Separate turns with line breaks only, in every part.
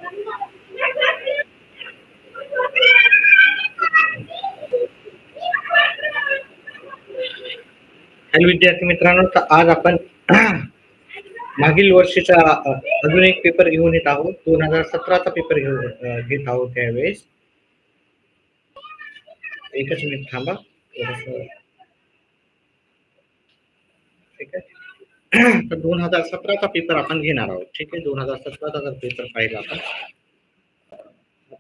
Hello विद्यार्थी मित्रांनो, तर आज आपण मागील वर्षीचा अजून एक पेपर घेऊन येत आहोत. 2017चा पेपर घेत आहोत. त्यावेळेस एकच मिनिट थांबा. ठीक आहे. तर 2017चा पेपर आपण घेणार आहोत. ठीक आहे. 2017चा जर पेपर पाहिला आपण,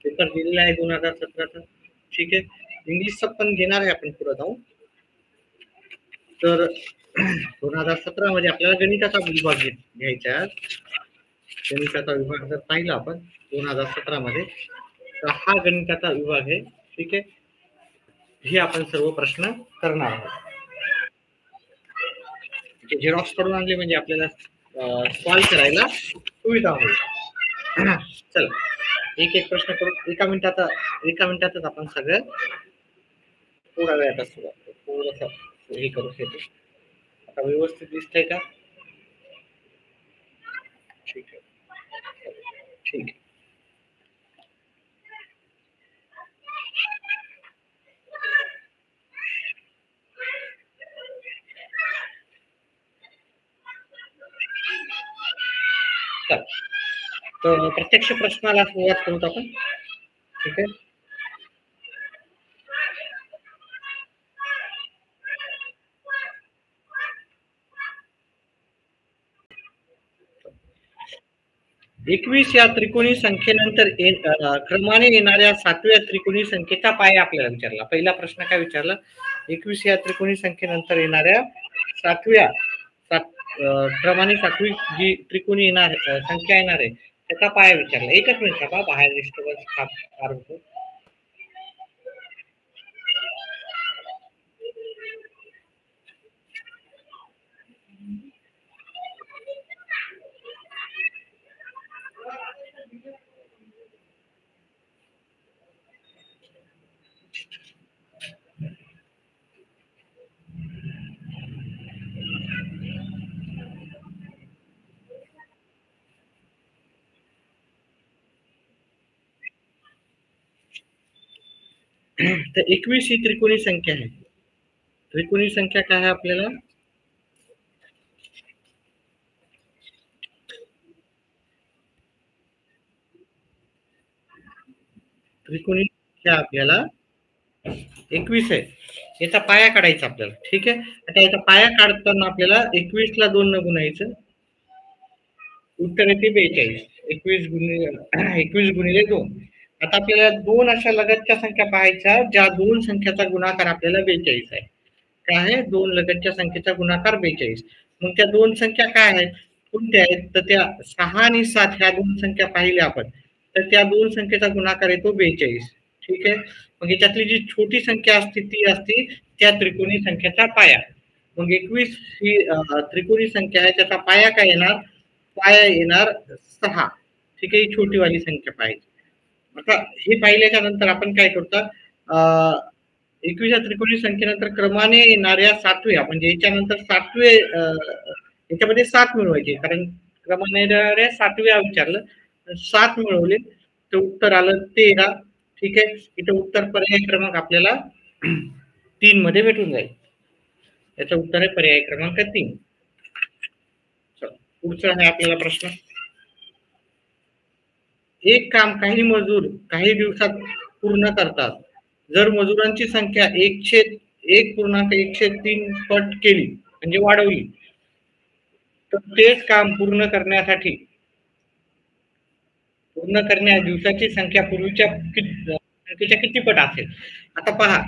पेपर दिलेला आहे 2017चा. ठीक आहे. इंग्लिशचा पण घेणार आहे आपण पुढे जाऊन. तर 2017 मध्ये आपल्याला गणिताचा विभाग घ्यायचा आहे. गणिताचा विभाग जर पाहिला आपण 2017 मध्ये, तर हा गणिताचा विभाग आहे. ठीक आहे. हे आपण सर्व प्रश्न करणार आहोत. झेरॉक्स करून आणले म्हणजे आपल्याला सॉल्व करायला सुविधा होईल. चला, एक एक प्रश्न करून एका मिनिटातच आपण सगळं थोडा वेळात थोडस हे करू शकतो. आता व्यवस्थित दिसतंय का? ठीक आहे. ठीक आहे. तर प्रत्यक्ष प्रश्नाला सुरुवात करूत आपण. ठीक आहे. एकवीस या त्रिकोणी संख्येनंतर क्रमाने येणाऱ्या 7व्या त्रिकोणी संख्येचा पाया आपल्याला विचारला. पहिला प्रश्न काय विचारला? 21 या त्रिकोणी संख्येनंतर येणाऱ्या क्रमाने 7वी जी त्रिकोणी येणार संख्या येणार आहे त्याचा पाया विचारला. एकच मिनिट थांबा, बाहेर डिस्टर्बन्स फार होतो. तर 21 ही त्रिकोणी संख्या आहे. त्रिकोणी संख्या काय आहे आपल्याला? त्रिकोणी संख्या आपल्याला 21 आहे. याचा पाया काढायचा आपल्याला. ठीक आहे. आता याचा पाया काढताना आपल्याला 21 ला 2 न गुणायचं. उत्तर येते 42. 21 गुणिले 2. आता आपल्याला दोन अशा लगतच्या संख्या पाहायच्या ज्या दोन संख्याचा गुणाकार आपल्याला 42 आहे. काय आहे? दोन लगतच्या संख्येचा गुणाकार 42. मग त्या दोन संख्या काय आहेत? कोणत्या आहेत? तर त्या 6 आणि 7 ह्या दोन संख्या पाहिल्या आपण, तर त्या दोन संख्येचा गुणाकार येतो 42. ठीक आहे. मग याच्यातली जी छोटी संख्या असते ती असते त्या त्रिकोणी संख्येचा पाया. मग 21 ही त्रिकोणी संख्या आहे, त्याचा पाया काय येणार? पाया येणार 6. ठीक आहे. ही छोटीवाली संख्या पाहिजे. आता हे पाहिल्याच्या नंतर आपण काय करतो? 21 त्रिकोणी संख्येनंतर क्रमाने येणाऱ्या 7व्या म्हणजे याच्यानंतर 7वे याच्यामध्ये 7 मिळवायचे, कारण क्रमाने येणाऱ्या 7व्या विचारलं. 7 मिळवले तर उत्तर आलं 13. ठीक आहे. इथं उत्तर पर्याय क्रमांक आपल्याला 3 मध्ये भेटून जाईल. याचं उत्तर आहे पर्याय क्रमांक 3. पुढचा आहे आपल्याला प्रश्न. एक काम काही मजूर काही दिवसात पूर्ण करतात. जर मजुरांची संख्या 1.103 पट केली म्हणजे वाढवली, तर तेच काम पूर्ण करण्यासाठी दिवसाची संख्या पूर्वीच्या संख्येच्या किती पट असेल? आता पहा,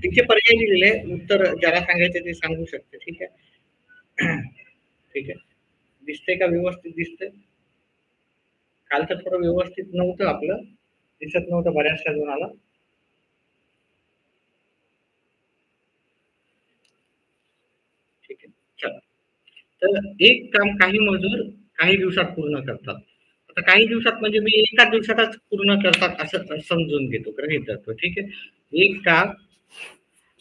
तिथे पर्याय दिलेले, उत्तर ज्याला सांगायचे ते सांगू शकते. ठीक आहे. ठीक आहे. दिसतंय का? व्यवस्थित दिसतंय? काल तर थोडं व्यवस्थित नव्हतं, आपलं दिसत नव्हतं बऱ्याचशा जणाला. ठीक आहे. चला, तर एक काम काही मजूर काही दिवसात पूर्ण करतात. आता काही दिवसात म्हणजे मी एका दिवसातच पूर्ण करतात असं समजून घेतो, गृहीत धरतो. ठीक आहे. एक काम,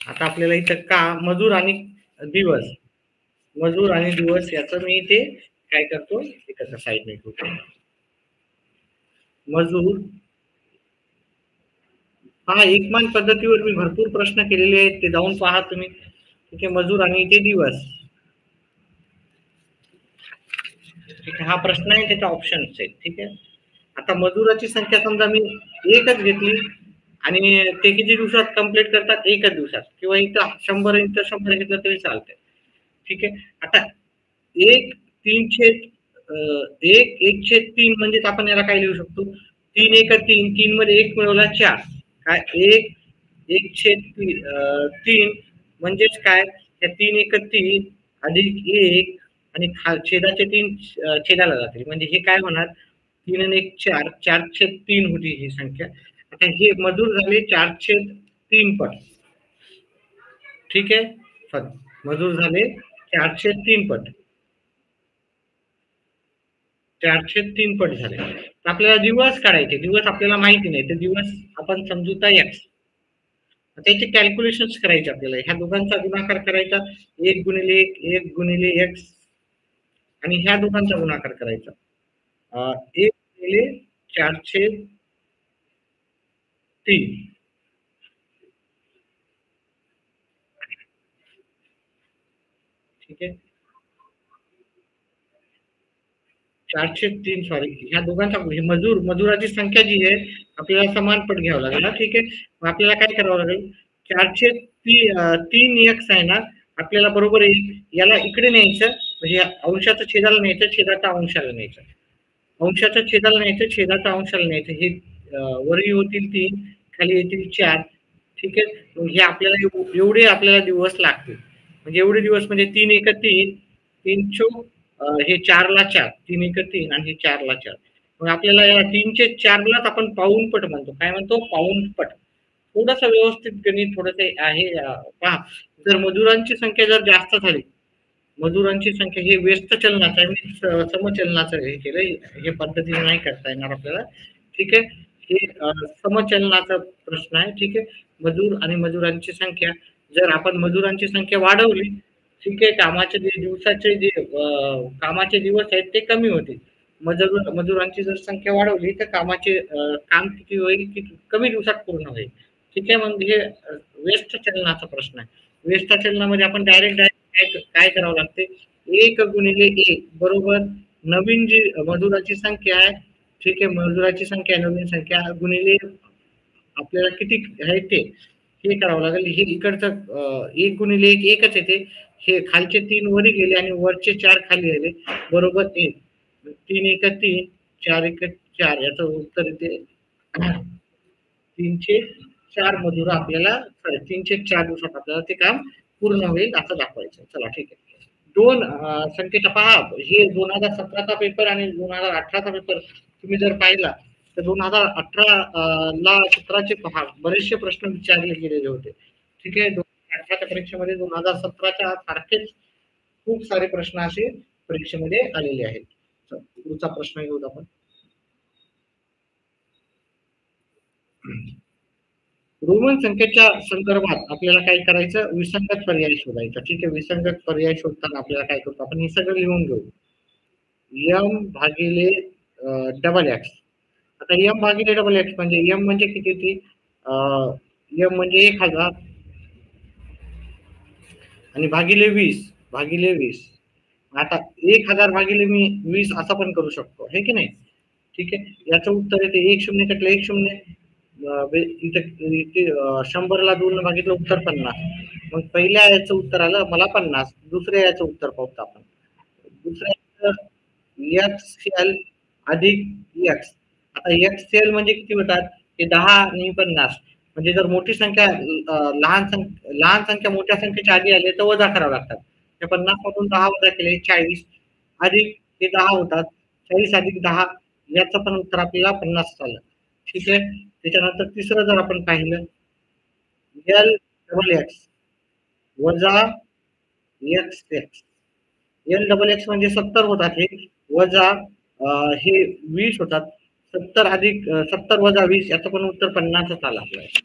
आता आपल्याला इथं का मजूर आणि दिवस याचं मी इथे काय करतो, एका साईडने ठेवतो. मजूर, हा एकमान पद्धतीवर मी भरपूर प्रश्न केलेले आहेत, ते जाऊन पहा तुम्ही. ठीक आहे, मजूर आणि इथे दिवस. ठीक आहे, हा प्रश्न आहे, त्याचे ऑप्शन्स आहेत. ठीक आहे, आता मजुराची संख्या समजा मी एकच घेतली आणि ते किती दिवसात कंप्लीट करतात, एकच दिवसात, किंवा इथं 100 इथं 100 घेतलं तरी चालतंय. ठीक आहे, आता एक 3 छेद एक 1/3 म्हणजेच आपण याला काय लिहू शकतो, 3 एकर 3, 3 मध्ये 1 मिळवला 4, काय 1/3 म्हणजेच काय, त्या 3 एकर 3 अधिक 1 आणि छेदाचे 3 छेदाला जातील, म्हणजे हे काय होणार, 3 आणि 1 4, 4/3 होती ही संख्या. आता हे मजूर झाले 4/3 पट. ठीक आहे, मजूर झाले 4/3 पट. 4/3 पट झाले. आपल्याला दिवस काढायचे, दिवस आपल्याला माहिती नाही, तर दिवस आपण समजूता एक्स, त्याचे कॅल्क्युलेशन्स करायचे आपल्याला. ह्या दोघांचा गुणाकार करायचा, 1 गुणिले 1, 1 गुणिले x, आणि ह्या दोघांचा गुणाकार करायचा, 1 गुणिले 4/3. ठीक आहे, 4/3, सॉरी, ह्या दोघांचा मजुराची संख्या जी आहे आपल्याला समान पट घ्यावं लागेल ना. ठीक आहे, मग आपल्याला काय करावं लागेल, 4/3 x आहे ना, आपल्याला बरोबर याला इकडे न्यायचं, म्हणजे अंशाचं छेदाला न्यायचं, छेदाचा अंशाला न्यायचं, अंशाचं छेदाला न्यायचं, छेदाचा अंशाला न्यायचं. हे वरही होतील 3, खाली येतील 4. ठीक आहे, मग हे आपल्याला एवढे आपल्याला दिवस लागतील, म्हणजे एवढे दिवस म्हणजे 3 एकर 3, 3 चोक, हे 4ला 4, 3 एकर 3 आणि हे 4ला 4. मग आपल्याला या 3/4लाच आपण पाऊणपट म्हणतो. काय म्हणतो, पाऊणपट. थोडंसं व्यवस्थित गणित थोडंसं आहे, पहा. जर मजुरांची संख्या जर जास्त झाली, मजुरांची संख्या, हे व्यस्त चलनाचं आहे, मी समचलनाचं हे केलंय, हे पद्धतीने नाही करता येणार आपल्याला. ठीक आहे, हे समचलनाचा प्रश्न आहे. ठीक आहे, मजूर आणि मजुरांची संख्या, जर आपण मजुरांची संख्या वाढवली, ठीक आहे, कामाचे जे दिवसाचे जे कामाचे दिवस आहेत ते कमी होतील. मजुरांची जर संख्या वाढवली तर कामाचे काम किती होईल, किती कमी दिवसात पूर्ण होईल. ठीक आहे, मग हे व्यस्त चलनाचा प्रश्न आहे. व्यस्त चलनामध्ये आपण डायरेक्ट काय करावं लागते, 1 गुणिले 1 बरोबर नवीन जी मजुराची संख्या आहे, ठीक आहे, मजुराची संख्या, नवीन संख्या गुणिले आपल्याला किती आहे ते, हे करावं लागेल. हे इकडचं 1 गुणिले 1 एकच येते, हे खालचे 3 वरी गेले आणि वरचे 4 खाली आले, बरोबर 1. 3 एकर 3, 4 एकर 4, याचं उत्तर येते 304 मजूर आपल्याला, 304 दिवसात आपल्याला ते काम पूर्ण होईल असं दाखवायचं. चला, ठीक आहे. दोन संख्येचा पहा, हे 2017चा पेपर आणि 2018चा पेपर तुम्ही जर पाहिला तर 2018 ला सत्राचे पहा, बरेचसे प्रश्न विचारले गेलेले होते. ठीक आहे, 2018च्या परीक्षेमध्ये 2017च्या सारखेच खूप सारे प्रश्न असे परीक्षेमध्ये आलेले आहेत. पुढचा प्रश्न घेऊन आपण. रोमन संख्येच्या संदर्भात आपल्याला काय करायचं, विसंगत पर्याय शोधायचा. ठीक आहे, विसंगत पर्याय शोधताना आपल्याला काय करतो, आपण हे सगळं लिहून घेऊ. एम भागिले डबल एक्स. आता एम भागिले डबल एक्स म्हणजे एम म्हणजे किती ती, एम म्हणजे 1000 आणि भागिले 20, भागिले 20. आता 1000 भागिले मी 20 असं पण करू शकतो, हे की नाही. ठीक आहे, याचं उत्तर येते 1 0 कटलं 1 0, इथे 100ला 2 भागितलं, उत्तर 50. मग पहिल्या याचं उत्तर आलं मला 50. दुसऱ्या याचं उत्तर पाहतो आपण. दुसऱ्या एक्स अधिक एक्स. आता एक्स म्हणजे किती होतात, हे 10 आणि 50. म्हणजे जर मोठी संख्या लहान संख्या मोठ्या संख्येच्या आधी आली तर वजा करावं लागतात. त्या 50 मधून 10 वजा केले 40, अधिक हे 10 होतात, 40 अधिक 10, याचं पण उत्तर आपल्याला 50 आलं. ठीक आहे, त्याच्यानंतर तिसरं जर आपण पाहिलं, एल डबल एक्स वजा x x. L double x म्हणजे 70 होतात, हे वजा हे 20 होतात. 70 वजा 20, याचं पण उत्तर 50च आलं आपल्याला.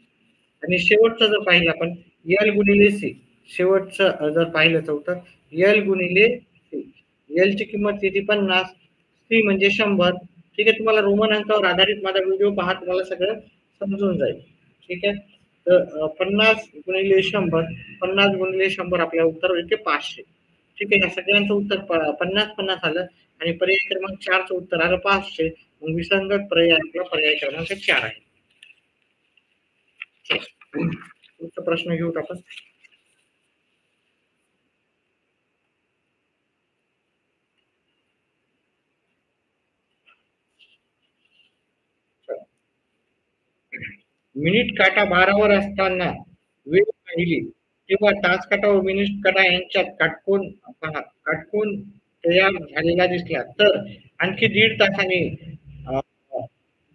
आणि शेवटचं जर पाहिलं आपण, एल गुणिले सी, शेवटचं जर पाहिलं चौथं, एल गुणिले सी. एल ची किंमत किती, 50, सी म्हणजे 100. ठीक आहे. तुम्हाला रोमन अंकावर आधारित माझा व्हिडिओ पहा, तुम्हाला सगळं समजून जाईल. ठीक आहे. तर 50 गुणिले 100, 50 गुणिले 100 आपल्या उत्तर येते 500. ठीक आहे. या सगळ्यांचं उत्तर 50-50 आलं आणि पर्याय क्रमांक 4चं उत्तर आलं 500. मग विसंगत पर्याय आपला पर्याय क्रमांक 4 आहे. पुढचा प्रश्न घेऊत आपण. मिनिट काटा 12वर असताना वेळ पाहिली तेव्हा तास काटा व मिनिट काटा यांच्यात काटकोन तयार झालेला दिसला तर आणखी 1.5 तासाने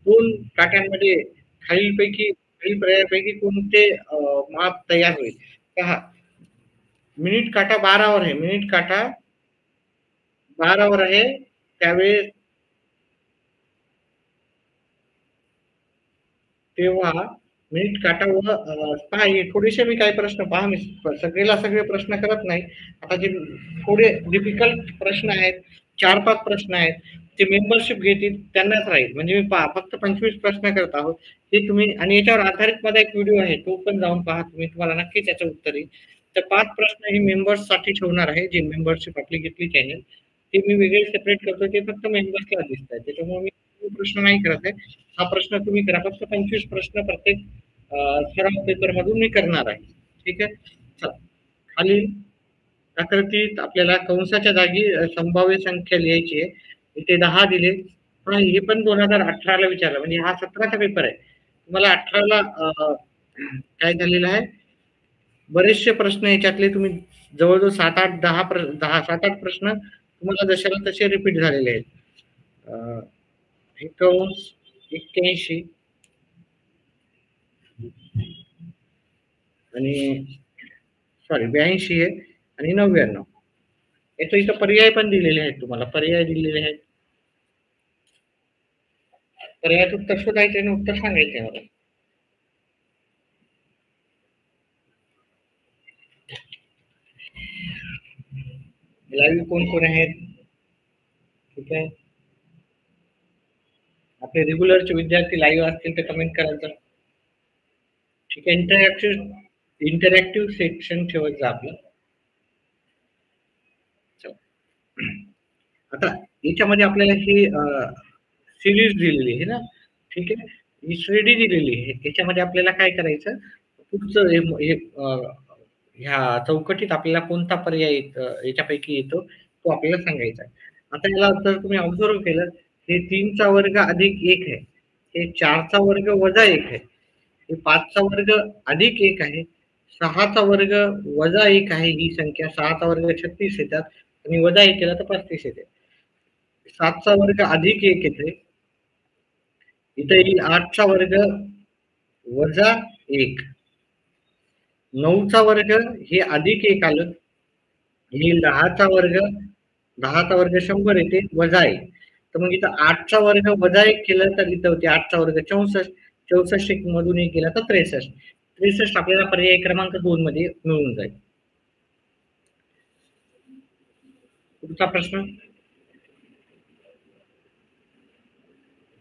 दोन काट्यांमध्ये खालील पर्यायापैकी कोणते माप तयार होईल? पहा, मिनिट काटा 12वर आहे. मिनिट काटा 12वर आहे. त्यावेळेस तेव्हा मिनिट काटा व पहा, हे थोडेसे मी काही प्रश्न पहा, मी सगळे प्रश्न करत नाही. आता जे थोडे डिफिकल्ट प्रश्न आहेत, 4-5 प्रश्न आहेत, ते मेंबरशिप घेतील त्यांनाच राहील. म्हणजे मी पहा फक्त 25 प्रश्न करत आहोत. ते तुम्ही आणि याच्यावर आधारित माझा एक व्हिडिओ आहे, तो पण जाऊन पहा तुम्ही. तुम्हाला नक्की त्याचं उत्तर येईल. तर 5 प्रश्न हे मेंबर्ससाठी ठेवणार आहे, जे मेंबरशिप आपली घेतली चॅनल. ते मी वेगळे सेपरेट करतो, ते फक्त मेंबर्सला दिसतात. त्याच्यामुळे मी प्रश्न नाही करत आहे. हा प्रश्न तुम्ही करा. फक्त 25 प्रश्न प्रत्येक सराव पेपर मधून मी करणार आहे. ठीक आहे. चला, खालील आकृतीत आपल्याला कंसाच्या जागी संभाव्य संख्या लिहायची आहे. इथे 10 दिले. हा, हे पण 2018ला विचारलं, म्हणजे हा 17चा पेपर आहे. तुम्हाला 18ला काय झालेलं आहे, बरेचसे प्रश्न याच्यातले तुम्ही जवळजवळ 7-8 10 7-8 प्रश्न तुम्हाला जशाला तसे रिपीट झालेले आहेत. हे कंस 81 आणि सॉरी 82 आहे आणि 99. याचं इथं पर्याय पण दिलेले आहेत, तुम्हाला पर्याय दिलेले आहेत. पर्यायात उत्तर शोधायचे आणि उत्तर सांगायचे मला. लाईव्ह कोण कोण आहेत? ठीक आहे. आपले रेग्युलरचे विद्यार्थी लाईव्ह असतील तर कमेंट करायचं. ठीक आहे. इंटरॅक्टिव्ह सेक्शन ठेवायचं आपलं. आता याच्यामध्ये आपल्याला ही सिरीज दिलेली आहे ना. ठीक आहे. ही श्रेणी दिलेली आहे. याच्यामध्ये आपल्याला काय करायचं, पुढचं ह्या चौकटीत आपल्याला कोणता पर्याय याच्यापैकी येतो तो आपल्याला सांगायचा आहे. आता याला जर तुम्ही ऑब्झर्व केलं, हे 3चा वर्ग अधिक 1 आहे, हे 4चा वर्ग वजा 1 आहे, हे 5चा वर्ग अधिक 1 आहे, 6चा वर्ग वजा 1 आहे. ही संख्या 6चा वर्ग 36 येतात आणि वजा 1 केला तर 35 येते. 7चा वर्ग अधिक 1 येते. इथे येईल 8चा वर्ग वजा 1. 9चा वर्ग हे अधिक 1 आलं. हे 10चा वर्ग 100 येते वजा 1. तर मग इथं 8चा वर्ग वजा 1 केलं तर इथं होते 8चा वर्ग 64. 64 मधून 1 गेला तर 63. 63 आपल्याला पर्याय क्रमांक 2 मध्ये मिळून जाईल. पुढचा प्रश्न,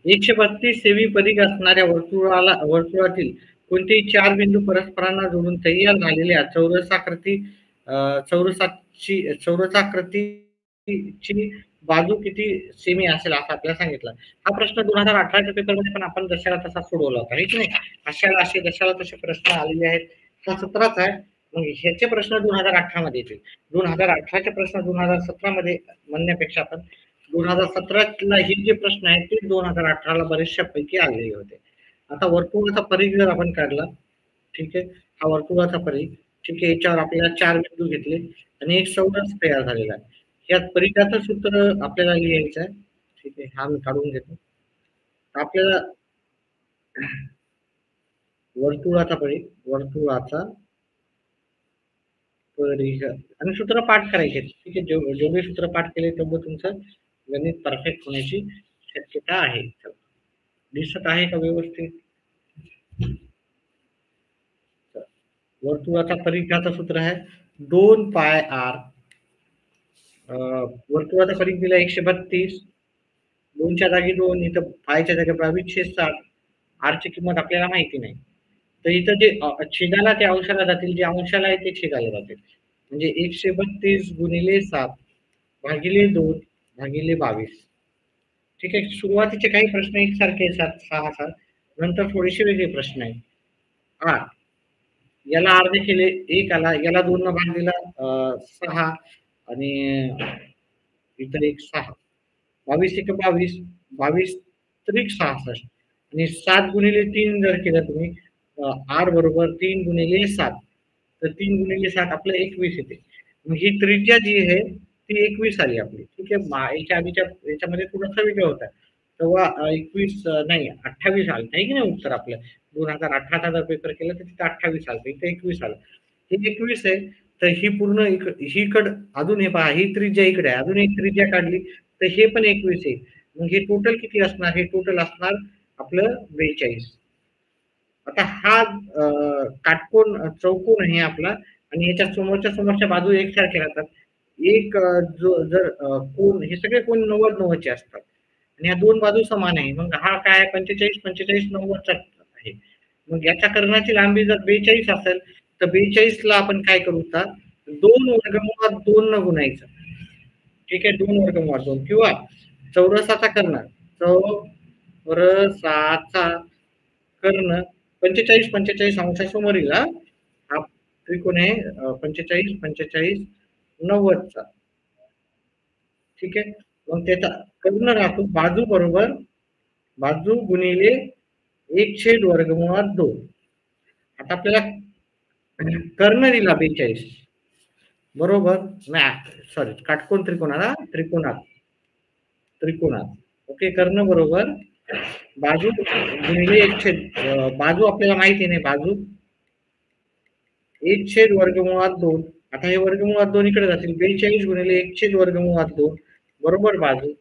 132 सेमी परिघ असणाऱ्या वर्तुळातील कोणतेही 4 बिंदू परस्परांना जोडून तयार झालेल्या चौरसाकृतीची बाजू किती सेमी असेल असं आपल्याला सांगितलं. हा प्रश्न 2018च्या पेपरमध्ये पण आपण जशाला तसा सोडवला होता, हे की नाही. असे जशाला तसे प्रश्न आलेले आहेत. हा 17चा आहे. मग ह्याचे प्रश्न 2018 मध्ये येतील. 2018चे प्रश्न 2017 मध्ये म्हणण्यापेक्षा आपण 2017ला हे जे प्रश्न आहेत ते 2018ला बरेचशा पैकी आलेले होते. आता वर्तुळाचा परिघ जर आपण काढला, ठीक आहे, हा वर्तुळाचा परिघ. ठीक आहे. याच्यावर आपल्याला 4 बिंदू घेतले आणि एक चौरस तयार झालेला आहे. यात परिघाचं सूत्र आपल्याला लिहायचं आहे. ठीक आहे. हा मी काढून घेतो. आपल्याला वर्तुळाचा परिघ आणि सूत्र पाठ करायचे. ठीक आहे. जेवढे सूत्र पाठ केले तेवढं तुमचं गणित परफेक्ट होण्याची शक्यता आहे. दिसत आहे का व्यवस्थित? वर्तुळाचा परिघाचं सूत्र आहे 2 पाय आर. वर्तुळाचा परिघ दिला 132. 2च्या जागी 2, इथं पायच्या जागी 2260. आरची किंमत आपल्याला माहिती नाही. तर इथं जे छेदाला ते अंशाला जातील, जे अंशाला आहे ते छेदाला जातील. म्हणजे 132 गुणिले 7 भागिले 2 भागिले 22. ठीक आहे. सुरुवातीचे काही प्रश्न एकसारखे आहेत 6-6. नंतर थोडेसे वेगळे प्रश्न आहेत. 8. याला अर्धे केले 1 आला, याला 2 न भाग दिला 6 आणि इतर एक 6. 22 एके 22, 22 त्रिक 66 आणि 7 गुणिले 3 जर केलं तुम्ही आर बरोबर 3 गुणिले 7. तर 3 गुणिले 7 आपलं 21 येते. मग ही त्रिज्या जी आहे ती 21 आली आपली. ठीक आहे. याच्या आधीच्या याच्यामध्ये थोडासा वेगळा होता. तेव्हा 21 नाही 28 आलं आहे की नाही उत्तर आपलं. 2018चा जर पेपर केला तर तिथं 28 आलं. इथं 21 आलं. हे 21 आहे. तर ही पूर्ण ही कड अजून हे पहा ही त्रिज्या इकडे आहे. अजून एक त्रिज्या काढली तर हे पण 21 आहे. मग हे टोटल किती असणार? हे टोटल असणार आपलं 42. आता हा काटकोन चौकोन आहे आपला आणि याच्या समोरच्या बाजू एकसारख्या राहतात. एक जो जर कोन हे सगळे कोन 90-90 चे असतात. आणि ह्या दोन बाजू समान आहे. मग हा काय आहे 45-45 90 चा आहे. मग याच्या कर्णाची लांबी जर 42 असेल तर 42 ला आपण काय करू आता 2 वर्गमुळात 2 न गुणायचं. ठीक आहे. 2 वर्गमुळात 2 किंवा चौरसाचा कर्ण. चौरसाचा कर्ण 45-45 अंशासमोरील हा त्रिकोण आहे 45-45 90 चा. ठीक आहे. मग त्याचा कर्ण राहतो बाजू बरोबर बाजू गुणिले 1 वर्गमुळात 2. आता आपल्याला कर्ण दिला 42 बरोबर नाही सॉरी काटकोन त्रिकोणाला त्रिकोणात ओके. कर्ण बरोबर बाजू गुणिले 1 बाजू आपल्याला माहिती नाही बाजू 1 वर्गमुळात 2. आता हे वर्गमुळात 2 इकडे जातील 42 गुणिले 1 वर्गमुळात 2 बरोबर बाजू.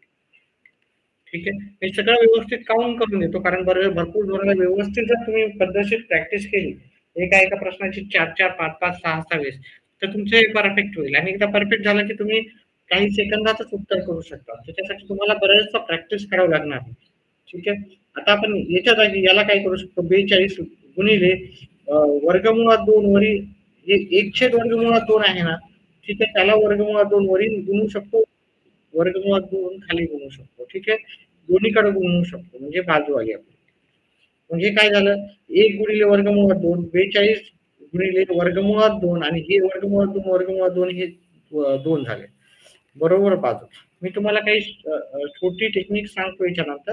ठीक आहे. हे सगळं व्यवस्थित काउंट करून देतो कारण भरपूर जोराला व्यवस्थित जर तुम्ही पद्धतशीर प्रॅक्टिस केली एका प्रश्नाची 4-4 5-5 6-6 वेळेस तर तुमचं हे परफेक्ट होईल आणि एकदा परफेक्ट झालं की तुम्ही काही सेकंदातच उत्तर करू शकता. त्याच्यासाठी तुम्हाला बऱ्याचदा प्रॅक्टिस करावं लागणार. ठीक आहे. आता आपण याच्या जागी याला काय करू शकतो 42 गुणिले वर्गमुळात 2 वरील हे 1 वर्गमुळात 2 आहे ना. ठीक आहे. त्याला वर्गमुळात 2 वरील गुणू शकतो. वर्गमुळात 2 खाली गुणू शकतो. ठीक आहे. दोन्हीकडे गुणू शकतो म्हणजे बाजू आली आपली. म्हणजे काय झालं 1 गुणिले वर्गमुळात 2 42 गुणिले वर्गमुळात 2 आणि हे वर्गमुळात 2 हे 2 झाले. बरोबर बाजू. मी तुम्हाला काही छोटी टेक्निक सांगतो याच्यानंतर.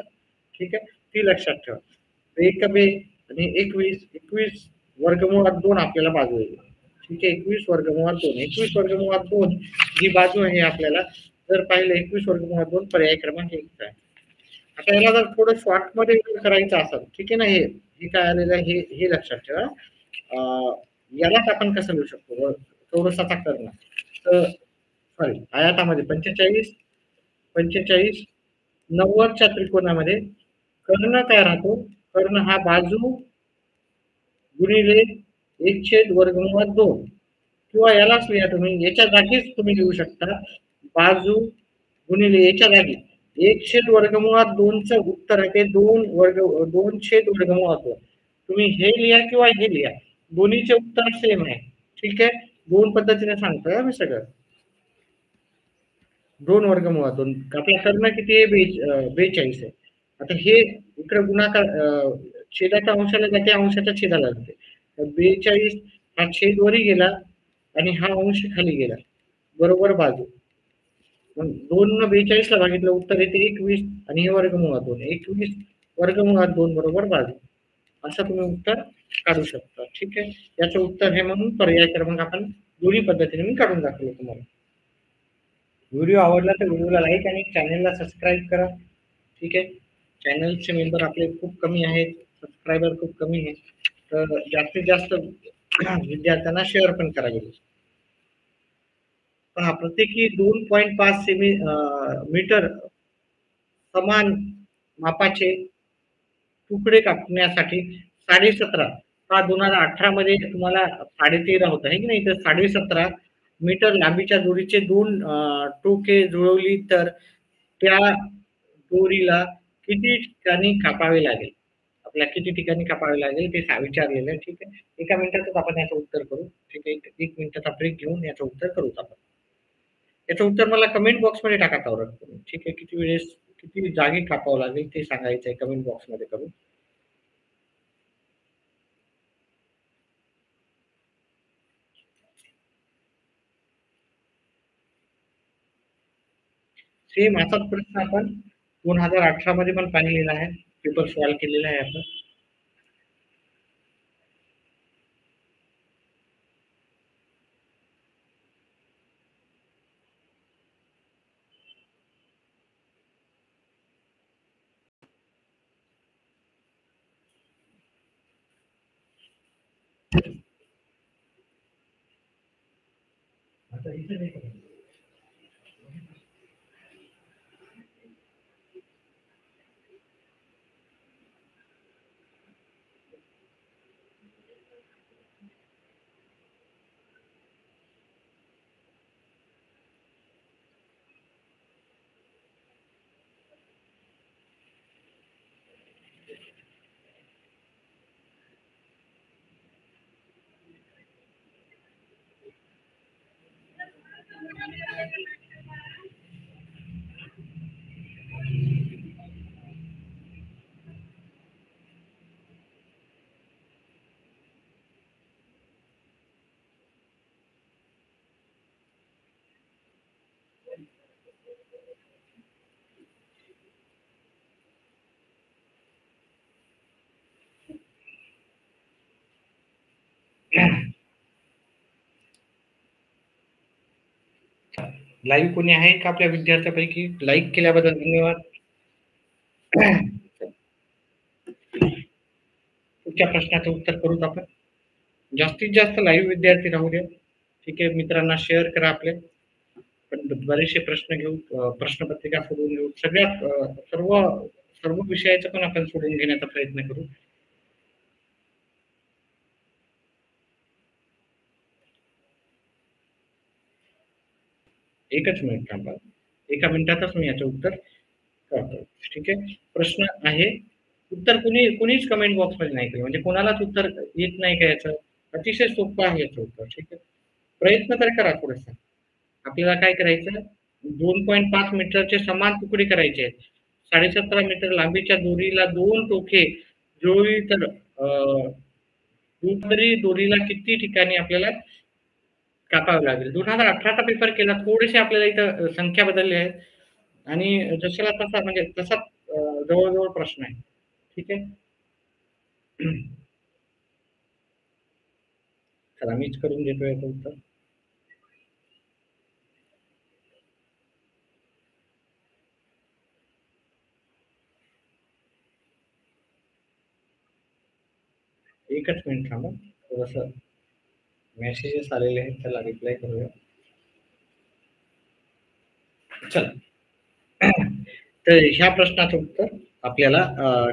ठीक आहे. ती लक्षात ठेवा. 1 आणि 21 वर्गमुळात 2 आपल्याला बाजू येईल. ठीक आहे. 21 वर्गमुळात 2 21 वर्गमुळात 2 जी बाजू आहे आपल्याला जर पाहिलं 21 वर्गमुळात 2 पर्याय क्रमांक 1 आहे. आता याला जर थोडं शॉर्ट मध्ये करायचं असेल ठीक आहे ना हे काय आलेलं आहे हे लक्षात ठेवा. यालाच आपण कसं लिहू शकतो चौरसाचा कर्ण. तर सॉरी आयतामध्ये 45 90च्या त्रिकोणामध्ये कर्ण काय राहतो कर्ण हा बाजू गुणिले 1 वर्गमुळात 2 किंवा यालाच लिहा तुम्ही याच्या जागीच तुम्ही लिहू शकता बाजू गुणिले याच्या जागी 1 वर्गमुळात 2चं उत्तर आहे ते 2 वर्गमुळात 2. तुम्ही हे लिहा किंवा हे लिहा दोन्हीचे उत्तर सेम आहे. ठीक आहे. 2 पद्धतीने सांगतोय मी सगळं. 2 वर्गमुळात 2 आपला कर्ण किती आहे 42 आहे. आता हे इकडे गुणाकार छेदाच्या अंशाला जाते अंशाच्या छेदाला जाते. 42 हा छेद वरी गेला आणि हा अंश खाली गेला. बरोबर बाजू. मग 2 न 42 ला भागितलं उत्तर येते 21 आणि हे वर्गमुळात 2 21 वर्गमुळात 2 बरोबर बाजू. असं तुम्ही उत्तर काढू शकता. ठीक आहे. याचं उत्तर हे म्हणून पर्याय क्रमांक आपण दोन्ही पद्धतीने मी काढून दाखवलं तुम्हाला. व्हिडिओ आवडला तर व्हिडिओला लाईक आणि चॅनलला सबस्क्राईब करा. ठीक आहे. चॅनलचे मेंबर आपले खूप कमी आहेत सबस्क्रायबर खूप कमी आहे तर जास्तीत जास्त विद्यार्थ्यांना शेअर पण करावे. पहा प्रत्येकी 2.5 मीटर समान मापाचे तुकडे कापण्यासाठी 17.5 हा 2018 मध्ये तुम्हाला 13.5 होता आहे की नाही तर 17.5 मीटर लांबीच्या दोरीचे 2 टोके जुळवली तर त्या दोरीला किती ठिकाणी कापावे लागेल? आपल्याला किती ठिकाणी कापावे लागेल ते विचारलेलं आहे. ठीक आहे. एका मिनिटातच आपण याचं उत्तर करू. ठीक आहे. एक मिनिटाचा ब्रेक घेऊन याचं उत्तर करूच आपण. याचं उत्तर मला कमेंट बॉक्समध्ये टाका तेवढं तुम्ही. ठीक आहे. किती वेळेस किती जागी कापावं लागेल ते सांगायचं आहे कमेंट बॉक्समध्ये करून. सेम असाच प्रश्न आपण 2018 मध्ये पण पाहिलेला आहे. पेपर सॉल्व्ह केलेला आहे आपण. आता इथे नाही का? लाईव्ह कोणी आहे का आपल्या विद्यार्थ्यांपैकी? लाईक केल्याबद्दल धन्यवाद. पुढच्या प्रश्नाचं उत्तर करूत आपण. जास्तीत जास्त लाईव्ह विद्यार्थी राहू द्या. ठीक आहे. मित्रांना शेअर करा आपले. पण बरेचसे प्रश्न घेऊ. प्रश्नपत्रिका सोडवून घेऊ. सगळ्यात सर्व सर्व विषयाचं पण आपण सोडून घेण्याचा प्रयत्न करू. एकच मिनिट थांबा. एका मिनिटातच मी याचं उत्तर करतो. ठीक आहे. प्रश्न आहे. उत्तर कुणीच कमेंट बॉक्समध्ये नाही केलं. म्हणजे कोणालाच उत्तर येत नाही का याचं? अतिशय सोपं आहे याचं उत्तर. ठीक आहे. प्रयत्न तर करा थोडासा. आपल्याला काय करायचं? 2.5 मीटरचे समान तुकडे करायचे आहेत. 17.5 मीटर लांबीच्या दोरीला 2 टोके जुळली तर दुसरी दोरीला किती ठिकाणी आपल्याला कापावं लागेल? 2018चा पेपर केला. थोडेसे आपल्याला इथं संख्या बदलल्या आहेत आणि जशाला तसा म्हणजे तसाच जवळ-जवळ प्रश्न आहे. ठीक आहे. चला मीच करून देतो याचं उत्तर. एकच मिनिट थांबा. थोडंसं मेसेजेस आलेले आहेत त्याला रिप्लाय करूया. चला. तर ह्या प्रश्नाचं उत्तर आपल्याला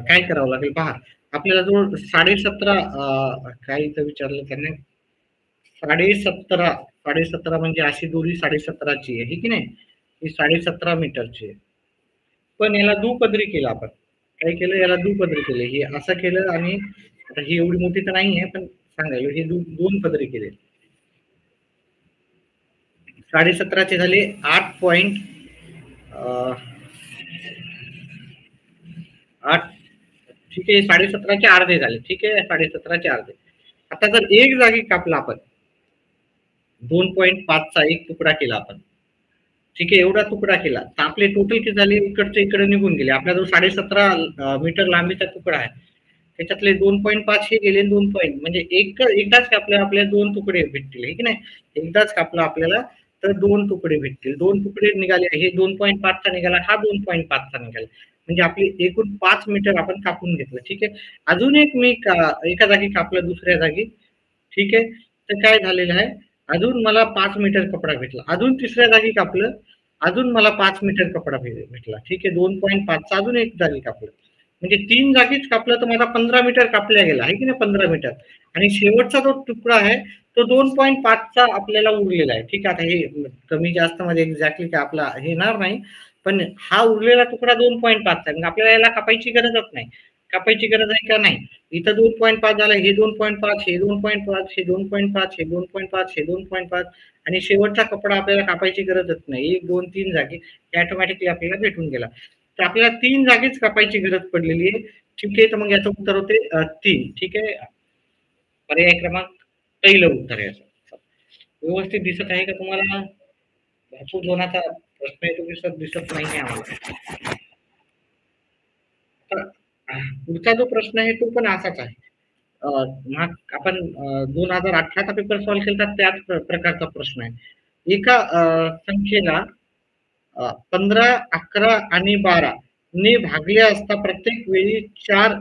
काय करावं लागेल पहा. आपल्याला जवळ 17.5 काय इथं विचारलं त्याने? 17.5 17.5 म्हणजे अशी दोरी 17.5ची आहे, हे की नाही? ही 17.5 मीटरची आहे. पण याला दुपदरी केलं आपण. काय केलं? याला दुपदरी केलं. हे असं केलं आणि आता ही एवढी मोठी तर नाही आहे, पण सांगायला हे 2 पदरी केले. 17.5 झाले 8. 8. ठीक आहे. 17.5चे अर्धे झाले. ठीक आहे. 17.5चे अर्धे. आता जर एक जागी कापला आपण 2.5चा एक तुकडा केला आपण. ठीक आहे. एवढा तुकडा केला. तर आपले टोटल किती झाले? इकडचे इकडे निघून गेले. आपला जो 17.5 मीटर लांबीचा तुकडा आहे. त्याच्यातले 2.5 हे गेले 2 पॉइंट म्हणजे एकदाच कापले आपल्याला 2 तुकडे भेटतील. हे की नाही? एकदाच कापलं आपल्याला तर 2 तुकडे भेटतील. 2 तुकडे निघाले. हे 2.5चा निघाला. हा 2.5चा निघाला. म्हणजे आपली एकूण 5 मीटर आपण कापून घेतलं. ठीक आहे. अजून एक मी एका जागी कापलं दुसऱ्या जागी. ठीक आहे. तर काय झालेलं आहे? अजून मला 5 मीटर कपडा भेटला. अजून तिसऱ्या जागी कापलं. अजून मला 5 मीटर कपडा भेटला. ठीक आहे. 2.5चा अजून एक जागी कापलं. म्हणजे 3 जागीच कापलं तर मला 15 मीटर कापल्या गेला. आहे की नाही? 15 मीटर. आणि शेवटचा जो तुकडा आहे तो 2.5चा आपल्याला उरलेला आहे. ठीक आहे. आता हे कमी जास्त मध्ये एक्झॅक्टली काय आपला हे येणार नाही. पण हा उरलेला तुकडा 2.5 आहे. मग आपल्याला याला कापायची गरजच नाही. कापायची गरज आहे का नाही? इथं 2.5 झालं, हे 2.5, हे 2.5, हे 2.5, हे 2.5, हे 2.5 आणि शेवटचा कपडा आपल्याला कापायची गरजच नाही. 1, 2, 3 जागी ऑटोमॅटिकली आपल्याला भेटून गेला. तर आपल्याला 3 जागीच कापायची गरज पडलेली आहे. ठीक आहे, तर मग याचं उत्तर होते 3. ठीक आहे. पर्याय क्रमांक पहिलं उत्तर आहे याचं. व्यवस्थित दिसत आहे का तुम्हाला? भरपूर जोराचा प्रश्न आहे, तो दिसत नाही आम्हाला. तर पुढचा जो प्रश्न आहे तो पण असाच आहे. आपण 2018चा पेपर सॉल्व्ह केला त्याच प्रकारचा प्रश्न आहे. एका संख्येला 15, 11 आणि 12 ने भागले असता प्रत्येक वेळी 4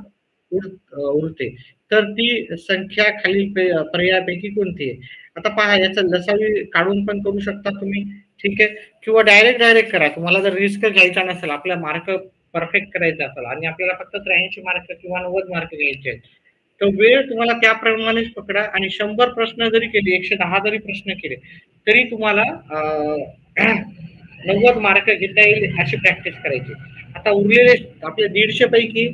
उरते. तर ती संख्या खालील पर्यायापैकी कोणती आहे? आता पहा, याचं लसावी काढून पण करू शकता तुम्ही. ठीक आहे. किंवा डायरेक्ट करा. तुम्हाला जर रिस्क घ्यायचा नसेल, आपला मार्क परफेक्ट करायचा असेल आणि आपल्याला फक्त 83 मार्क किंवा 90 मार्क घ्यायचे आहेत, तर वेळ तुम्हाला त्याप्रमाणेच पकडा आणि 100 प्रश्न जरी केले, 110 जरी प्रश्न केले, तरी तुम्हाला 90 मार्क घेता येईल अशी प्रॅक्टिस करायची. आता उरलेले आपले 150 पैकी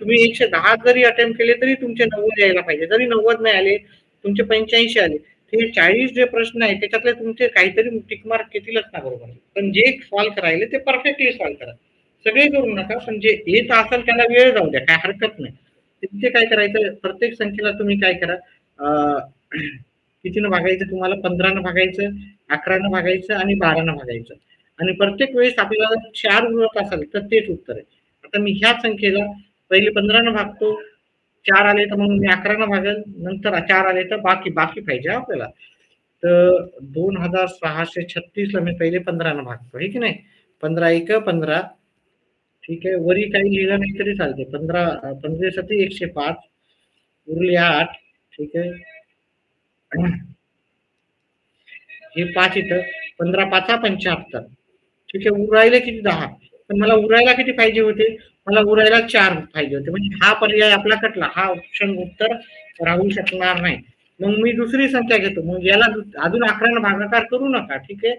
तुम्ही 110 जरी अटेम्प्ट केले तरी तुमचे 90 यायला पाहिजे. जरी 90 नाही आले, तुमचे 85 आले, हे 40 जे प्रश्न आहेत त्याच्यातले तुमचे काहीतरी टिक मार्क येतीलच ना, बरोबर. पण जे सॉल्व्ह करायले ते परफेक्टली सॉल्व्ह करा. सगळे करू नका, पण जे येत असेल त्याला वेळ जाऊ द्या, काय हरकत नाही. तिथे काय करायचं, प्रत्येक संख्येला तुम्ही काय करा, कितीनं भागायचं, तुम्हाला 15 भागायचं, 11 भागायचं आणि 12 भागायचं. आणि प्रत्येक वेळेस आपल्याला 4 उरत असेल तर तेच उत्तर आहे. आता मी ह्या संख्येला पहिले 15 भागतो, 4 आले तर मग मी 11 भागेल, नंतर 4 आले तर बाकी पाहिजे आपल्याला. तर 2636 ला मी पहिले 15 भागतो, हे की नाही. 15 1 15. ठीक आहे, वरी काही लिहिलं नाही तरी चालते. 15 सती 105, उरले 8. ठीक आहे. हे 5 इथं, 15 5 75. ठीक आहे, उरायला किती 10. पण मला उरायला किती पाहिजे होते? मला उरायला 4 पाहिजे होते. म्हणजे हा पर्याय आपला कटला. हा ऑप्शन उत्तर राहू शकणार नाही. मग मी दुसरी संख्या घेतो. मग याला अजून 11 भागाकार करू नका. ठीक आहे.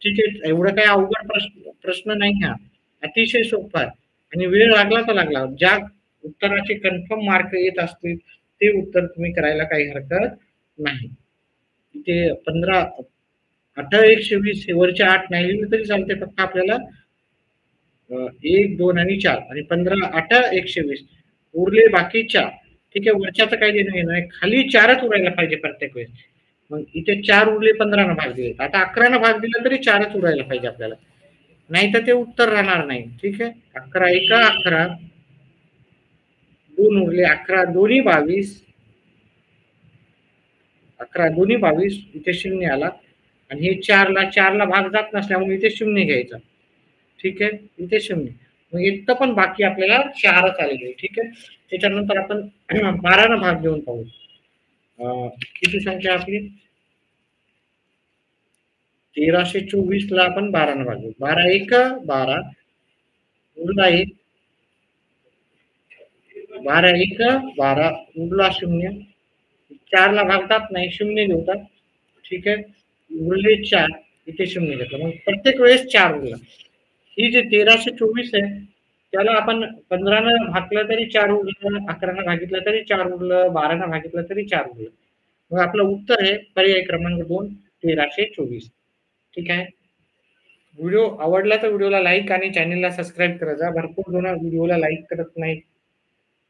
ठीक आहे. एवढं काही अवघड प्रश्न नाही हा. अतिशय सोपा आहे. आणि वेळ लागला तर लागला. ज्या उत्तराचे कन्फर्म मार्क येत असतील ते उत्तर तुम्ही करायला काही हरकत नाही. इथे 15 18 120 वरचे 8 नाही लिहिले तरी चालते. फक्त आपल्याला 1 2 आणि 4 आणि 15 8 120 उरले बाकी 4. ठीक आहे, वरच्याचं काही देणं घेणं नाही. खाली 4च उरायला पाहिजे प्रत्येक वेळेस. मग इथे 4 उरले, 15 न भाग दिले. आता 11 भाग दिला तरी 4च उरायला पाहिजे आपल्याला. नाही तर ते उत्तर राहणार नाही. ठीक आहे. 11 1 11, 2 उरले, 11 दोन्ही 22, 11 दोन्ही 22, इथे 0 आला आणि हे 4ला भाग जात नसल्यामुळे इथे 0 घ्यायचा. ठीक आहे, इथे 0. मग इथं पण बाकी आपल्याला 4च आलेले. ठीक आहे. त्याच्यानंतर आपण 12 भाग घेऊन पाहू. किती संख्या आपली? 1324 ला आपण 12 भाग घेऊ. 12 1 12, उरला 1, 12 1 12, उरला 0. 4ला भागतात नाही, 0 घेतात. ठीक आहे. उरले 4, इथे 0 घेतलं. मग प्रत्येक वेळेस 4 उरला. ही जे 1324 आहे त्याला आपण 15 भागलं तरी 4 उरलं, 11 भागितलं तरी 4 उरलं, 12 भागितलं तरी 4 उरलं. मग आपलं उत्तर आहे पर्याय क्रमांक 2, 1324. ठीक आहे. व्हिडिओ आवडला तर व्हिडिओला लाईक आणि चॅनलला सबस्क्राईब करत जा. भरपूर जण व्हिडिओला लाईक करत नाही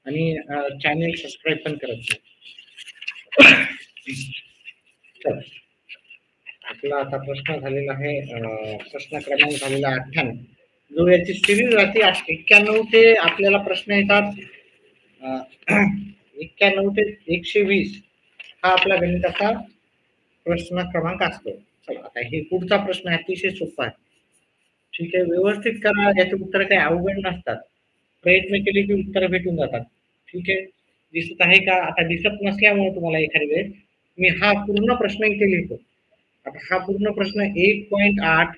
आणि चॅनल सबस्क्राईब पण करत नाही. चल, आपला आता प्रश्न झालेला आहे, प्रश्न क्रमांक झालेला 98. जो याची सिरीज राहते 91 ते आपल्याला प्रश्न येतात 91 ते 120 हा आपला गणिताचा प्रश्न क्रमांक असतो. चला, आता हे पुढचा प्रश्न अतिशय सोपा आहे. ठीक आहे, व्यवस्थित करा. याचे उत्तर काही अवघड नसतात. प्रयत्न केले की उत्तर भेटून जातात. ठीक आहे. दिसत आहे का? आता दिसत नसल्यामुळे तुम्हाला एखाद्या वेळेस मी हा पूर्ण प्रश्न इथे लिहितो. आता हा पूर्ण प्रश्न 1.8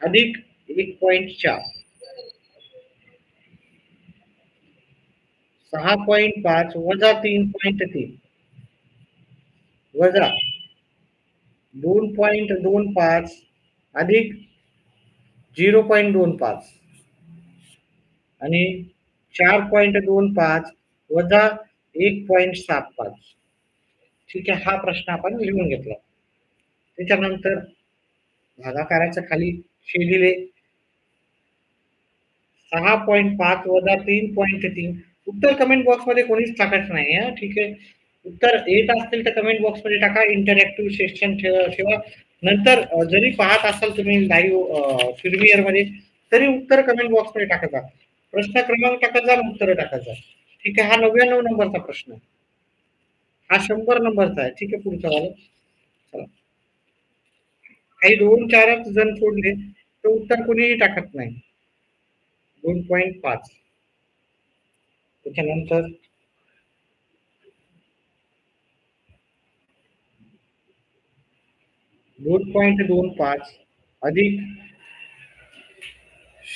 अधिक 1.4, 6.5 वजा 3.3 वजा 2.25 अधिक 0.25 आणि 4.25 वजा 1.75. ठीक आहे, हा प्रश्न आपण लिहून घेतला. त्याच्यानंतर भागाकाराच्या खाली दिले 6.5 वजा 3.3. उत्तर कमेंट बॉक्समध्ये कोणीच टाकायचं नाही हा. ठीक आहे, उत्तर येत असतील तर कमेंट बॉक्समध्ये टाका. इंटरॅक्टिव्ह सेशन ठेवा. नंतर जरी पाहत असाल तुम्ही लाईव्ह प्रीमियरमध्ये, तरी उत्तर कमेंट बॉक्समध्ये टाकत जा. प्रश्न क्रमांक टाकत जा, उत्तर टाकत जा. ठीक आहे, हा 99 नंबरचा प्रश्न आहे. हा 100 नंबरचा आहे. ठीक आहे, पुढचा वाला. चला, काही 2-4च जण सोडले तर उत्तर कोणीही टाकत नाही. 2.5. त्याच्यानंतर 2.25 अधिक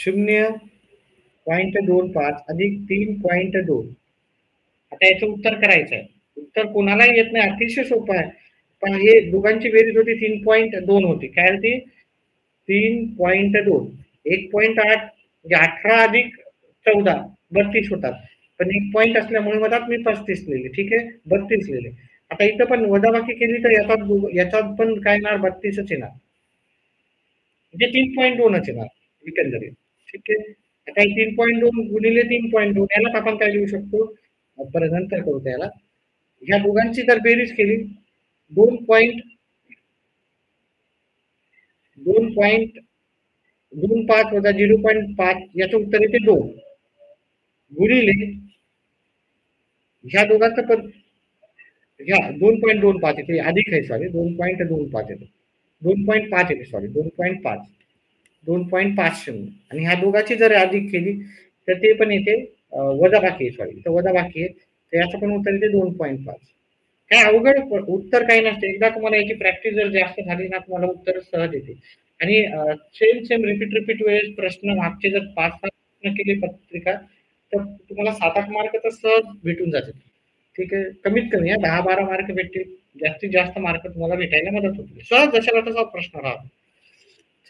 0.25 अधिक 3.2. आता याचं उत्तर करायचं आहे. उत्तर कोणालाही येत नाही, अतिशय सोपं आहे. पण हे दोघांची बेरीज होती 3.2 होती. काय होती? 3.2. 1.8 म्हणजे 18 अधिक 14 32 होतात. पण 1 पॉइंट असल्यामुळे मधात मी 35 लिहिले. ठीक आहे, 32 लिहिले. आता इथं पण वजाबाकी केली तर याच्यात पण काय येणार? 32च येणार. म्हणजे 3.2च येणार एकंदरीत. ठीक आहे. आता 3.2 गुणिले 3.2 यालाच आपण काय लिहू शकतो? परत नंतर करू त्याला. ह्या दोघांची जर बेरीज केली 2.25 वजा 0.5 याचं उत्तर येते 2 गुणिले ह्या दोघांचं पण ह्या 2.25 येते, अधिक आहे सॉरी 2.25 येते, 2.5 येते सॉरी 2.5 2.50 आणि ह्या दोघांची जर अधिक केली तर ते पण येते वजाबाकी सॉरी तर वजाबाकी आहे, तर याचं पण उत्तर येते 2.5. काय अवघड उत्तर काही नसते. एकदा तुम्हाला याची प्रॅक्टिस जर जास्त झाली ना, तुम्हाला उत्तर सहज येते. आणि सेम रिपीट वेळेस प्रश्न मागचे जर 5-6 प्रश्न केले पत्रिका, तर तुम्हाला 7-8 मार्क तर सहज भेटून जातील. ठीक आहे, कमीत कमी 10-12 मार्क भेटतील. जास्तीत जास्त मार्क तुम्हाला भेटायला मदत होते. सहज जशाला तसा प्रश्न राहतो.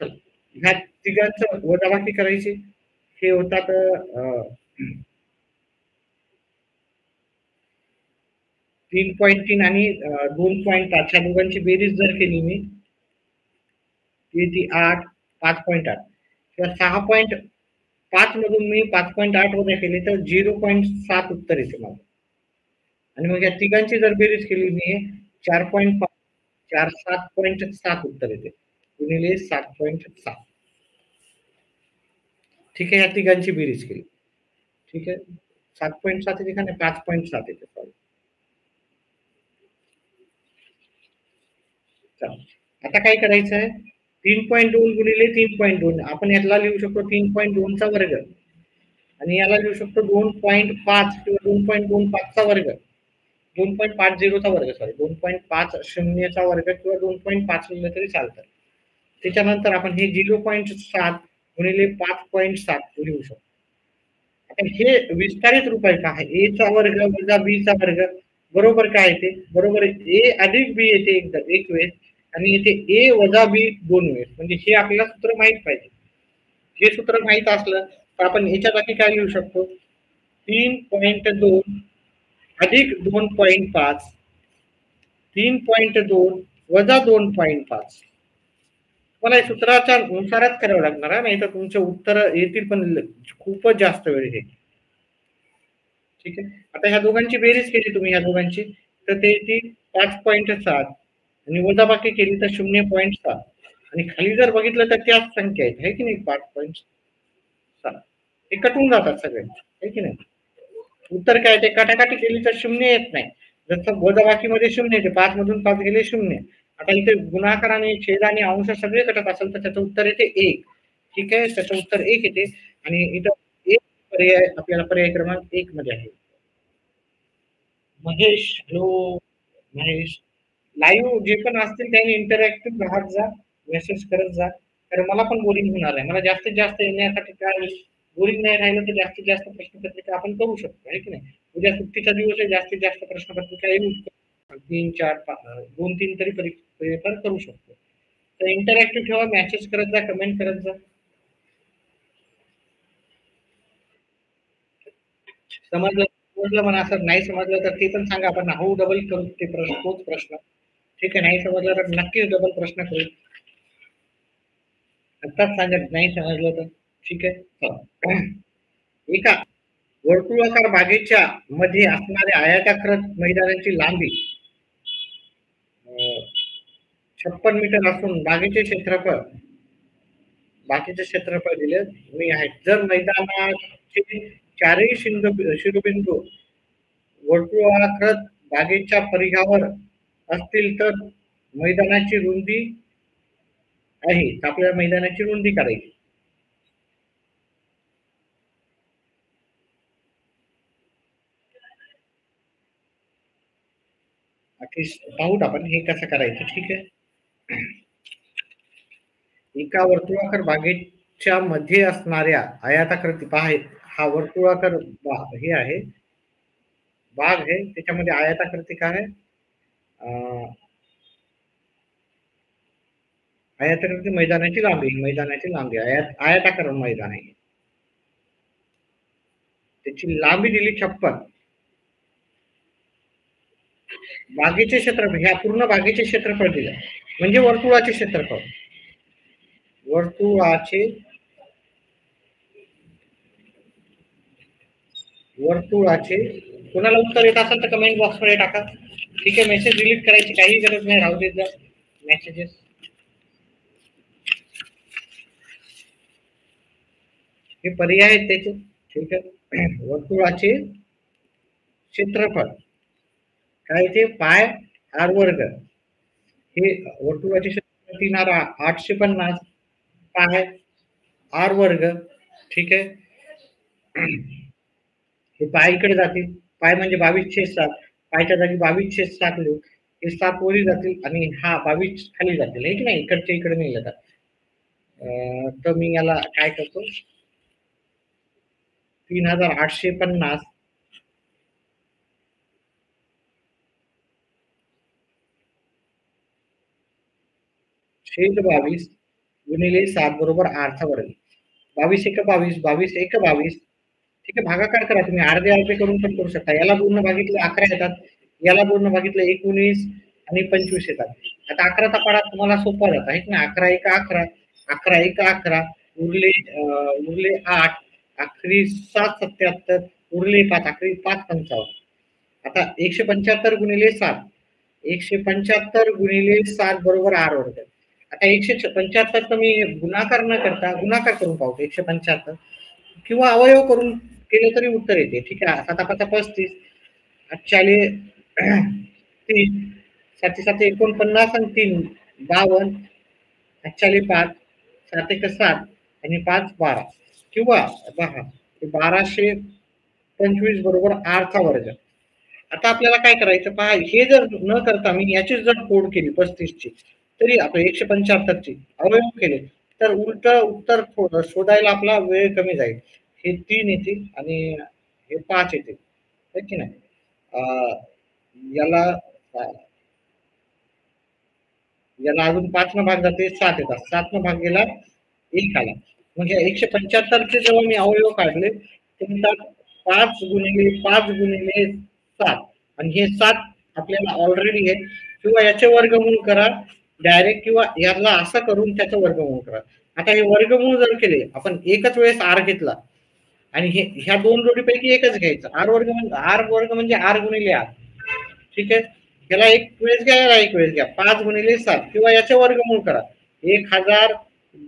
चल, ह्या तिघांचं वजाबाकी करायची. हे होतात 3.3 आणि 2.5 ह्या दोघांची बेरीज जर केली मी, ती 8, 5.8 किंवा 6.5 मधून मी 5.8 वजा केले तर 0.7 उत्तर येते मला. आणि मग या तिघांची जर बेरीज केली मी 4.5 7.7 उत्तर येते गुणिले 7.7. ठीक आहे, या तिघांची बेरीज केली. ठीक आहे, 7.7 येते का नाही? 5.7 येते सॉरी. आता काय करायचं आहे? 3.2 गुणिले 3.2 आपण याला लिहू शकतो 3.2 चा वर्ग आणि याला लिहू शकतो 2.5 किंवा 2.25 चा वर्ग, 2.50 चा वर्ग सॉरी 2.50 चा वर्ग किंवा 2.5 लिहिलं तरी चालतं. त्याच्यानंतर आपण हे 0.7 गुणिले 5.7 लिहू शकतो. आता हे विस्तारित रूप आहे का? ए चा वर्ग वजा बी चा वर्ग बरोबर काय येते? बरोबर ए अधिक बी येते एक वेळेस आणि येथे ए वजा बी 2 वेळेस. म्हणजे हे आपल्याला सूत्र माहित पाहिजे. हे सूत्र माहित असलं तर आपण ह्याच्या जागी काय लिहू शकतो? 3.2 अधिक 2.5 3.2 वजा 2.5. मला सूत्राच्या नुसारच करावं लागणार आहे, नाही तर तुमचे उत्तर येतील पण खूपच जास्त वेळ घेईल. ठीक आहे, आता ह्या दोघांची बेरीज केली तुम्ही ह्या दोघांची तर ते ती 5.7 आणि वजाबाकी केली तर 0.7 आणि खाली जर बघितलं तर त्याच संख्या आहेत आहे की नाही 5.7 हे कटून जातात सगळे आहे की नाही. उत्तर काय ते काटाकाटी केली तर 0 येत नाही. जसं वजाबाकीमध्ये 0 येते, 5 मधून 5 गेले 0. आता इथे गुणाकार आणि छेद आणि अंश सगळे कटत असेल तर त्याचं उत्तर येते 1. ठीक आहे, त्याचं उत्तर 1 येते आणि इथं 1 पर्याय आपल्याला पर्याय क्रमांक 1 मध्ये आहे. महेश, हॅलो महेश. लाईव्ह जे पण असतील त्यांनी इंटरॅक्टिव्ह राहत जा, मेसेज करत जा. कारण मला पण बोरिंग होणार आहे. मला जास्तीत जास्त येण्यासाठी काय बोरिंग नाही राहिलं तर जास्तीत जास्त प्रश्नपत्रिका आपण करू शकतो आहे की नाही. उद्या सुट्टीचा दिवस आहे, जास्तीत जास्त प्रश्नपत्रिका येऊ 3-4 2-3 तरी पेपर करू शकतो. तर इंटरॅक्टिव्ह ठेवा, मेसेज करत जा, कमेंट करत जा. समजलं समजलं म्हणा, असं नाही समजलं तर ते पण सांगा, आपण हो डबल करू ते प्रश्न, तोच प्रश्न. ठीक आहे, नाही समजलं तर नक्कीच डबल प्रश्न करू. आत्ताच सांगत नाही समजलं तर. ठीक आहे, चला. एका वर्तुळाकार बागेच्या मध्ये असणाऱ्या आयताकृत मैदानाची लांबी 56 मीटर असून बाकीचे क्षेत्रफळ दिले मी आहेत. जर मैदानाचे चारही शिरोबिंदू वर्तुळाकृत बागेच्या परिघावर असतील तर मैदानाची रुंदी आहे. आपल्याला मैदानाची रुंदी काढायची. पाहूत आपण हे कसं करायचं. ठीक आहे, एका वर्तुळाकार बागेच्या मध्ये असणाऱ्या आयताकृती पहा, हा वर्तुळाकार हे आहे, बाग आहे, त्याच्यामध्ये आयताकृती काय आहे, आयताकृती मैदानाची लांबी आयताकार मैदान आहे, त्याची लांबी दिली 56. बागेचे क्षेत्रफळ, ह्या पूर्ण बागेचे क्षेत्रफळ दिलं म्हणजे वर्तुळाचे क्षेत्रफळ, वर्तुळाचे कोणाला उत्तर येत असेल तर कमेंट बॉक्स मध्ये टाका. ठीक आहे, मेसेज डिलीट करायची काही गरज नाही, राहू देत मेसेजेस. हे पर्याय आहेत त्याचे. ठीक आहे, वर्तुळाचे क्षेत्रफळ काय ते पाय आर वर्ग, हे वर्तुळाचे क्षेत्रफळ 3,850 पाय आर वर्ग. ठीक आहे, हे पाय इकडे जातील, पाय म्हणजे 22/7, पायच्या जागी 22/7 लिहू, हे 7 वरी जातील आणि हा 22 खाली जातील, हे की नाही, इकडच्या इकडे नाही जातात. तर मी याला काय करतो, 3,850 छेद 22 गुणिले 7 बरोबर आरचा वर्ग. 22 एक 22, 22 एक 22. ठीक आहे, भागाकार करा तुम्ही, अर्धे अर्धे करून पण करू शकता. याला पूर्ण भागितलं 11 येतात, याला पूर्ण भागितलं 19 आणि 25 येतात. आता 11चा पाडा तुम्हाला सोपा जात आहे ना, 11 एक 11, 11 एक 11, उरले 8, आखरी 7 77, उरले 5, आखरी 5 55. आता 175 गुणिले 7, 175 गुणिले 7 बरोबर आर वर्ग. आता 175 मी गुणाकार न करता गुणाकार करून पाहतो, 175 किंवा अवयव करून केले तरी उत्तर येते. ठीक आहे, 7 35, 8 3, 7 7 49 आणि 3 52, 8 5, 7 1 7 आणि 5 12, किंवा 1225 बरोबर आरचा वर्ग. आता आपल्याला काय करायचं पहा, हे जर न करता मी याचीच जर फोड केली 35ची, तरी आपण 175ची अवयव केले तर उलट उत्तर शोधायला आपला वेळ कमी जाईल. हे 3 येतील आणि हे 5 येतील, है की नाही. याला याला अजून 5 न भाग जाते, 7 येतात, 7 न भाग गेला 1 आला. म्हणजे 175चे जेव्हा मी अवयव काढले तर म्हणतात 5 गुणिले 5 गुणिले 7, आणि हे 7 आपल्याला ऑलरेडी आहे, किंवा याचे वर्गमूळ करा डायरेक्ट, किंवा याला असं करून त्याचं वर्गमूळ करा. आता हे वर्गमूळ जर केले आपण, एकच वेळेस आर घेतला आणि हे ह्या दोन जोडीपैकी एकच घ्यायचं, आर वर्ग म्हणजे आर गुणिले आर. ठीक आहे, याला एक वेळेस घ्या, याला एक वेळेस घ्या, 5 गुणिले 7, किंवा याचे वर्गमूळ करा.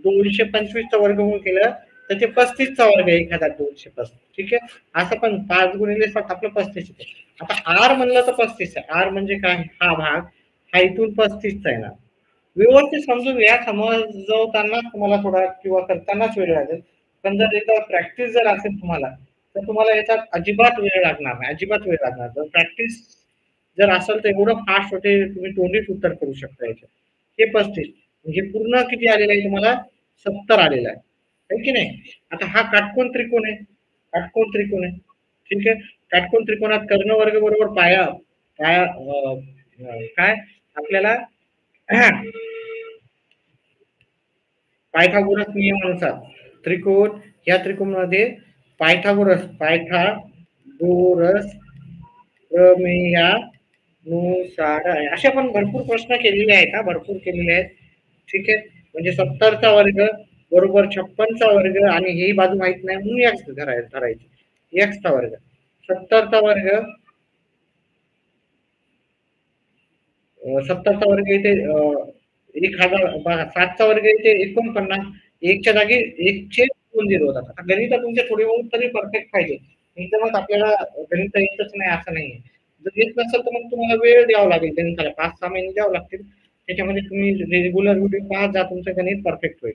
1225चं वर्गमूळ केलं तर ते 35चा वर्ग आहे, 1235. ठीक आहे, असं पण 5 गुणिले 7 आपलं 35 येते. आता आर म्हणलं तर 35 आहे. आर म्हणजे काय, हा भाग हा इथून 35चा आहे ना. व्यवस्थित समजून घ्या, समजवताना तुम्हाला थोडा किंवा करतानाच वेळ लागेल, पण जर एकदा प्रॅक्टिस जर असेल तुम्हाला, तर तुम्हाला याच्यात अजिबात वेळ लागणार नाही, अजिबात वेळ लागणार. जर प्रॅक्टिस जर असेल तर एवढं फास्ट होते, तुम्ही तोंडीच उत्तर करू शकता याच्यात. हे 35 म्हणजे पूर्ण किती आलेलं आहे तुम्हाला, 70 आलेला आहे की नाही. आता हा काटकोण त्रिकोण आहे, काटकोण त्रिकोण आहे. ठीक आहे, काटकोण त्रिकोणात कर्णवर्ग बरोबर पाया पाया काय आपल्याला पायथागोरस नियमानुसार त्रिकोण, या त्रिकोणामध्ये पायथागोरस गोरस प्रमेयानुसार आहे. असे आपण भरपूर प्रश्न केलेले आहेत हा, भरपूर केलेले आहेत. ठीक आहे. म्हणजे 70चा वर्ग बरोबर 56चा वर्ग आणि ही बाजू माहित नाही म्हणून एक्स धरायची. एक्सचा वर्ग 70चा वर्ग 70चा वर्ग येते 1000 बघा 7चा वर्ग येते 49. एकच्या जागी एकचे 2 झिरो होतात. आता गणित तुमचे थोडे बहुत तरी परफेक्ट पाहिजे. एकदमच आपल्याला गणित येतच नाही असं नाहीये. जर येत नसेल तर मग तुम्हाला वेळ द्यावा लागेल गणिताला 5-6 महिने द्यावे लागतील. त्याच्यामध्ये तुम्ही रेग्युलर व्हिडिओ पाहत जा, तुमचं गणित परफेक्ट होईल.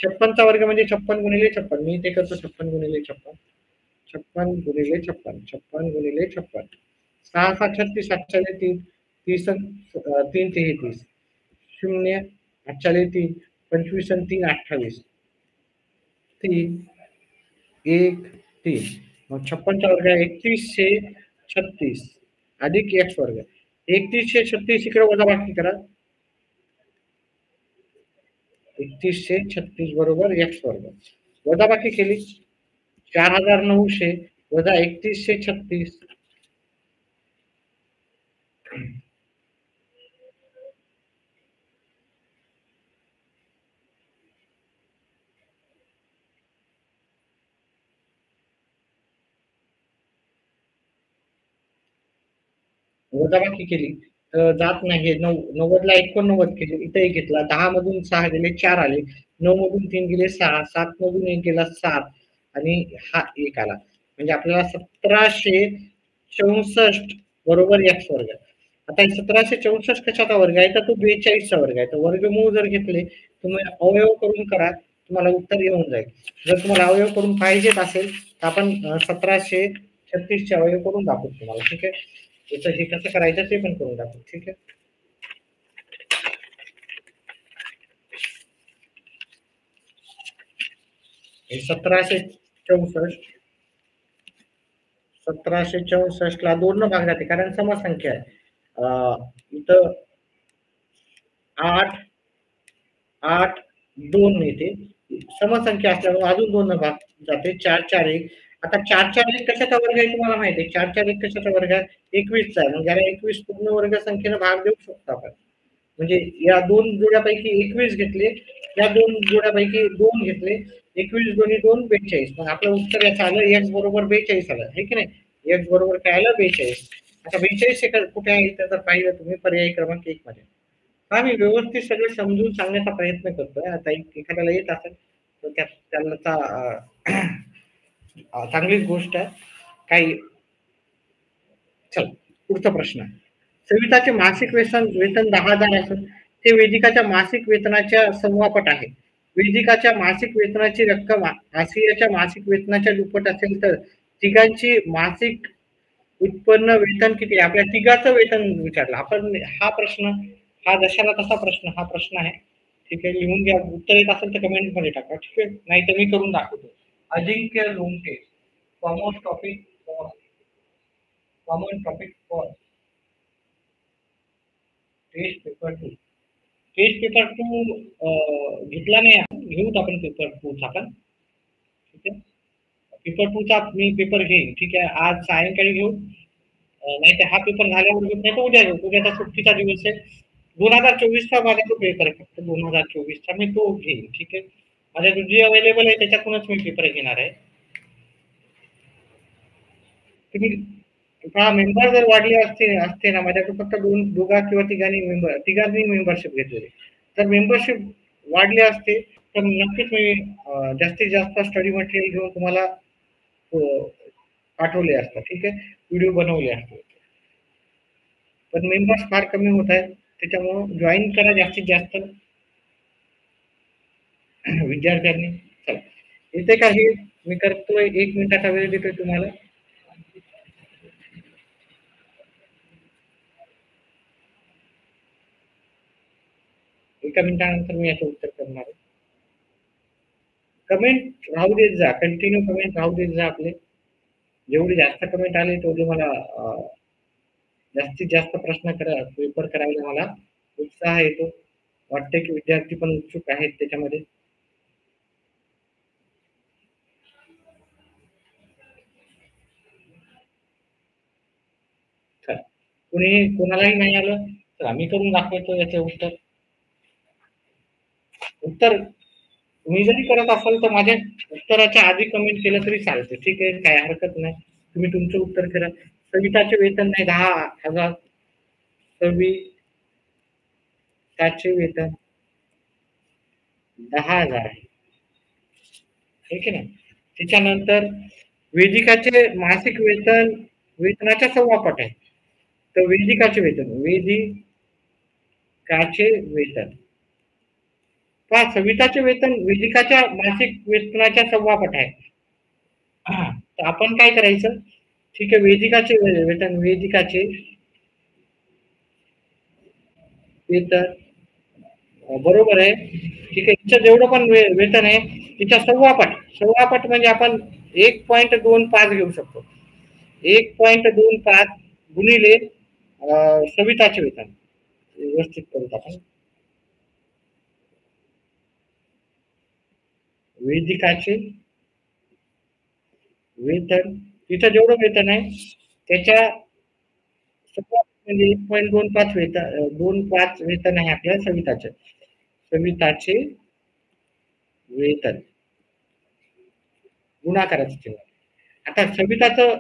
56चा वर्ग म्हणजे 56 गुणिले 56. मी ते करतो 56 गुणिले 56. 56 गुणिले 56. 56 गुणिले 56. 6 6 36 7 3 30 3 33 0 8 3 25 आणि 3 28 3 1 3. मग 56चा वर्ग आहे 3136 अधिक एक्स वर्ग. 3136 इकडे वजाबाकी करा. 3136 बरोबर एक्स वर्ग. वजाबाकी केली 4900 वजा 3136. वजाबाकी केली तर जात नाही. 90ला 89 केले, इथेही घेतला. 10 मधून 6 गेले 4 आले. 9 मधून 3 गेले 6, 7 मधून 1 गेला 7 आणि हा 1 आला. म्हणजे आपल्याला 1764 बरोबर एक्स वर्ग. आता 1764 कशाचा वर्ग आहे तर तो 42चा वर्ग आहे. तर वर्गमूळ जर घेतले तुम्ही अवयव करून करा, तुम्हाला उत्तर येऊन जाईल. जर तुम्हाला अवयव करून पाहिजेत असेल तर आपण 1736 चे अवयव करून दाखवू तुम्हाला. ठीक आहे. याचं हे कसं करायचं ते पण करून दाखवू. ठीक आहे. हे 1764 ला 2 न भाग जाते कारण समसंख्या आहे. इथं 8 8 2 येते. समसंख्या असल्यामुळे अजून 2 न भाग जाते. 4 4 1. आता 4 4 1 कशाचा वर्ग आहे तुम्हाला माहिती आहे. 4 4 1 कशाचा वर्ग आहे? 21चा आहे. मग याला 21 पूर्ण वर्ग संख्येने भाग देऊ शकतो आपण. म्हणजे या 2 जोड्यापैकी 21 घेतले, या 2 जोड्यापैकी 2 घेतले. 21 दोन्ही 2 42. मग आपलं उत्तर याचं आलं x बरोबर 42 आलं. आहे की नाही? x बरोबर काय आलं 42. आता 42 सेकंद कुठे आहे इथं जर पाहिलं तुम्ही पर्याय क्रमांक 1 मध्ये. हां, मी व्यवस्थित सगळं समजून सांगण्याचा प्रयत्न करतोय. आता एखाद्याला येत असेल तर त्याला चांगलीच गोष्ट आहे. काही चल पुढचा प्रश्न. सविताचे मासिक वेतन 10,000 असून ते वेदिकाच्या मासिक वेतनाच्या सव्वापट आहे. वेदिकाच्या मासिक वेतनाची रक्कम आसियाच्या मासिक वेतनाच्या दुप्पट असेल तर तिघांची मासिक उत्पन्न वेतन किती आहे? आपल्या तिघाचं वेतन विचारलं. आपण हा प्रश्न हा जशाला तसा प्रश्न हा प्रश्न आहे. ठीक आहे. लिहून घ्या. उत्तर येत असेल तर कमेंटमध्ये टाका. ठीक आहे. नाहीतर मी करून दाखवतो. Ajinkya Lomte. Commerce topic for common topic for test paper 2. Test paper 2 घेतला नाही आपण. घेऊत आपण पेपर 2 चा पण. ठीक आहे. पेपर 2 चा मी पेपर घेईन. ठीक आहे. आज सायंकाळी घेऊ. नाही तर हा पेपर झाल्यावर घेऊ नाही तर उद्या घेऊ. उद्याचा सुट्टीचा दिवस आहे. 2024चा माझा तो पेपर आहे फक्त 2024चा मी तो घेईन. ठीक आहे. माझ्या जे अवेलेबल आहे त्याच्यातूनच मी पेपर घेणार आहे. तुम्ही मेंबर जर वाढले असते ना माझ्याकडे फक्त दोघा किंवा तिघांनी मेंबरशिप घेतलेली. तर मेंबरशिप वाढले असते तर नक्कीच मी जास्तीत जास्त स्टडी मटेरियल घेऊन तुम्हाला पाठवले असतात. ठीक आहे. व्हिडिओ बनवले असते. पण मेंबर्स फार कमी होत आहेत. त्याच्यामुळं जॉईन करा जास्तीत जास्त विद्यार्थ्यांनी. चला. येते का हे? मी करतोय 1 मिनिटाचा वेळ देतोय तुम्हाला. एका मिनिटानंतर मी याचं उत्तर करणार आहे. कमेंट राहू देत जा. कंटिन्यू कमेंट राहू देत जा आपले. जेवढे जास्त कमेंट आले तेवढे मला जास्तीत जास्त प्रश्न पेपर करायला मला उत्साह येतो. वाटते की विद्यार्थी पण उत्सुक आहेत त्याच्यामध्ये. कुणी कोणालाही नाही आलं तर आम्ही करून दाखवतो याचं उत्तर. उत्तर तुम्ही जरी करत असाल तर माझ्या उत्तराच्या आधी कमेंट केलं तरी चालतं. ठीक आहे, काही हरकत नाही. तुम्ही तुमचं उत्तर करा. सविताचे वेतन नाही 10,000. सविताचे वेतन 10,000 आहे. हे की नाही? त्याच्यानंतर वेदिकाचे मासिक वेतन वेतनाच्या सव्वापट आहे. तर वेदिकाचे वेतन पहा सविताचे वेतन वेदिकाच्या मासिक वेतनाच्या सव्वापट आहे. हां, तर आपण काय करायचं? ठीक आहे, वेदिकाचे वेतन बरोबर आहे. ठीक आहे. तिचं जेवढं पण वेतन आहे, तिच्या सव्वापट म्हणजे आपण 1.25 घेऊ शकतो. 1.25 गुणिले सविताचे वेतन. व्यवस्थित करूत आपण. वेदिकाचे वेतन, तिचं जेवढं वेतन आहे, त्याच्या म्हणजे 1.25 2.5 वेतन आहे आपल्या सविताचं. सविताचे वेतन गुणाकाराचं चिन्ह. आता सविताचं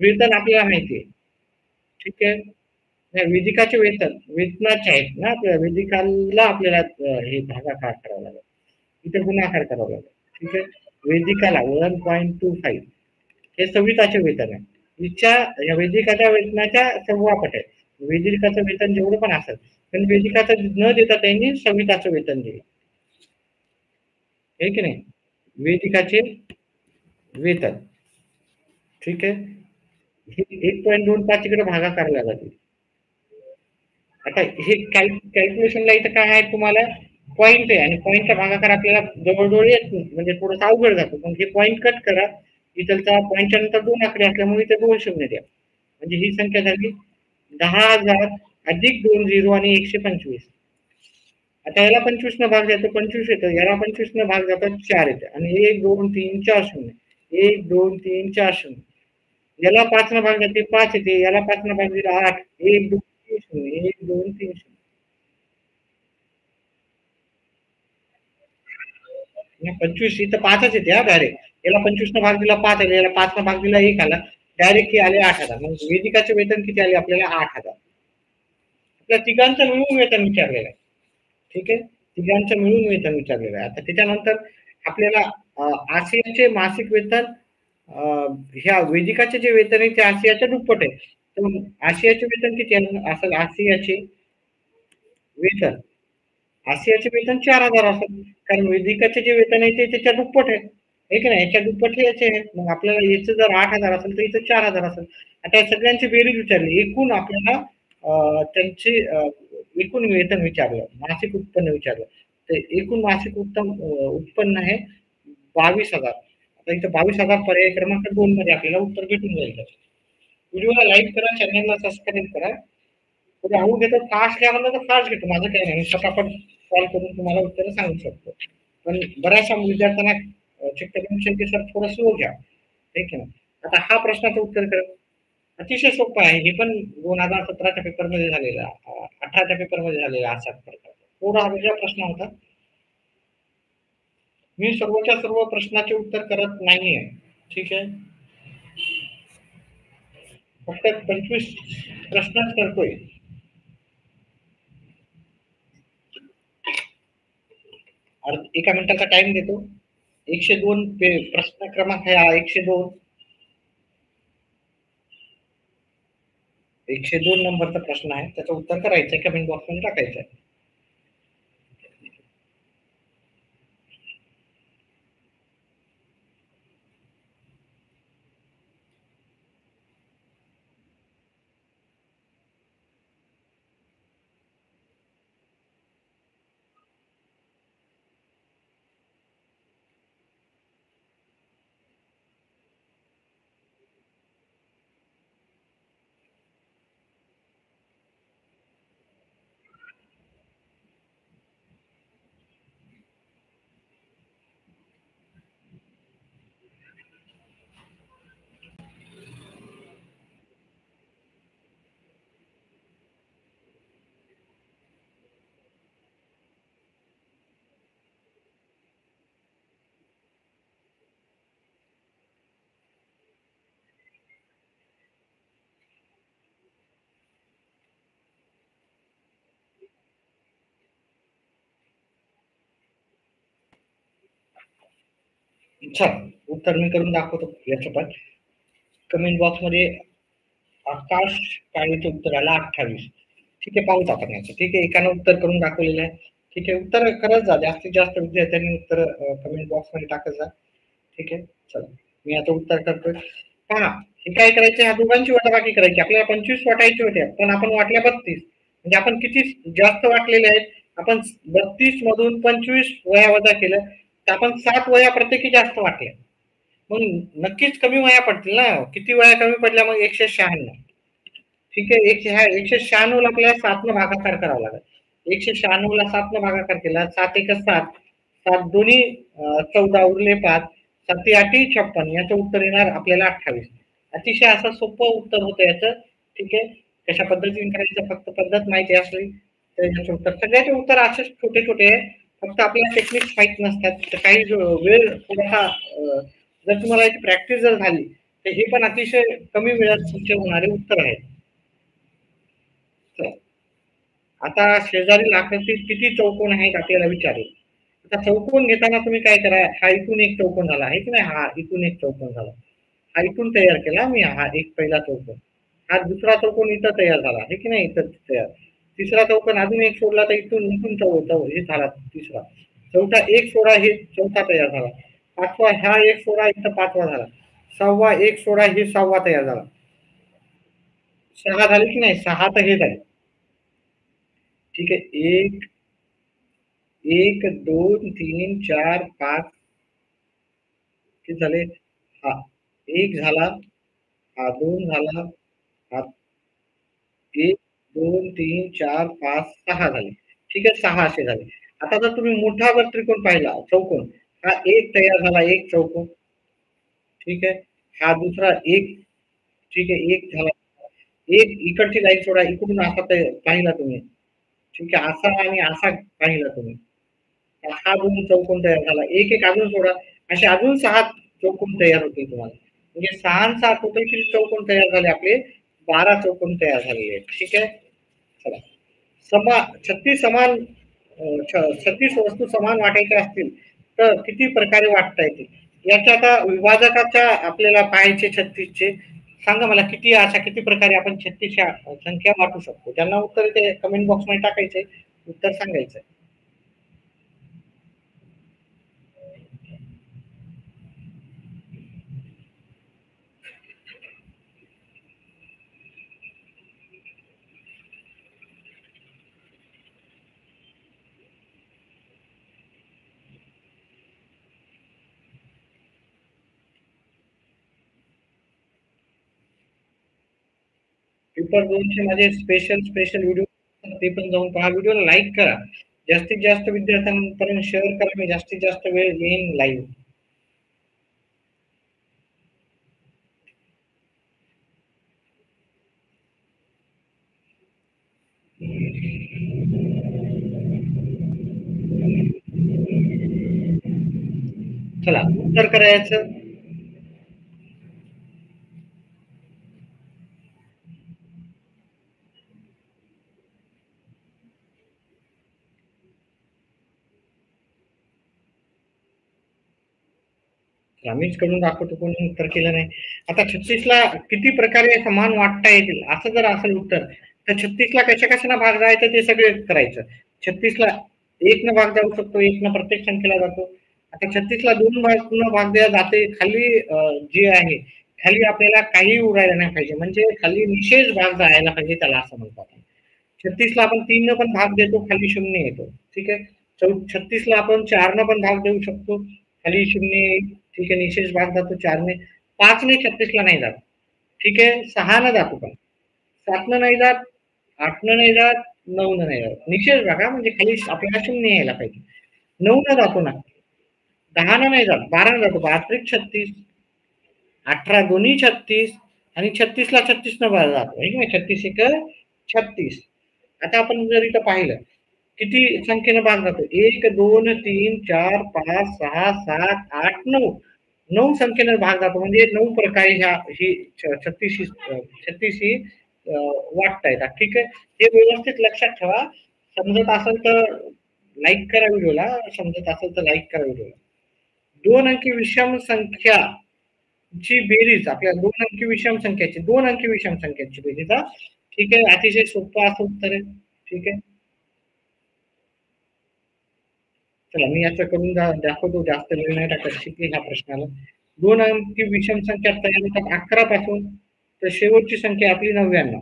वेतन आपल्याला माहिती आहे. ठीक आहे. नाही, वेदिकाचे वेतनाचे आहेत ना आपल्याला. वेदिकाला आपल्याला हे भागाकार करावा लागेल. इथे गुणाकार करावा लागेल. ठीक आहे. वेदिकाला 1.25 हे सविताचे वेतन आहे. हिच्या या वेदिकाच्या वेतनाच्या सव्वापट आहे. वेदिकाचं वेतन जेवढं पण असेल, पण वेदिकाचं न देता त्यांनी सविताचं वेतन दिलं. आहे की नाही? वेदिकाचे वेतन. ठीक आहे. हे 1.25 इकडे भागाकार लागला. आता हे कॅल्क्युलेशनला इथं काय आहे तुम्हाला पॉईंट आहे आणि पॉईंटचा भागाकार आपल्याला जवळजवळ येत नाही म्हणजे थोडंसं अवघड जातो. पण हे पॉईंट कट करा. इथलचा पॉईंटच्या नंतर 2 आकडे असल्यामुळे इथे 2 शून्य द्या. म्हणजे ही संख्या झाली 10,000 अधिक 2 झिरो आणि 125. आता याला 25 न भाग जातो 25 येतं. याला 25 न भाग जातात 4 येतं आणि 1, 2, 3, 4 शून्य. 1, 2, 3, 4 शून्य. याला 5 न भाग जाते 5 येते. याला 5 न भाग दिला 8. 1, 2, 3 शून्य. 1, 2, 3 शून्य. नाही, 25 इथं 5च येते हा डायरेक्ट. याला 25 न भाग दिला 5 आले. याला 5 न भाग दिला 1 आला. डायरेक्ट हे आले 8,000. मग वेदिकाचे वेतन किती आले आपल्याला 8,000. आपल्या तिघांचं मिळून वेतन विचारलेलं आहे. ठीक आहे. तिघांचं मिळून वेतन विचारलेलं आहे. आता त्याच्यानंतर आपल्याला आशियाचे मासिक वेतन ह्या वेदिकाचे जे वेतन आहे ते आशियाच्या दुप्पट आहे. तर आशियाचे वेतन किती आहे? असेल आशियाचे वेतन आशियाचे वेतन 4,000 असेल. कारण वेदिकाचे जे वेतन आहे ते त्याच्या दुप्पट आहे. आहे की नाही? याच्या दुप्पट हे याचे आहे. मग आपल्याला याचं जर 8,000 असेल तर इथं 4,000 असेल. आता या सगळ्यांची बेरीज विचारली. एकूण आपल्याला त्यांची एकूण वेतन विचारलं, मासिक उत्पन्न विचारलं. तर एकूण मासिक उत्पन्न आहे 22,000. आता इथं 22,000 पर्याय क्रमांक 2 मध्ये आपल्याला उत्तर भेटून जाईल. व्हिडिओला लाईक करा, चॅनलला सबस्क्राईब करा. थोडं हळू घेतो, फास्ट घ्या म्हणलं तर फास्ट घेतो. माझं काही नाही. मी पटापट कॉल करून तुम्हाला उत्तरं सांगू शकतो. पण बऱ्याचशा विद्यार्थ्यांना चेक करून की सर थोडं स्लो घ्या. ठीक आहे ना. आता हा प्रश्नाचं उत्तर करा. अतिशय सोपं आहे. हे पण 2017च्या पेपरमध्ये झालेलं, 18च्या पेपरमध्ये झालेलं अशाच प्रकारचा. थोडा वेगळा प्रश्न होता. मी सर्वच्या सर्व प्रश्नाचे उत्तर करत नाहीये. ठीक आहे. फक्त 25 प्रश्नच करतोय. एका मिनिटाचा टाइम देतो. 102 प्रश्न क्रमांक आहे 102. 102 नंबरचा प्रश्न आहे. त्याचं उत्तर करायचं आहे. कमेंट बॉक्समध्ये टाकायचं आहे. अच्छा, उत्तर मी करून दाखवतो याचं पण. कमेंट बॉक्समध्ये आकाश काळेचं उत्तर आलं 28. ठीक आहे, पाहूच आपण याचं. ठीक आहे, एकानं उत्तर करून दाखवलेलं आहे. ठीक आहे, उत्तर करत जा. जास्तीत जास्त विद्यार्थ्यांनी उत्तर कमेंट बॉक्समध्ये टाकत जा. ठीक आहे, चला. मी आता उत्तर करतोय. पहा, हे काय करायचे, ह्या दोघांची वजाबाकी करायची. आपल्याला 25 वाटायचे होते, पण आपण वाटल्या 32. म्हणजे आपण किती जास्त वाटलेले आहेत. आपण 32 मधून 25 वह्या वजा केलं, तर आपण 7 वह्या प्रत्येकी जास्त वाटल्या. मग नक्कीच कमी वह्या पडतील ना. किती वह्या कमी पडल्या मग? 196. ठीक आहे. 196 ला आपल्याला 7 न भागाकार करावा लागेल. 196 ला 7 न भागाकार केला. 7 एक 7. 7 दोन्ही 14 उरले 5. 7 8 56. याचं उत्तर येणार आपल्याला 28. अतिशय असं सोपं उत्तर होतं याचं. ठीक आहे. कशा पद्धतीने करायचं, फक्त पद्धत माहिती असली तर याचं उत्तर. सगळ्याचे उत्तर असेच छोटे-छोटे आहे. फक्त आपल्याला टेक्निक्स माहीत नसतात. तर काही वेळ थोडासा जर तुम्हाला याची प्रॅक्टिस जर झाली, तर हे पण अतिशय कमी वेळात तुमचे होणारे उत्तर आहेत. तर आता शेजारील आकृतीत किती चौकोन आहेत आपल्याला विचारेल. आता चौकोन घेताना तुम्ही काय करा, हा इथून एक चौकोन झाला आहे की नाही, हा इथून एक चौकोन झाला. हा इथून तयार केला मी, हा एक पहिला चौकोन. हा दुसरा चौकोन इथं तयार झाला आहे की नाही, इथं तयार. तिसरा चौकोन अजून एक सोडला तर इथून इथून हे झाला तिसरा. चौथा एक सोडा हे चौथा तयार झाला. पाचवा हा एक सोडा इथं पाचवा झाला. सहावा एक सोडा हे सहावा तयार झाला. 6 झाले की नाही, 6 तर हे झाले. ठीक आहे. 1, 2, 3, 4, 5 किती झाले? हा 1 झाला, हा 2 झाला, हा 1, 2, 3, 4, 5, 6 झाले. ठीक आहे, 6 असे झाले. आता जर तुम्ही मोठा जर त्रिकोण पाहिला, चौकोन, हा 1 तयार झाला, 1 चौकोन. ठीक आहे. हा दुसरा 1. ठीक आहे, 1 झाला. 1 इकडची लाईन सोडा, इकडून असा पाहिला तुम्ही. ठीक आहे, असा आणि असा पाहिला तुम्ही. हा 2 चौकोन तयार झाला. 1 अजून सोडा. असे अजून 6 चौकोन तयार होतील तुम्हाला. म्हणजे 6 आणि 6 टोटल किती चौकोन तयार झाले आपले? 12 चौकोन तयार झालेले आहेत. ठीक आहे. चला. 36 समान 36 वस्तू समान वाटायच्या असतील, तर किती प्रकारे वाटता येतील? याच्या आता विभाजकाच्या आपल्याला पाहायचे 36चे. सांगा मला किती प्रकारे आपण 36च्या संख्या वाटू शकतो? ज्यांना उत्तर ते कमेंट बॉक्समध्ये टाकायचंय. उत्तर सांगायचं. पेपर 2चे माझे स्पेशल व्हिडिओ, ते पण जाऊन पहा. व्हिडिओला लाईक करा. जास्तीत जास्त विद्यार्थ्यांपर्यंत शेअर करा. मी जास्तीत जास्त वेळ येईन लाईव्ह. चला उत्तर करायचं. आम्हीच करून दाखवतो, कोणी उत्तर केलं नाही. आता 36ला किती प्रकारे समान वाटता येतील, असं जर असेल उत्तर, तर 36ला कशा-कशानं भाग जायचं ते सगळे करायचं. 36ला 1 भाग जाऊ शकतो, 1 प्रत्येक संख्येला जातो. आता 36ला 2 भाग दिला जाते. खाली जे आहे, खाली आपल्याला काही उरायला नाही पाहिजे. म्हणजे खाली निषेध भाग जायला पाहिजे, त्याला असं म्हणतात. 36ला आपण 3 पण भाग देतो, खाली 0 येतो. ठीक आहे. 36ला आपण 4 पण भाग देऊ शकतो, खाली 0 येईल. ठीक आहे, निषेध भाग जातो 4ने. 5ने 36ला नाही जात. ठीक आहे, 6 जातो पण. 7 नाही जात, 8 नाही जात, 9 नाही जात. निषेध भाग म्हणजे खाली आपल्याला 0 यायला पाहिजे. 9 जातो ना. 10 नाही जात, 12 जातो. 5 36, 18 दोन्ही 36 आणि 36ला 36 न जातो. आहे की नाही? 36 एक 36. आता आपण जर इथं पाहिलं, किती संख्येनं भाग जातो? 1, 2, 3, 4, 5, 6, 7, 8, 9. 9 संख्येनं भाग जातो. म्हणजे 9 प्रकारे ही 36 ही वाटता येतात. ठीक आहे. हे व्यवस्थित लक्षात ठेवा. समजत असेल तर लाईक करा व्हिडिओला. समजत असेल तर लाईक करा व्हिडिओला. दोन अंकी विषम संख्या ची बेरीज, आपल्या दोन अंकी विषम संख्याची, दोन अंकी विषम संख्याची बेरीज हा. ठीक आहे, अतिशय सोपं असं उत्तर आहे. ठीक आहे, चला मी याचं करून दाखवतो, जास्त वेळ नाही टाकत. ठीक आहे, ह्या प्रश्नाला दोन अंकी विषम संख्या तयार होतात 11 पासून, तर शेवटची संख्या आपली 99.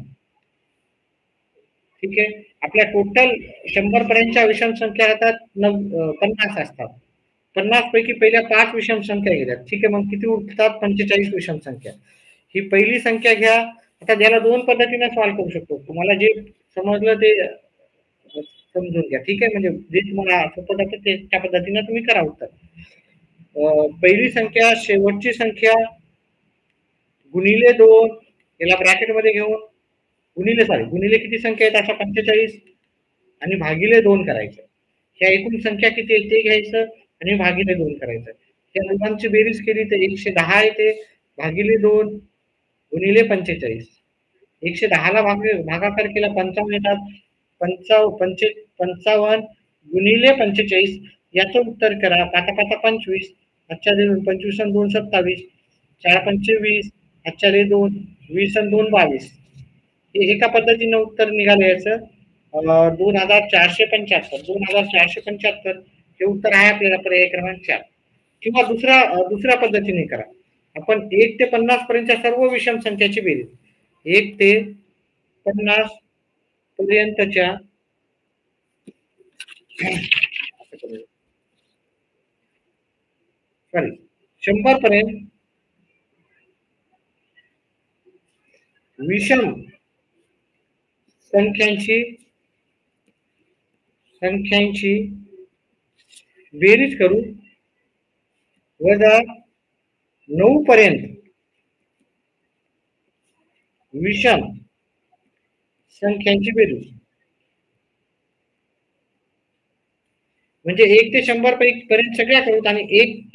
ठीक आहे, आपल्या टोटल 100 पर्यंतच्या विषम संख्या येतात 50 असतात. 50 पैकी पहिल्या 5 विषम संख्या घेतात. ठीक आहे, मग किती उरतात? 45 विषम संख्या. ही पहिली संख्या घ्या. आता याला दोन पद्धतीने सॉल्व्ह करू शकतो. तुम्हाला जे समजलं ते समजून घ्या. ठीक आहे, म्हणजे जे तुम्हाला सोपं जातं ते त्या पद्धतीने तुम्ही करा उत्तर. पहिली संख्या शेवटची संख्या गुणिले 2, याला ब्रॅकेटमध्ये घेऊन गुणिले, सॉरी, गुणिले किती संख्या आहेत अशा 45 आणि भागिले 2 करायचं. ह्या एकूण संख्या किती आहे ते घ्यायचं आणि भागिले 2 करायचं. या दोघांची बेरीज केली तर 110 येते, भागिले 2 गुणिले 45. 110 ला भागाकार केला 55 येतात. 55 गुणिले 45, याचं उत्तर करा. 5 5 25, आजच्या 25 आणि 2 27, 4 पंचे 20, आजच्या 2 20 आणि 2 22. एका पद्धतीने उत्तर निघालं याचं 2475. 2475 हे उत्तर आहे आपल्याला, पर्याय क्रमांक 4. किंवा दुसऱ्या पद्धतीने करा. आपण 1 ते 50 पर्यंतच्या सर्व विषम संख्याची बेरीज, 1 ते 50 पर्यंतच्या सॉरी 100 पर्यंत विषम संख्यांची बेरीज करू, वजा 9 पर्यंत विषम संख्यांची बेरीज. म्हणजे 1 ते 100 पैकी पर्यंत सगळ्या करूत आणि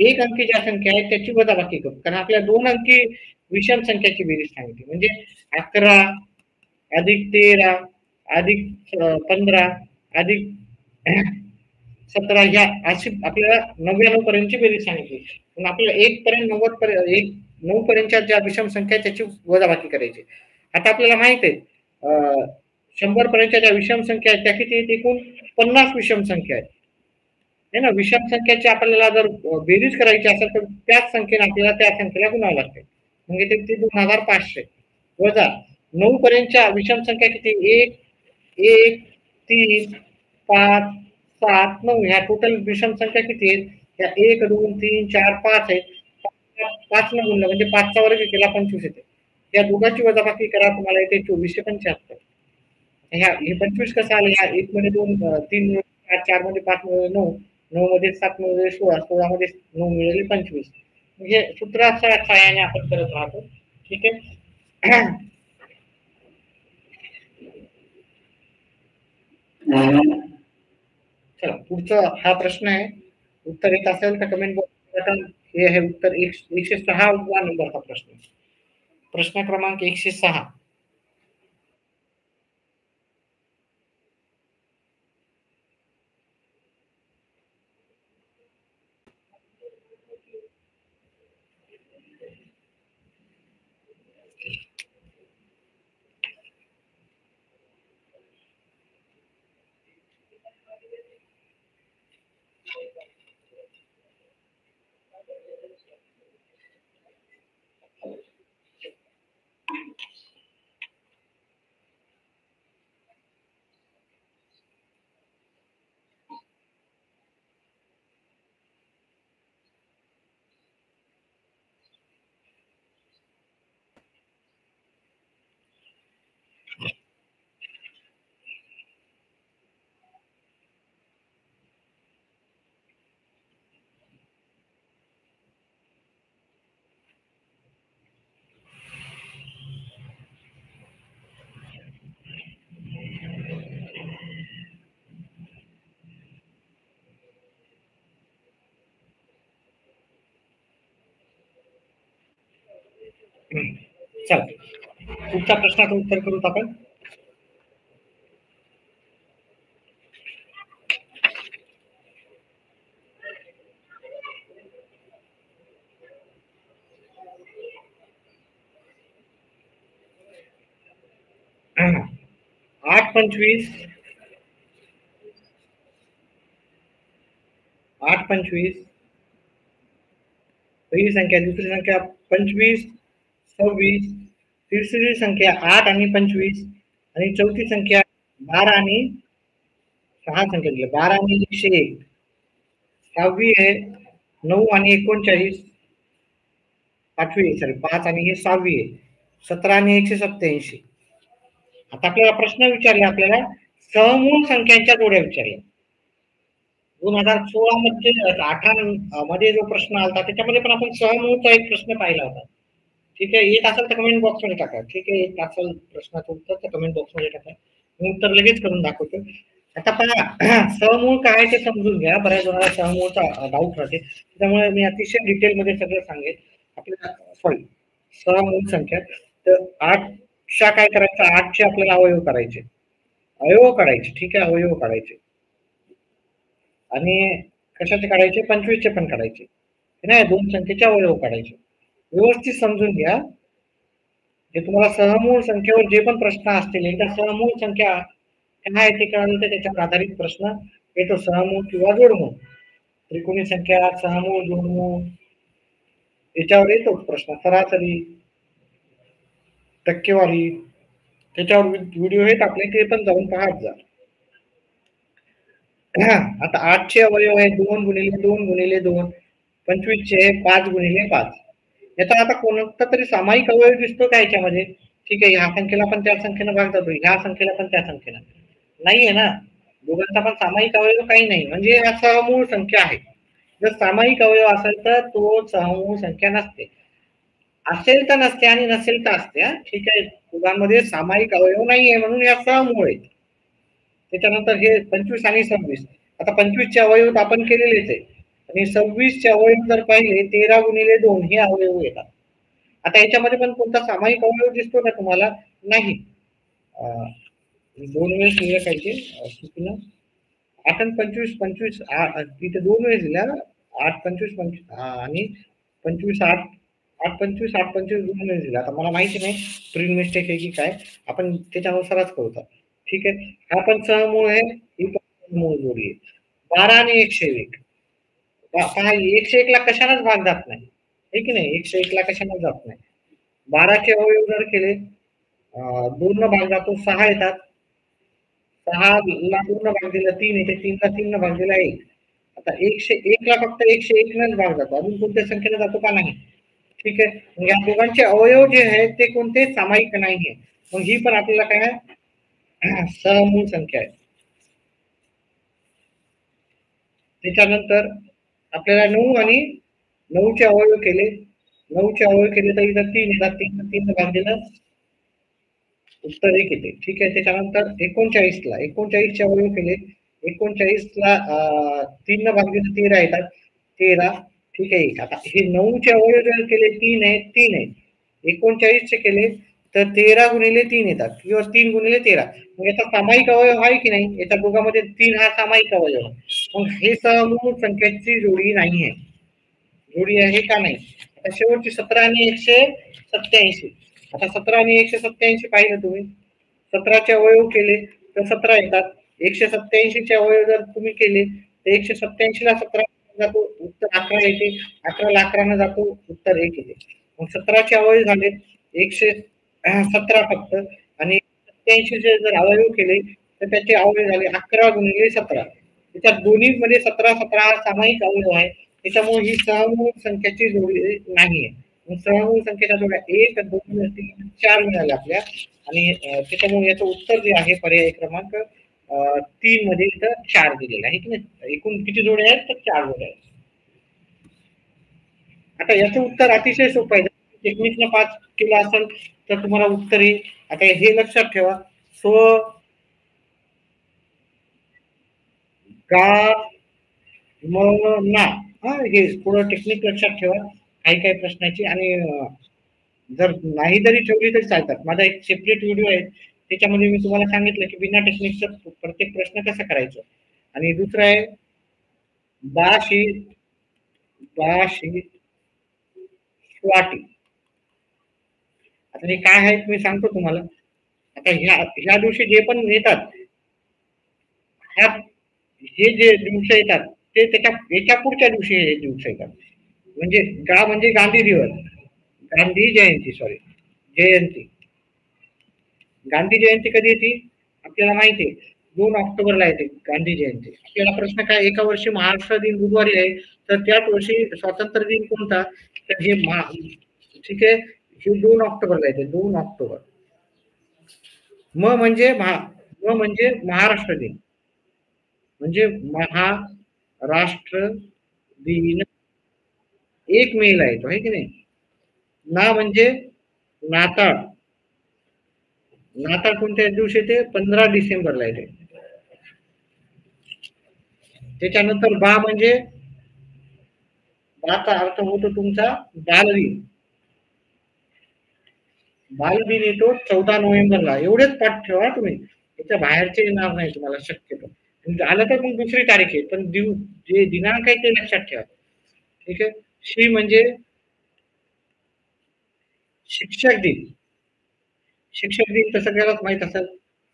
एक अंकी ज्या संख्या आहेत त्याची वजाबाकी करू, कारण आपल्या दोन अंकी विषम संख्याची बेरीज सांगितली. म्हणजे 11 अधिक 13 अधिक 15 अधिक 17, ह्या अशी आपल्याला 99 पर्यंतची बेरीज सांगितली. पण आपल्याला 1 पर्यंत 90 पर्यंत 9 पर्यंतच्या ज्या विषम संख्या आहेत त्याची वजाबाकी करायची. आता आपल्याला माहित आहे 100 पर्यंतच्या ज्या विषम संख्या आहेत त्या किती आहेत? एकूण 50 विषम संख्या आहेत. है ना, विषम संख्याची आपल्याला जर बेरीज करायची असेल तर त्याच संख्येने आपल्याला त्या संख्येला गुणावं लागते. म्हणजे ते 2500 वजा 9 पर्यंतच्या विषम संख्या किती? 1 1 3 5 7 9, ह्या टोटल विषम संख्या किती आहेत? त्या 1 2 3 4 5 आहेत. 5 न गुणलं म्हणजे 5 चा वर्ग केला 25 येते. या दोघांची वजाबाकी करा, तुम्हाला येते 2475. ह्या हे 25 कसं आलं? ह्या 1 मध्ये 2 3 4 4 मध्ये 5 मिळाले 9, 9 मध्ये 7 मिळाले 16, 16 मध्ये 9 मिळाले 25. म्हणजे सूत्राच्या सहाय्याने आपण करत राहतो. ठीक आहे. चला पुढचा हा प्रश्न आहे. उत्तर येत असेल तर कमेंट बॉक्स, हे आहे उत्तर 106 नंबरचा प्रश्न. प्रश्न क्रमांक 106. चला पुढच्या प्रश्नाचं उत्तर करूत आपण. 8 25, 8 25, पहिली संख्या, दुसरी संख्या 25, 26, तिसरी संख्या 8 आणि 25 आणि चौथी संख्या 12 आणि 6 संख्या दिल्या 12 आणि 101. 6वी आहे 9 आणि 39, 5वी सॉरी 5 आणि हे 6वी आहे 17 आणि 187. आता आपल्याला प्रश्न विचारले, आपल्याला सहमूळ संख्यांच्या जोड्या विचारल्या. 2016 मध्ये 18 मध्ये जो प्रश्न आला त्याच्यामध्ये पण आपण सहमूळचा एक प्रश्न पाहिला होता. ठीक आहे, येत असेल तर कमेंट बॉक्समध्ये टाका. ठीक आहे, येत असेल प्रश्नाचं उत्तर तर कमेंट बॉक्समध्ये टाका, मी उत्तर लगेच करून दाखवतो. आता पहा सहमूळ काय ते समजून घ्या. बऱ्याच जणांना सहमूळचा डाऊट राहते, त्यामुळे मी अतिशय डिटेलमध्ये सगळं सांगेन. आपल्याला सॉरी सहमूळ संख्या तर 8च्या काय करायचं, 8चे आपल्याला अवयव करायचे, अवयव काढायचे. ठीक आहे, अवयव काढायचे आणि कशाचे काढायचे, 25चे पण काढायचे नाही, दोन संख्येचे अवयव काढायचे. व्यवस्थित समजून घ्या. जे तुम्हाला सहमूळ संख्येवर जे पण प्रश्न असतील, एकदा सहमूळ संख्या काय आहे ते कळालं तर त्याच्यावर आधारित प्रश्न येतो, सहमूळ किंवा जोडमूळ. त्रिकोणी संख्या, सहमूळ, जोडमूळ याच्यावर येतो प्रश्न. सरासरी, टक्केवारी त्याच्यावर व्हिडिओ आहेत आपले, ते पण जाऊन पाहत जा. आता 8चे अवयव आहे 2 गुणिले 2 गुणिले 2, 25चे 5 गुणिले 5. याचा आता कोणता तरी सामायिक अवयव दिसतो का याच्यामध्ये? ठीक आहे, ह्या संख्येला पण त्या संख्येनं भाग जातो, ह्या संख्येला पण त्या संख्येनं नाहीये ना, दोघांचा पण सामायिक अवयव काही नाही, म्हणजे हा सहमूळ संख्या आहे. जर सामायिक अवयव असेल तर तो सहमूळ संख्या नसते, असेल तर नसते आणि नसेल तर असते. ठीक आहे, दोघांमध्ये सामायिक अवयव नाहीये म्हणून या सहमूळ आहेत. त्याच्यानंतर हे 25 आणि 26, आता 25चे अवयव आपण केलेलेच आहे आणि 26चे अवयव जर पाहिले 13 गुणिले 2 हे अवयव येतात. आता याच्यामध्ये पण कोणता सामायिक अवयव दिसतो का तुम्हाला? नाही. 2 वेळेस लिहिलं पाहिजे चुकीनं. 8 आणि 25, 25 तिथे 2 वेळेस लिहिल्या, 8 25 25 आणि 25 8, 8 25 8 25 2 वेळेस लिहिला. आता मला माहिती नाही प्रिंट मिस्टेक आहे की काय, आपण त्याच्यानुसारच करूया. ठीक आहे, हा पण सहमूळ आहे, ही पण सहमूळ जोडी आहे. 12 आणि 101, पहा 101 ला कशालाच भाग जात नाही, आहे की नाही, 101 ला कशालाच जात नाही. 12चे अवयव जर केले, 2 न भाग जातो 6 येतात, 6 ला 2 न भाग दिला 3 येते, 3 ला 3 न भाग दिला 1. आता 101 ला फक्त 101 नच भाग जातो, अजून कोणत्या संख्येने जातो का नाही. ठीक आहे, मग या दोघांचे अवयव जे आहेत ते कोणते सामायिक नाहीये, मग ही पण आपल्याला काय आहे सहमूळ संख्या आहे. त्याच्यानंतर आपल्याला 9 आणि 9चे अवयव केले, 9चे अवयव केले तर इथं 3 येतात, 3 न भाग दिलं उत्तर 1 येते. ठीक आहे, त्याच्यानंतर 39ला 39चे अवयव केले, 39ला 3 न भाग दिलं 13 येतात, 13. ठीक आहे, आता हे 9चे अवयव जर केले 3 आहे 3 आहे, 39चे केले तर 13 गुणिले 3 येतात किंवा 3 गुणिले 13. मग याचा सामायिक अवयव आहे की नाही, याच्या दोघांमध्ये 3 हा सामायिक अवयव, मग हे सहमूळ संख्येची जोडी नाहीये. जोडी आहे का नाही. आता शेवटची 17 आणि 187. आता 17 आणि 187 पाहिलं तुम्ही, 17चे अवयव केले तर 17 येतात, 187चे अवयव जर तुम्ही केले तर 187 ला 17 जातो, उत्तर 11 येते, 11 ला 11 जातो, उत्तर 1 येते. मग 17चे अवयव झाले 117 फक्त, आणि 87चे जर अवयव केले तर त्याचे अवयव झाले 11 गुणिले 17. त्याच्यात दोन्ही मध्ये 17 17 हा सामायिक अवयव आहे, त्याच्यामुळे ही सहमूळ संख्याची जोडी नाहीये. सहमूळ संख्येच्या जोड्या 1 2 3 4 मिळाल्या आपल्या, आणि त्याच्यामुळे याचं उत्तर जे आहे पर्याय क्रमांक 3 मध्ये इथं 4 दिलेला आहे की नाही. एकूण किती जोड्या आहेत तर 4 जोड्या आहेत. आता याचं उत्तर अतिशय सोपं आहे, टेक्निकनं 5 केलं असेल तर तुम्हाला उत्तर येईल. आता हे लक्षात ठेवा, स्व गा म ना, हा हे थोडं टेक्निक लक्षात ठेवा काही काही प्रश्नाची, आणि जर नाही जरी ठेवली तरी चालतात. माझा एक सेपरेट व्हिडिओ आहे, त्याच्यामध्ये मी तुम्हाला सांगितलं की बिना टेक्निकचं प्रत्येक प्रश्न कसं करायचं. आणि दुसरं आहे बाशी बाशी स्वाटी. आता हे काय आहे मी सांगतो तुम्हाला. आता ह्या दिवशी जे पण येतात, ह्या हे जे दिवस येतात ते त्याच्या याच्या पुढच्या दिवशी हे दिवस येतात. म्हणजे म्हणजे गांधी दिवस, गांधी जयंती, सॉरी, जयंती. गांधी जयंती कधी येते आपल्याला माहिती आहे, 2 ऑक्टोबरला येते गांधी जयंती. आपल्याला प्रश्न काय, एका वर्षी महाराष्ट्र दिन बुधवारी आहे, तर त्याच वर्षी स्वातंत्र्य दिन कोणता, तर हे ठीक आहे, हे 2 ऑक्टोबरला येते, 2 ऑक्टोबर. म्हणजे म्हणजे महाराष्ट्र दिन, म्हणजे महाराष्ट्र दिन 1 मे ला येतो, आहे की नाही. म्हणजे नाताळ, नाताळ कोणत्या दिवशी येते, 15 डिसेंबरला येते. त्याच्यानंतर म्हणजे बाचा अर्थ होतो तुमचा बालदिन. बालदिन येतो 14 नोव्हेंबरला. एवढेच पाठ ठेवा तुम्ही, त्याच्या बाहेरचे येणार नाही तुम्हाला शक्यतो. आलं तर मग दुसरी तारीख आहे, पण जे दिनांक आहे ते लक्षात ठेवा. ठीक आहे. म्हणजे शिक्षक दिन. शिक्षक दिन तर सगळ्यालाच माहित असेल,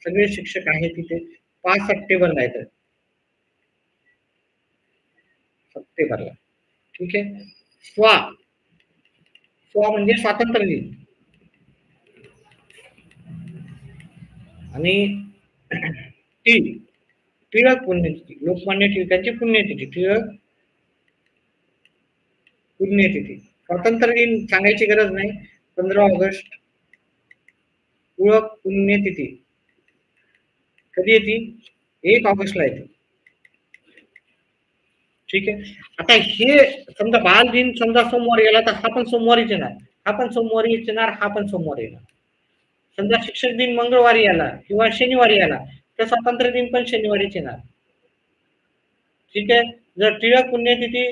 सगळे शिक्षक आहेत तिथे. 5 सप्टेंबरला येतं, सप्टेंबरला. ठीक आहे. स्वा स्वा म्हणजे स्वातंत्र्य दिन. आणि टी टिळक पुण्यतिथी, लोकमान्य टिळकांची पुण्यतिथी, टिळक पुण्यतिथी. स्वातंत्र्य दिन सांगायची गरज नाही, 15 ऑगस्ट. टिळक पुण्यतिथी कधी येते, 1 ऑगस्टला येते. ठीक आहे. आता हे समजा बाल दिन समजा सोमवारी गेला, तर हा पण सोमवारीच येणार, हा पण सोमवारीच येणार, हा पण सोमवारी येणार. समजा शिक्षक दिन मंगळवारी आला किंवा शनिवारी आला, तर स्वातंत्र्य दिन पण शनिवारीच येणार. ठीक आहे. जर टिळक पुण्यतिथी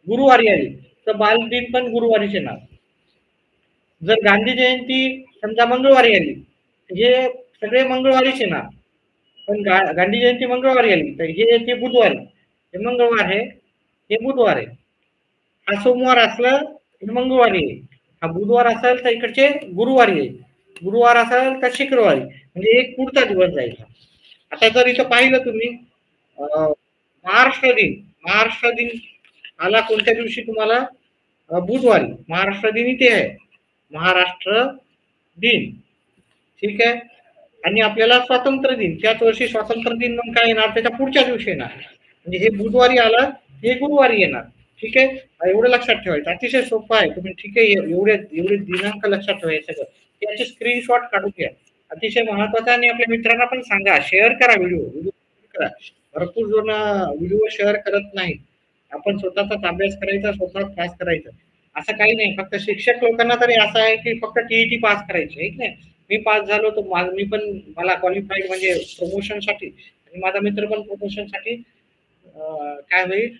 गुरुवारी आली, तर बालदिन पण गुरुवारीच येणार. जर गांधी जयंती समजा मंगळवारी आली, हे सगळे मंगळवारीच येणार. पण गांधी जयंती मंगळवारी आली, तर हे येते बुधवारी. हे मंगळवार आहे, हे बुधवार आहे. हा सोमवार असलं तर मंगळवारी आहे, हा बुधवार असेल तर इकडचे गुरुवारी आहे, गुरुवार असेल तर शुक्रवारी, म्हणजे एक पुढचा दिवस जाईल. आता जर इथं पाहिलं तुम्ही, महाराष्ट्र दिन, महाराष्ट्र दिन आला कोणत्या दिवशी तुम्हाला, बुधवारी. महाराष्ट्र दिन इथे आहे, महाराष्ट्र दिन. ठीक आहे. आणि आपल्याला स्वातंत्र्य दिन, त्याच वर्षी स्वातंत्र्य दिन मग काय येणार, त्याच्या पुढच्या दिवशी येणार. म्हणजे हे बुधवारी आलं, हे गुरुवारी येणार. ठीक आहे. एवढं लक्षात ठेवायचं, अतिशय सोपं आहे. तुम्ही ठीक आहे, एवढे एवढे दिनांक लक्षात ठेवायचे सगळं. त्याचे स्क्रीनशॉट काढून घ्या, अतिशय महत्वाचं. आणि आपल्या मित्रांना पण सांगा, शेअर करा व्हिडिओ करा. भरपूर जण व्हिडिओ शेअर करत नाही. आपण स्वतःचाच अभ्यास करायचा, स्वतःच पास करायचं, असं काही नाही. फक्त शिक्षक लोकांना तरी असं आहे की फक्त टीईटी पास करायची आहे की नाही. मी पास झालो तर मी पण, मला क्वालिफाईड म्हणजे प्रमोशनसाठी, आणि माझा मित्र पण प्रमोशनसाठी काय होईल,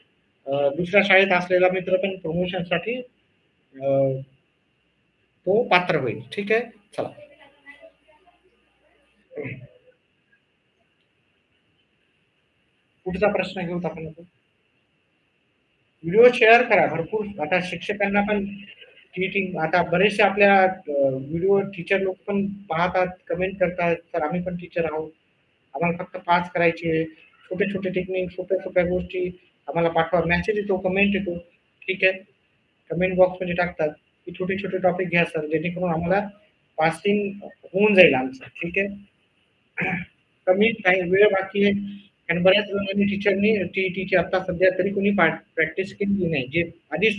दुसऱ्या शाळेत असलेला मित्र पण प्रमोशनसाठी तो पात्र होईल. ठीक आहे. चला, पुढचा प्रश्न घेऊत आपण. व्हिडिओ शेअर करा भरपूर. आता शिक्षकांना पण टीचिंग, आता बरेचसे आपल्या व्हिडिओ टीचर लोक पण पाहतात, कमेंट करतात, तर आम्ही पण टीचर आहोत, आम्हाला फक्त पास करायचे. छोटे छोटे टेक्निक, सोप्या सोप्या गोष्टी आम्हाला पाठवा. मेसेज येतो, कमेंट येतो. ठीक आहे. कमेंट बॉक्समध्ये टाकतात की छोटे छोटे टॉपिक घ्या सर, जेणेकरून आम्हाला पासिंग होऊन जाईल आमचं. ठीक आहे. कमी काही वेळ बाकी आहे, आणि बऱ्याच जणांनी टीचरनी टीईटीची आता सध्या तरी कोणी प्रॅक्टिस केली नाही, जे आधीच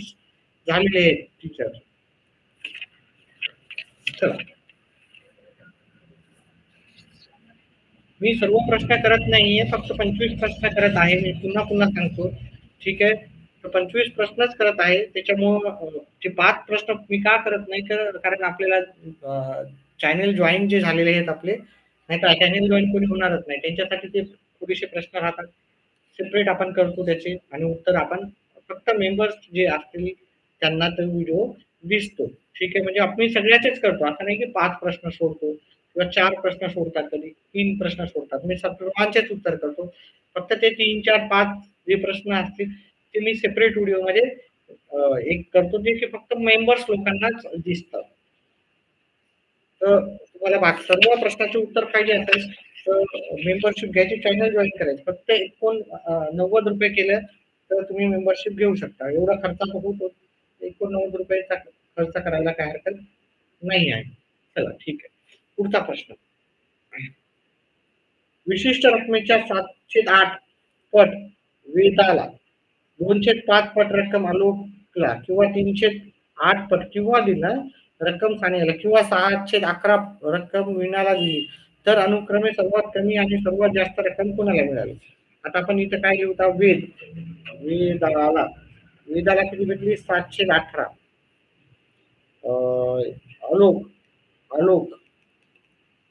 झालेले आहेत टीचर. चला, मी सर्व प्रश्न करत नाहीये, फक्त 25 प्रश्न करत आहे. मी पुन्हा पुन्हा सांगतो. ठीक आहे. तर 25 प्रश्नच करत आहे. त्याच्यामुळं ते 5 प्रश्न मी का करत नाही, कारण आपल्याला चॅनल जॉईन जे झालेले आहेत आपले, नाही तर चॅनल जॉईन कोणी होणारच नाही, त्यांच्यासाठी ते थोडेसे प्रश्न राहतात, सेपरेट आपण करतो त्याचे, आणि उत्तर आपण फक्त मेंबर्स जे असतील त्यांना तो व्हिडिओ दिसतो. ठीक आहे. म्हणजे आपण सगळ्याचेच करतो, असं नाही की 5 प्रश्न सोडतो किंवा 4 प्रश्न सोडतात, कधी 3 प्रश्न सोडतात. मी सर्वांचेच उत्तर करतो. फक्त ते 3, 4, 5 जे प्रश्न असतील ते मी सेपरेट व्हिडिओमध्ये एक करतो, जे की फक्त मेंबर्स लोकांनाच दिसतं. तर तुम्हाला सर्व प्रश्नाचे उत्तर पाहिजे असेल तर मेंबरशिप घ्यायची, चॅनल जॉईन करायचं. फक्त 90 रुपये केलं तर तुम्ही मेंबरशिप घेऊ शकता. एवढा खर्चाचा होतो. 89 रुपयेचा खर्च करायला काय हरकत नाही आहे. चला ठीक आहे. पुढचा प्रश्न. विशिष्ट रकमेच्या 708 पट वेताला 205 पट रक्कम आलोकला किंवा 308 पट किंवा दिला रक्कम सानियाला किंवा 611 रक्कम वीणाला दिली तर अनुक्रमे सर्वात कमी आणि सर्वात जास्त रक्कम कोणाला मिळाली. आता आपण इथं काय लिहू होता, वेदाला वेदाला किती भेटली 718. आलोक आलोक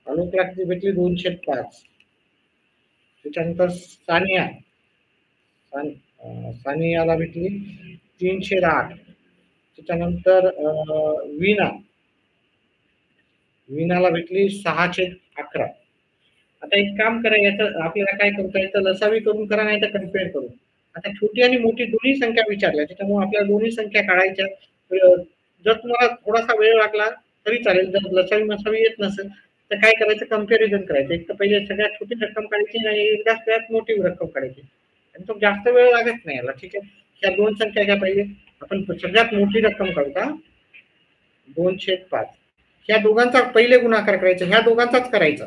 आलोकला किती भेटली 205. त्याच्यानंतर सानियाला भेटली 308. त्याच्यानंतर वीणाला भेटली 611. आता एक काम करा, याचं आपल्याला काय करता येतं, लसावी करून करा नाही तर कम्पेअर करू. आता छोटी आणि मोठी दोन्ही संख्या विचारल्या, त्याच्यामुळे आपल्याला दोन्ही संख्या काढायच्या. जर तुम्हाला थोडासा वेळ लागला तरी चालेल. जर लसावी मसावी येत नसेल तर काय करायचं, कम्पॅरिझन करायचं. एक तर पहिले सगळ्यात छोटी रक्कम काढायची आणि एकदा सगळ्यात मोठी रक्कम काढायची आणि तो जास्त वेळ लागत नाही याला. ठीक आहे, ह्या दोन संख्या घ्या. पहिले आपण सगळ्यात मोठी रक्कम काढू 205. ह्या दोघांचा पहिले गुणाकार करायचा, ह्या दोघांचाच करायचा.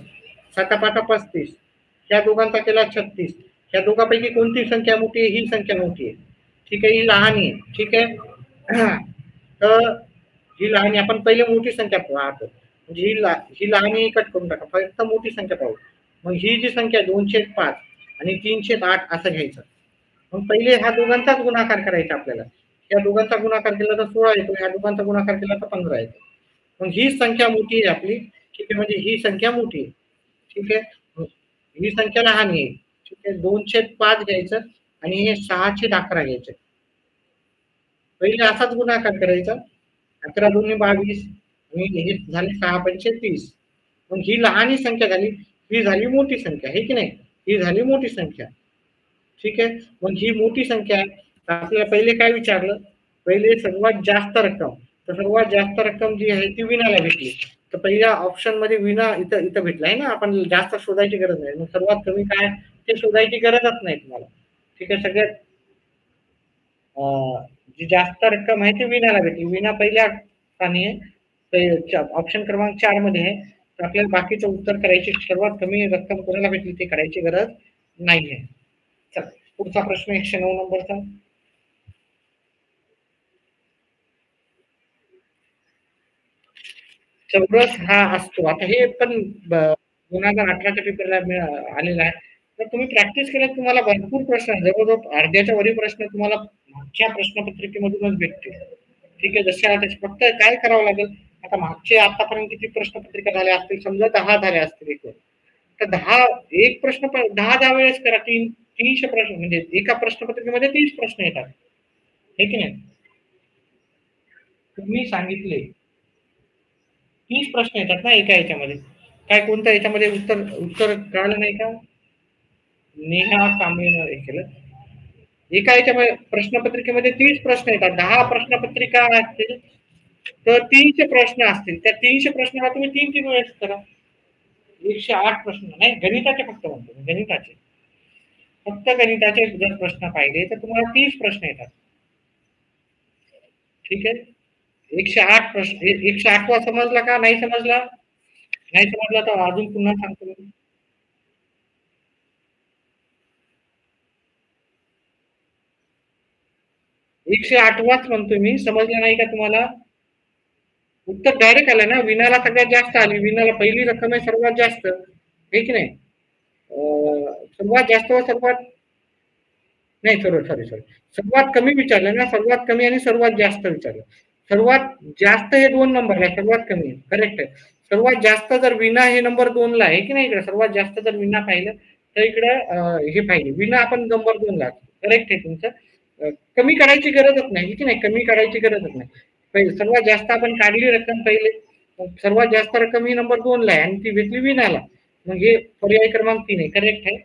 7 35. ह्या दोघांचा केला 36. ह्या दोघांपैकी कोणती संख्या मोठी आहे, ही संख्या मोठी आहे. ठीक आहे, ही लहान आहे. ठीक आहे, तर ही लहान, आपण पहिले मोठी संख्या पाहतो. म्हणजे ही लहान कट करून टाका, फक्त मोठी संख्या पाहू. मग ही जी संख्या 205 आणि 308 असं घ्यायचं. मग पहिले ह्या दोघांचाच गुणाकार करायचा आपल्याला. या दोघांचा गुणाकार केला तर 16 येतो, या दोघांचा गुणाकार केला तर 15 येतो. मग ही संख्या मोठी आहे आपली. ठीक आहे, म्हणजे ही संख्या मोठी आहे. ठीक आहे, ही संख्या लहान आहे. ठीक आहे, 205 घ्यायचं आणि हे 611 घ्यायचं. पहिले असाच गुणाकार करायचा. 11 दूने 22 आणि हे झाले 6 पंचे 30. मग ही लहान संख्या झाली, ही झाली मोठी संख्या आहे की नाही, ही झाली मोठी संख्या. ठीक आहे, मग ही मोठी संख्या आहे. आपल्याला पहिले काय विचारलं, पहिले सर्वात जास्त रक्कम. तर सर्वात जास्त रक्कम जी आहे ती वीणाला भेटली. तर पहिल्या ऑप्शन मध्ये वीणा इथं इथं भेटला आहे ना, आपण जास्त शोधायची गरज नाही. मग सर्वात कमी काय ते शोधायची गरजच नाही तुम्हाला. ठीक आहे, सगळ्यात जी जास्त रक्कम आहे ती वीणाला भेटली. वीणा पहिल्या स्थानी आहे, ऑप्शन क्रमांक 4 मध्ये आहे. तर आपल्याला बाकीचं उत्तर करायची, सर्वात कमी रक्कम कोणाला भेटली ते करायची गरज नाही आहे. चला पुढचा प्रश्न 109 नंबरचा. चौरस हा असतो. आता हे पण 2018च्या पेपरला आलेला आहे. तर तुम्ही प्रॅक्टिस केल्यास तुम्हाला भरपूर प्रश्न, जवळजवळ अर्ध्याच्या वरील प्रश्न तुम्हाला मागच्या प्रश्नपत्रिकेमधूनच भेटतील. ठीक आहे, जसे त्याचे फक्त काय करावं लागेल, आता मागचे आतापर्यंत किती प्रश्नपत्रिका झाल्या असतील, समजा 10 झाल्या असतील एकूण. तर 10 एक प्रश्न 10 वेळेस करा. 300 प्रश्न म्हणजे एका प्रश्नपत्रिकेमध्ये 30 प्रश्न येतात, हे की नाही. तुम्ही सांगितले 30 प्रश्न येतात ना एका याच्यामध्ये. काय कोणत्या याच्यामध्ये उत्तर उत्तर कळलं नाही का? नेहा कांबळेनं हे केलं. एका याच्यामध्ये प्रश्नपत्रिकेमध्ये 30 प्रश्न येतात, 10 प्रश्नपत्रिका असतील तर 300 प्रश्न असतील. त्या 300 प्रश्नाला तुम्ही 3 वेळेस करा. 108 प्रश्न नाही, गणिताचे फक्त म्हणतो, गणिताचे फक्त गणिताचे जर प्रश्न पाहिले तर तुम्हाला 30 प्रश्न येतात. ठीक आहे, 108 प्रश्न. 108वा समजला का? नाही समजला? नाही समजला तर अजून पुन्हा सांगतो मी. 108वाच म्हणतोय मी, समजलं नाही का तुम्हाला? उत्तर डायरेक्ट आलं ना, विणाला सगळ्यात जास्त आली. विणाला पहिली रक्कम आहे सर्वात जास्त, हे की नाही. सर्वात जास्त व सर्वात नाही, सॉरी सर्वात कमी विचारलं ना, सर्वात कमी आणि सर्वात जास्त विचारलं. सर्वात जास्त हे 2 नंबर आहे, सर्वात कमी करेक्ट आहे. सर्वात जास्त जर विना हे नंबर 2 ला आहे की नाही, इकडे सर्वात जास्त जर विना पाहिलं तर इकडे हे पाहिजे विना आपण नंबर 2 ला. करेक्ट आहे तुमचं. कमी करायची गरजच नाही की नाही, कमी करायची गरजच नाही. सर्वात जास्त आपण काढली रक्कम पहिले, सर्वात जास्त रक्कम ही नंबर 2 ला आहे आणि ती भेटली विनाला. मग हे पर्याय क्रमांक 3 आहे, करेक्ट आहे.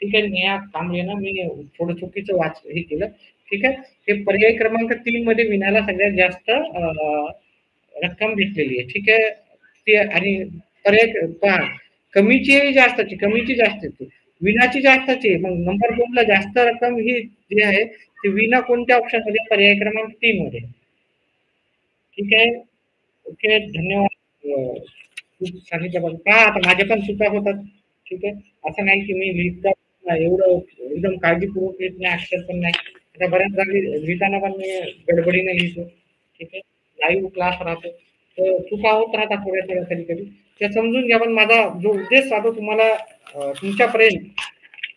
ठीक आहे, नेहा कांबळे ना, मी थोडं चुकीचं हे केलं. ठीक आहे, हे पर्याय क्रमांक 3 मध्ये विनाला सगळ्यात जास्त रक्कम भेटलेली आहे. ठीक आहे, ते आणि पर्याय पहा, कमीची जास्तची, कमीची जास्तची, विनाची जास्तची. मग नंबर 2 ला जास्त रक्कम ही जी आहे ती विना कोणत्या ऑप्शनमध्ये? पर्याय क्रमांक 3 मध्ये. ठीक आहे. ओके, धन्यवाद. खूप सांगितल्याबद्दल. पहा आता माझ्या पण चुका होतात. ठीक आहे. असं नाही की मी लिहिता एवढं एकदम काळजीपूर्वक लिहित नाही, अक्षर पण नाही. आता बऱ्याच जागी लिहिताना पण मी गडबडीने लिहितो. ठीक आहे. लाईव्ह क्लास राहतो. तर चुका होत राहतात थोड्या-थोड्या कधी-कधी. त्या समजून घ्या. पण माझा जो उद्देश राहतो तुम्हाला तुमच्यापर्यंत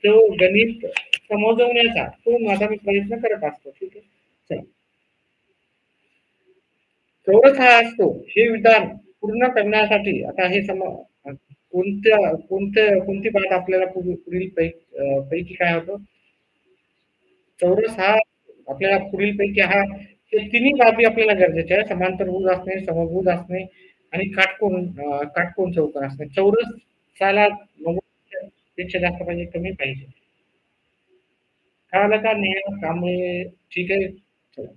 तो गणित समजवण्याचा, तो माझा मी प्रयत्न करत असतो. ठीक आहे. चला. चौरस हा असतो हे विधान पूर्ण करण्यासाठी आता हे कोणती बात आपल्याला पुढील पैकी काय होतं? चौरस हा आपल्याला पुढील पैकी हा हे तिन्ही बाबी आपल्याला गरजेच्या आहे. समांतरभुज असणे, समभुज असणे आणि काटकोन चौकोन असणे. चौरसाला 90 पेक्षा जास्त पाहिजे, कमी पाहिजे. कळालं का नेहा कांबळे? ठीक आहे. चला.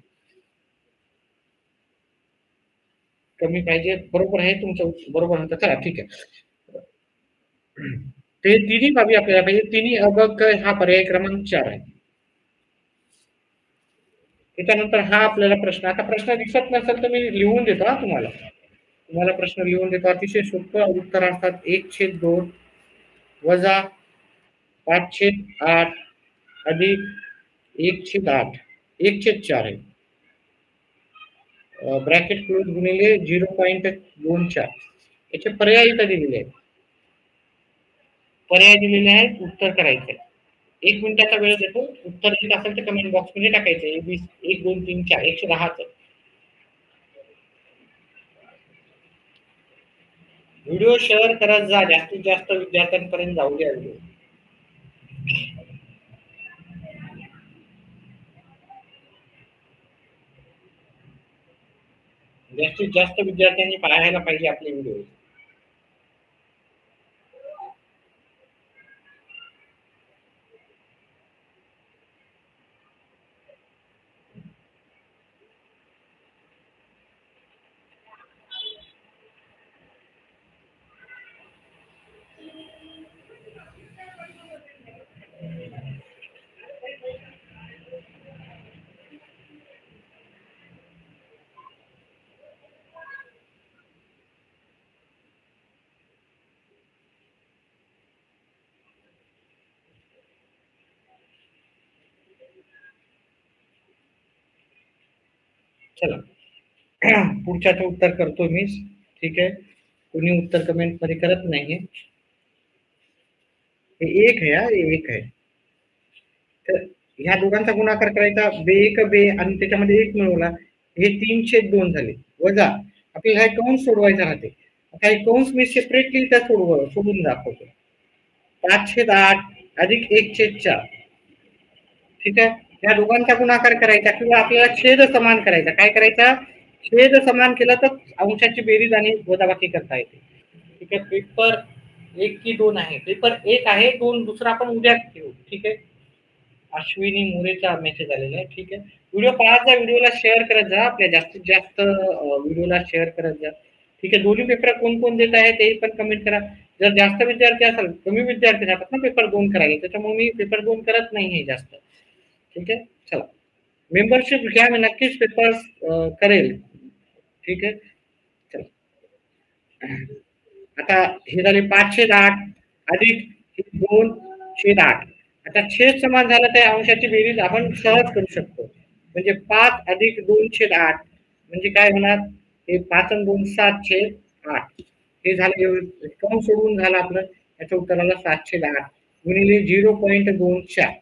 कमी पाहिजे. बरोबर आहे तुमचं, बरोबर आहे. चला ठीक आहे. ते तिन्ही बाबी आपल्याला पाहिजे. तिन्ही अबक हा पर्याय क्रमांक 4 आहे. त्याच्यानंतर हा आपल्याला प्रश्न, आता प्रश्न दिसत नसेल तर मी लिहून देतो हा तुम्हाला. तुम्हाला प्रश्न लिहून देतो. अतिशय सोपं उत्तर असतात. 1/2 वजा 5/8 अधिक 1/8. 1/4 आहे. ब्रॅकेट क्लोज गुणिले 0.24. याचे पर्याय इथं दिलेले आहेत. पर्याय दिलेले आहेत, उत्तर करायचं आहे. 1 मिनिटाचा वेळ देतो. उत्तर येत असेल तर कमेंट बॉक्समध्ये टाकायचं. 1, 2, 3, 4, 110चं. व्हिडिओ शेअर करत जा. जास्तीत जास्त विद्यार्थ्यांपर्यंत जाऊ द्या व्हिडिओ. जास्तीत जास्त विद्यार्थ्यांनी पाहायला पाहिजे आपले व्हिडिओ. चला. पुढच्याचं उत्तर करतो मी. ठीक आहे. कोणी उत्तर कमेंट मध्ये करत नाहीये. हे 1 आहे हा, हे 1 आहे. तर ह्या दोघांचा गुणाकार करायचा. बे बे आणि त्याच्यामध्ये 1 मिळवला. हे 3/2 झाले. वजा आपल्याला हे कंस सोडवायचा राहते. आता हे कंस मी सेपरेटली त्या सोडून दाखवतो. 5/8 अधिक 1/4. ठीक आहे. या दोघांचा गुणाकार करायचा किंवा आपल्याला छेद समान करायचा. काय करायचा? छेद समान केला तर अंशाची बेरीज आणि वजाबाकी करता येते. ठीक आहे. पेपर 1 की 2 आहे? पेपर 1 आहे. 2 दुसरा आपण उद्या घेऊ. ठीक आहे. अश्विनी मोरेचा मेसेज आलेला आहे. ठीक आहे. व्हिडिओ पाहत जा. व्हिडिओला शेअर करत जा. आपल्या जास्तीत जास्त व्हिडिओला शेअर करत जा. ठीक आहे. दोन्ही पेपर कोण देत आहे ते पण कमेंट करा. जर जास्त विद्यार्थी असेल, कमी विद्यार्थी राहतात ना पेपर 2 करायला, त्याच्यामुळे मी पेपर 2 करत नाहीये जास्त. ठीक आहे. चला. मेंबरशिप घ्या. मी नक्कीच पेपर्स करेल. ठीक आहे. चला. आता हे झाले 5/8 अधिक 2/8. आता छेद समान झाला तर अंशाची बेरीज आपण सहज करू शकतो. म्हणजे 5 अधिक 2/8 म्हणजे काय होणार? हे 5 आणि 2 7/8. हे झालं. कंस सोडून झालं आपलं. याच्या उत्तराला 7/8 गुणिले 0.24.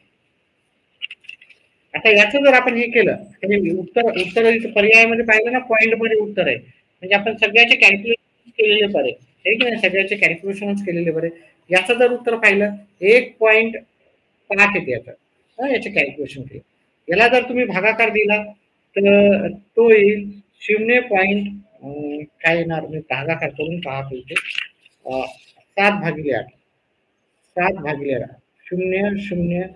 आता याचं जर आपण हे केलं तर उत्तर पर्यायामध्ये पाहिलं ना, पॉईंट मध्ये उत्तर आहे. म्हणजे आपण सगळ्याचे कॅल्क्युलेशन केलेले बरे. हे की नाही, सगळ्याचे कॅल्क्युलेशनच केलेले बरे. याचं जर उत्तर पाहिलं 1.5 येते याचं. याचे कॅल्क्युलेशन केले. याला जर तुम्ही भागाकार दिला तर तो येईल 0. काय येणार? मी भागाकार करून पाहतो इथे. 7/8. 7/8. 0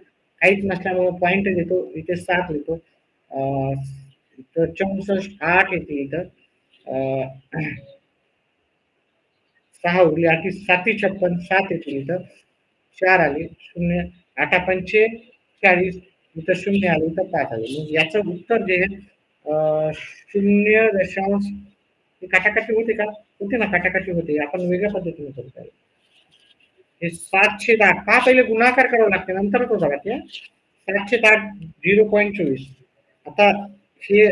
काहीच नसल्यामुळे पॉईंट देतो इथे. 7 लिहितो. इथं 64 8 येते इथं. 6 उरले, 8 7 56, 7 येतील इथं, 4 आले, 0 8 पंचे 40, इथं 0 आले, इथं 5 आले. मग याचं उत्तर जे आहे 0. हे काटाकाटी होते का? होते ना, काटाकाटी होते. आपण वेगळ्या पद्धतीने करू त्याला. हे 7/8 का पहिले गुणाकार करावा लागते, नंतरच होता का ते? 7/8 0.24. आता हे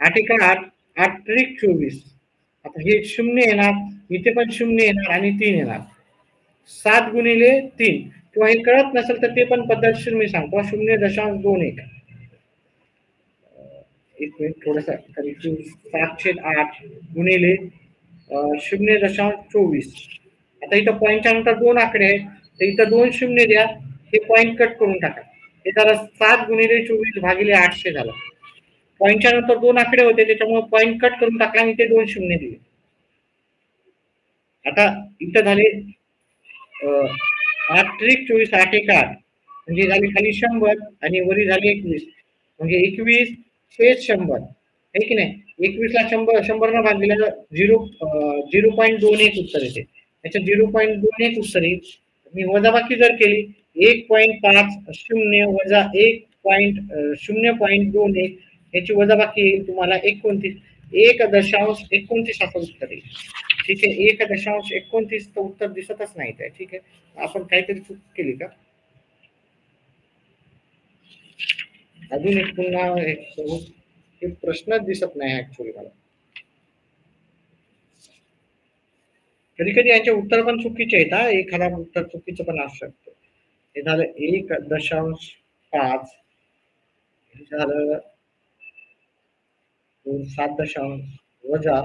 8 एका 8, 8 त्रिक 24. आता हे 0 येणार, इथे पण 0 येणार आणि 3 येणार. 7 गुणिले 3 किंवा हे कळत नसेल तर ते पण पद्धतशीर मी सांगतो. 0.21. एक मिनिट थोडंसं कन्फ्यूज. 7/8 गुणिले 0.24. आता इथं पॉईंटच्या नंतर 2 आकडे आहेत, तर इथं 2 शून्य द्या. हे पॉईंट कट करून टाका. हे जरा 7 गुणिले 24 भागिले 800 झालं. पॉईंटच्या नंतर 2 आकडे होते, त्याच्यामुळे पॉईंट कट करून टाकला आणि ते 2 शून्य दिले. आता इथं झाले 8 त्रिक 24, 8 एक 8 म्हणजे झाली खाली 100 आणि वरी झाली 21 म्हणजे 21 छेद 100 आहे की नाही. 21 ला 100 न भागलेलं 0.21 उत्तर येते. त्याच्यात 0.21 उत्तर येईल. मी वजाबाकी जर केली 1.50 वजा 0.21 याची वजाबाकी येईल तुम्हाला 29. 1.29 असं उत्तर येईल. ठीक आहे, 1.29 उत्तर दिसतच नाही ते. ठीक आहे, आपण काहीतरी चूक केली का? अजून एक पुन्हा हे प्रश्नच दिसत नाही ऍक्च्युअली मला. कधी कधी यांचे उत्तर पण चुकीचे आहेत हा. एखादा उत्तर चुकीचं पण असू शकतं. हे झालं 1.5. हे झालं 7 वजा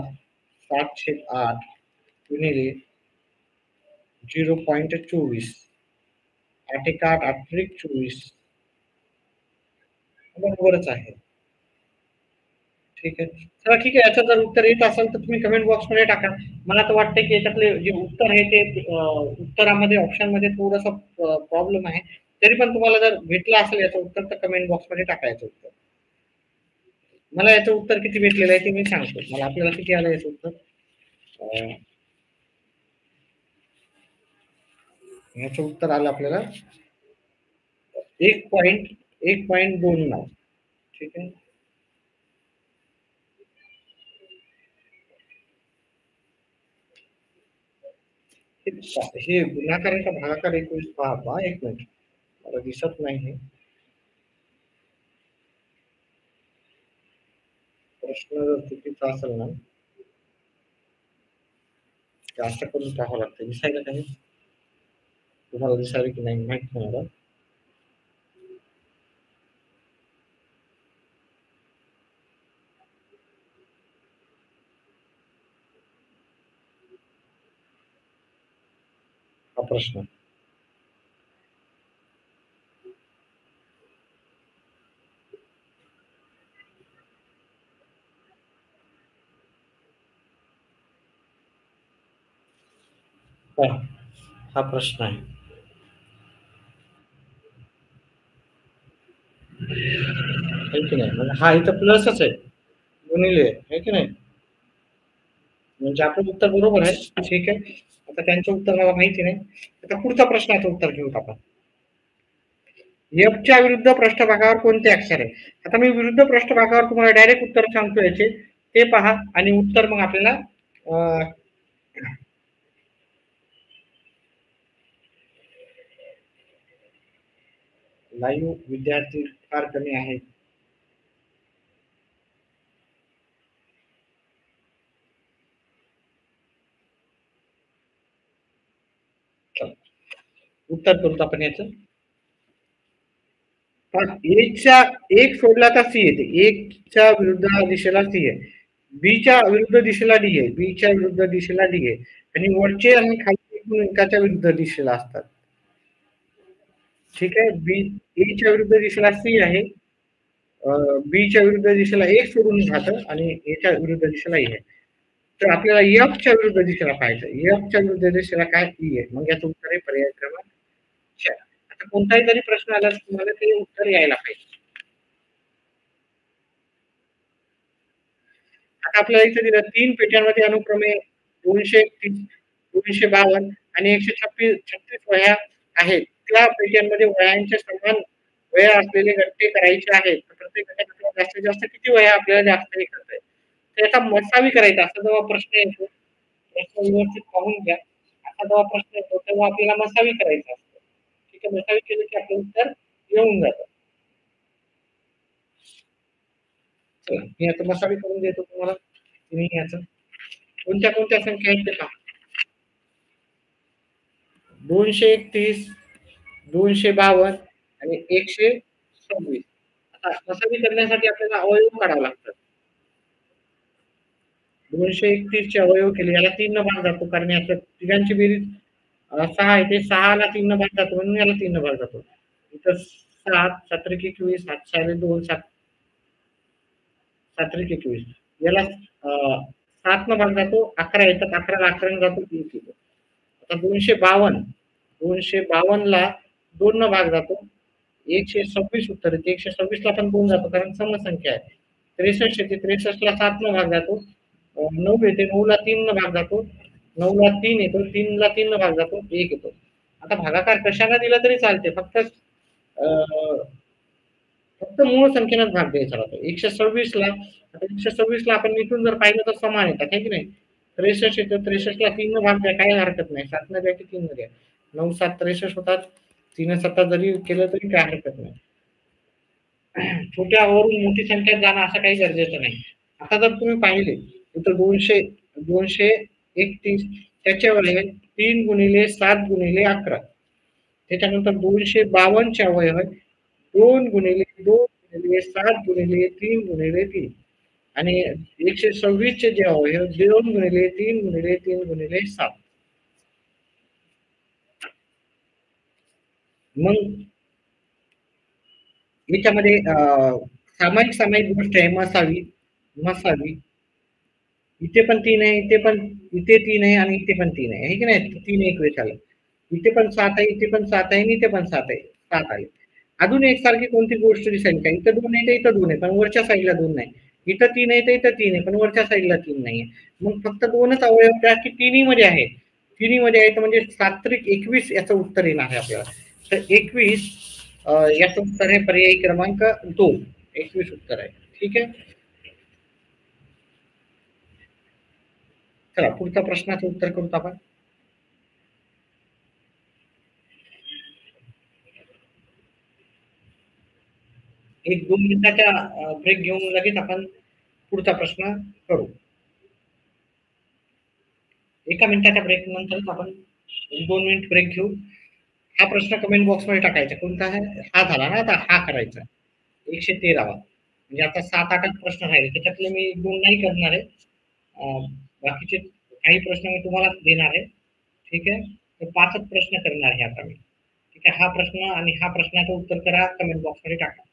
7/8 गुणिले 0.24. 8 एक 8, 8 त्रिक 24. बरोबरच आहे. ठीक आहे. चला ठीक आहे. याचं जर उत्तर येत असेल तर तुम्ही कमेंट बॉक्समध्ये टाका. मला तर वाटतं की याच्यातले जे उत्तर आहे ते उत्तरामध्ये ऑप्शनमध्ये थोडासा प्रॉब्लेम आहे. तरी पण तुम्हाला जर भेटलं असेल याचं उत्तर तर कमेंट बॉक्समध्ये टाकायचं उत्तर. मला याचं उत्तर किती भेटलेलं आहे ते मी सांगतो. मला आपल्याला किती आलं याचं उत्तर. याचं उत्तर आलं आपल्याला 1.29. ठीक आहे. हे गुणाकार का भागाकार 21 पहा. एक मिनिट मला दिसत नाही. प्रश्न जर चुकीचा असेल ना जास्त करून पाहावं लागतं. दिसायला काही तुम्हाला दिसायला की नाही माहित नाही मला. हा प्रश्न हा प्रश्न आहे. की नाही म्हणजे हा इथं प्लसच आहे गुणिले आहे की नाही. म्हणजे आपलं उत्तर बरोबर आहे. ठीक आहे. आता त्यांचं उत्तर मला माहिती नाही. आता पुढचा प्रश्नाचं उत्तर घेऊत आपण. एफच्या विरुद्ध पृष्ठभागावर कोणते अक्षर आहे? आता मी विरुद्ध पृष्ठभागावर तुम्हाला डायरेक्ट उत्तर सांगतो याचे. ते पहा आणि उत्तर मग आपल्याला लाईव्ह विद्यार्थी फार कमी आहेत. उत्तर करू आपण याचं. एकच्या एक सोडला तर सी येते. एकच्या विरुद्ध दिशेला सी आहे. बीच्या विरुद्ध दिशेला डी आहे. बीच्या विरुद्ध दिशेला डी आहे. आणि वरचे आणि खालचे एकूण एकाच्या विरुद्ध दिशेला असतात. ठीक आहे. बी एच्या विरुद्ध दिशेला सी आहे. बीच्या विरुद्ध दिशेला एक सोडून जातं आणि एच्या विरुद्ध दिशेला ई आहे. तर आपल्याला एफच्या विरुद्ध दिशेला पाहायचं. एफच्या विरुद्ध दिशेला काय ई आहे. मग याचं उत्तर आहे पर्याय क्रमांक 4. आता कोणताही जरी प्रश्न आला तुम्हाला ते उत्तर यायला पाहिजे. आता आपल्याला इथे दिलं 3 पेट्यांमध्ये अनुक्रमे 231, 252 आणि 136 वह्या आहेत. त्या पेट्यांमध्ये वह्यांचे समान वह्या असलेले गठ्ठे करायचे आहेत. प्रत्येक गठ्ठ्यामध्ये जास्तीत जास्त किती वह्या आपल्याला जास्त हे करता येईल. तर याचा मसावी करायचा असा जेव्हा प्रश्न येतो, प्रश्न व्यवस्थित पाहून घ्या. असा जेव्हा प्रश्न येतो तेव्हा आपल्याला मसावी करायचा असतो. ठीक आहे, मसावी केलं की आपलं उत्तर येऊन जातं. चला, मी आता मसावी करून देतो तुम्हाला. तुम्ही याचं कोणत्या कोणत्या संख्या आहेत ते पहा. 231, 252 आणि 126. आता मसावी करण्यासाठी आपल्याला अवयव काढावे लागतात. 231 चे अवयव केले, याला 3 न भाग जातो कारण याच्या तिघांची बेरीज 6 आहे. ते 6 ला 3 न भाग जातो म्हणून याला 3 न भाग जातो. इथं 7, 7 त्रिक 21, 7 6 2, 7 7 त्रिक 21. याला 7 न भाग जातो, 11 येतात, 11 ला 11 न जातो, 1 येतो. आता 252, 252 ला 2 न भाग जातो, 126 उत्तर येते. 126 ला पण 2 जातो कारण समसंख्या आहे. 63 येते, 63 ला 7 न भाग जातो, 9 येते, 9 ला 3 न भाग जातो, 9 ला 3 येतो, 3 ला 3 न भाग जातो, 1 येतो. आता भागाकार कशाला दिला तरी चालते, फक्त मूळ संख्येनच भाग द्यायचा राहतो. 126 ला, आता 126 ला आपण इथून जर पाहिलं तर समान येतात, आहे की नाही? 63 येतं, 63 ला 3 न भाग द्या, काही हरकत नाही. 7 न द्या की 3 न द्या. 9 7 63 होतात. 3 7 जरी केलं तरी काही हरकत नाही. छोट्यावरून मोठी संख्येत जाणं असं काही गरजेचं नाही. आता जर तुम्ही पाहिले इथं 231 त्याच्यावर आहे 3 गुणिले 7 गुणिले 11. त्याच्यानंतर 252 चे अवयव आहे 2 गुणिले 2 गुणिले 7 गुणिले 3 गुणिले 3 आणि 126 चे जे अवयव 2 गुणिले 3 गुणिले 3 गुणिले 7. मग याच्यामध्ये सामायिक सामायिक गोष्ट आहे मसावी. मसावी इथे पण 3 आहे, इथे 3 आहे आणि इथे पण 3 आहे. आहे की नाही? 3 एकवेळ आलं. इथे पण 7 आहे, इथे पण 7 आहे आणि इथे पण 7 आहे. 7 आले. अजून एकसारखी कोणती गोष्ट दिसेल का? इथं 2 आहे तर इथं 2 आहे, पण वरच्या साईडला 2 नाही. इथं 3 आहे तर इथं 3 आहे, पण वरच्या साईडला 3 नाहीये. मग फक्त 2च अवयव त्या की तिन्हीमध्ये आहे. तिन्हीमध्ये आहे तर म्हणजे 7 त्रिक 21 याचं उत्तर येणार आहे आपल्याला. तर 21 याचं उत्तर आहे पर्यायी क्रमांक 2. 21 उत्तर आहे. ठीक आहे? चला पुढच्या प्रश्नाचं उत्तर करूत आपण. एक 2 मिनिटाच्या ब्रेक घेऊन लगेच आपण पुढचा प्रश्न करू. 1 मिनिटाच्या ब्रेक नंतरच आपण 2 मिनिट ब्रेक घेऊ. हा प्रश्न कमेंट बॉक्समध्ये टाकायचा. कोणता आहे? हा झाला ना, आता हा करायचा. 113 वा. म्हणजे आता 7-8च प्रश्न राहिले. त्याच्यातले मी 2 नाही करणार आहे. बाकीचे काही प्रश्न मी तुम्हालाच देणार आहे. ठीक आहे? तर 5च प्रश्न करणार आहे आता मी. ठीक आहे? हा प्रश्न आणि हा प्रश्नाचं उत्तर करा, कमेंट बॉक्समध्ये टाका.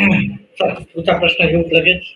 चला पुढचा प्रश्न घेऊ लगेच.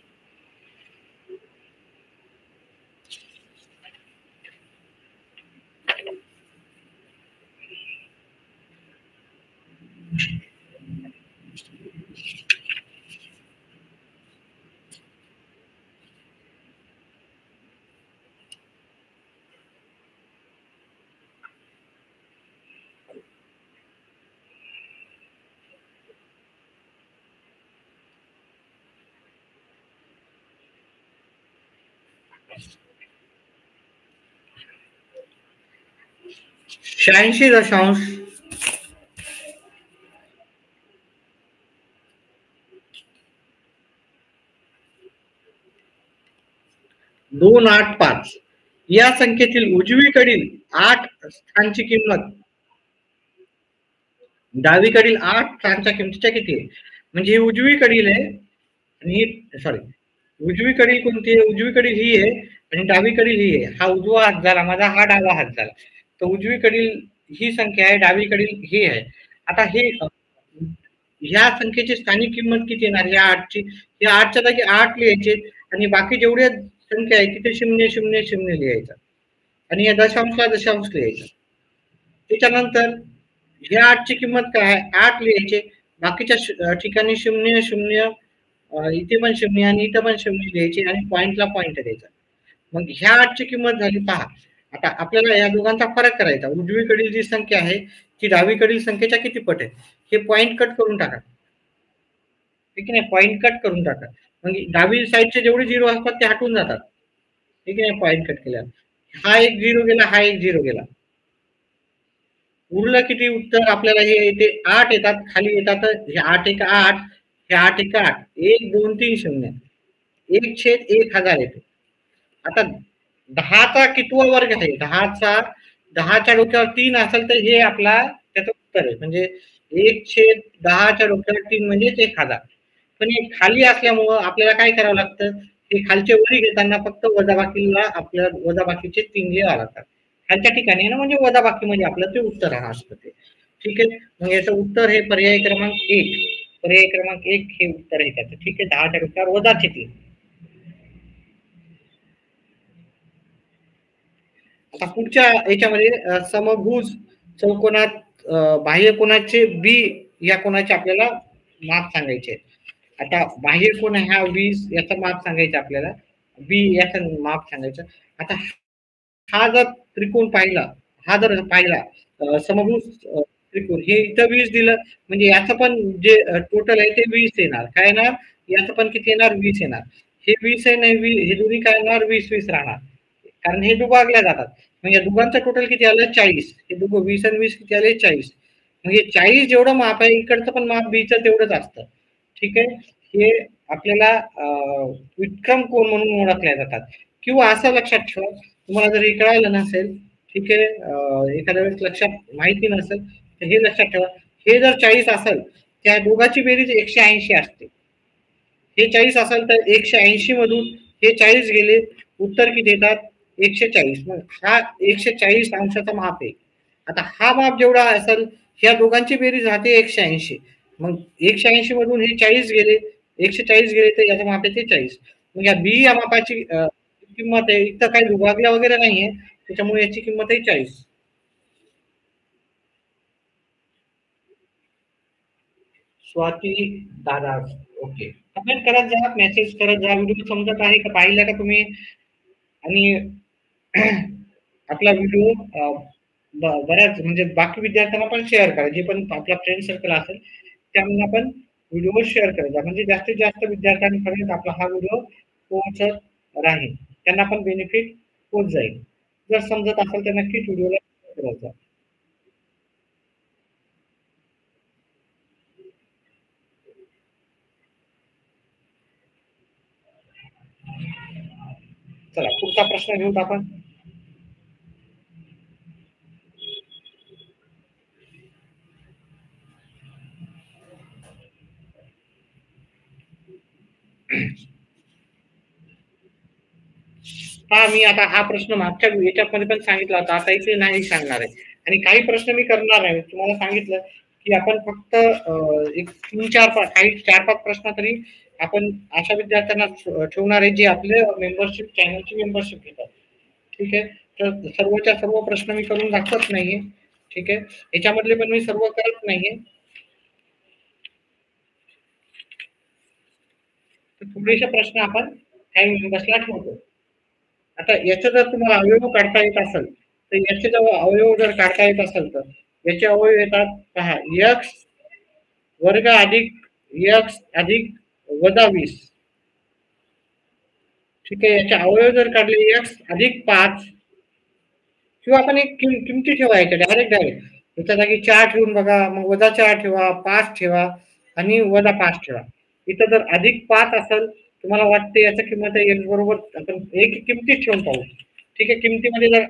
शहाऐंशी दशांश 285 या संख्येतील उजवीकडील 8 स्थानची किंमत डावीकडील 8 स्थानच्या किमतीच्या किती आहे? म्हणजे ही उजवीकडील आहे आणि ही सॉरी उजवीकडील कोणती आहे? उजवीकडील ही आहे आणि डावीकडील ही आहे. हा उजवा हात झाला माझा, हा डावा हात झाला. तर उजवीकडील ही संख्या आहे, डावीकडील ही आहे. आता हे ह्या संख्येची स्थानिक किंमत किती येणार या 8ची? या 8च्या जागी 8 लिहायचे आणि बाकी जेवढे संख्या आहे तिथे 000 लिहायचं आणि या दशांशला दशांश लिहायचं. त्याच्यानंतर ह्या 8ची किंमत काय आहे? 8 लिहायचे, बाकीच्या ठिकाणी 0 इथे पण 0 आणि इथं पण 0 लिहायचे आणि पॉइंटला पॉइंट द्यायचा. मग ह्या 8ची किंमत झाली 6. आता आपल्याला या दोघांचा फरक करायचा. उजवीकडील जी संख्या आहे ती डावीकडील संख्येच्या किती पट आहे? हे पॉइंट कट करून टाका. ठीक आहे, पॉइंट कट करून टाका. मग डावी साईडचे जेवढे 0 असतात ते हटून जातात. ठीक आहे, पॉइंट कट केल्यावर हा एक 0 गेला, हा एक 0 गेला. उरलं किती उत्तर आपल्याला? हे येते 8 येतात, खाली येतात हे 8 एक 8, हे 8 एक 8, 1 2 3 0, 1/1000 येते. आता 10चा कितवा वर्ग आहे? 10च्या डोक्यावर 3 असेल तर हे आपला त्याचं उत्तर आहे. म्हणजे 1/10च्या डोक्यावर 3 म्हणजे 1000. पण हे खाली असल्यामुळं आपल्याला काय करावं लागतं? हे खालचे वरी घेताना फक्त वजाबाकीला आपल्याला वजाबाकीचे 3 लिहावं लागतात. खालच्या ठिकाणी ना, म्हणजे वजाबाकी म्हणजे आपलं ते उत्तर असतं ते. ठीक आहे, मग याचं उत्तर हे पर्याय क्रमांक 1. पर्याय क्रमांक 1 हे उत्तर आहे त्याचं. ठीक आहे, 10च्या डोक्यावर वजाचे 3. आता पुढच्या याच्यामध्ये समभुज चौकोनात बाह्य कोनाचे बी या कोनाचे आपल्याला माप सांगायचे. आता बाह्य कोन हा 20 याचं माप सांगायचं आपल्याला, बी याचं माप सांगायचं. आता हा जर त्रिकोण पाहिला, हा जर पाहिला समभुज त्रिकोण, हे इथं 20 दिलं म्हणजे याचं पण जे टोटल आहे ते 20 येणार. काय येणार? याचं पण किती येणार? 20 येणार. हे 20 आहे नाही, हे दोन्ही काय येणार? 20 राहणार, कारण हे दुभागल्या जातात. मग या दोघांचं टोटल किती आलं? 40. हे दोघं 20 आणि 20 किती आले? 40. मग हे 40 जेवढं माप आहे इकडचं पण माप बीचं तेवढंच असतं. ठीक आहे, हे आपल्याला विक्रम कोण म्हणून ओळखल्या जातात. किंवा असं लक्षात ठेवा, तुम्हाला जर हे कळालं नसेल, ठीक आहे, एखाद्या वेळेस लक्षात माहिती नसेल तर हे लक्षात ठेवा, हे जर 40 असेल त्या दोघांची बेरीज 180 असते. हे 40 असेल तर 180 मधून हे 40 गेले, उत्तर किती येतात? 140. मग हा 140 अंशाचा माप आहे. आता हा माप जेवढा असेल, ह्या दोघांची बेरीज राहते 180. मग 180 मधून हे 40 गेले, 140 गेले तर याचं माप येते 40. मग या बी या मापाची किंमत आहे, इथं काही दुभागल्या वगैरे नाहीये, त्याच्यामुळे याची किंमत आहे 40. स्वाती दादा, ओके. कमेंट करत जा, मेसेज करत जा. व्हिडिओ समजत आहे का, पाहिला का तुम्ही? आणि आपला व्हिडिओ बऱ्याच म्हणजे बाकी विद्यार्थ्यांना पण शेअर करा. जे पण आपला फ्रेंड सर्कल असेल त्यांना पण व्हिडिओ शेअर करायचा, म्हणजे जास्तीत जास्त विद्यार्थ्यांपर्यंत आपला हा व्हिडिओ पोहोचत राहील. त्यांना पण बेनिफिट होत जाईल. जर समजत असेल तर नक्कीच व्हिडिओला करायचा. चला पुढचा प्रश्न घेऊत आपण. हा, मी आता हा प्रश्न मागच्या याच्यामध्ये पण सांगितला होता, आता इथे नाही सांगणार आहे. आणि काही प्रश्न मी करणार आहे, तुम्हाला सांगितलं की आपण फक्त एक 3-4 काही 4-5 प्रश्न तरी आपण अशा विद्यार्थ्यांना ठेवणार आहे जे आपले मेंबरशिप चॅनलची मेंबरशिप घेतात. ठीक आहे. तर सर्वच्या सर्व प्रश्न मी करून दाखवत नाहीये. ठीक आहे. याच्यामधले पण मी सर्व करत नाहीये. तर थोडेसे प्रश्न आपण काही मेंबर्सला ठेवतो. आता याचं जर तुम्हाला अवयव काढता येत असेल, तर याचे जर अवयव जर काढता येत असेल तर याचे अवयव येतात पहा एक्स वर्ग अधिक एक्स अधिक वजा 20. ठीक आहे. याचे अवयव जर काढले एक्स अधिक 5 किंवा आपण एक किमती ठेवायच्या डायरेक्ट त्याच्या जागी 4 ठेवून बघा, मग वजा 4 ठेवा, 5 ठेवा आणि वजा 5 ठेवा. इथं जर अधिक 5 असेल तुम्हाला वाटते याची किंमत आहे x बरोबर आपण एक किमती ठेवून पाहू. ठीक आहे. किमतीमध्ये जर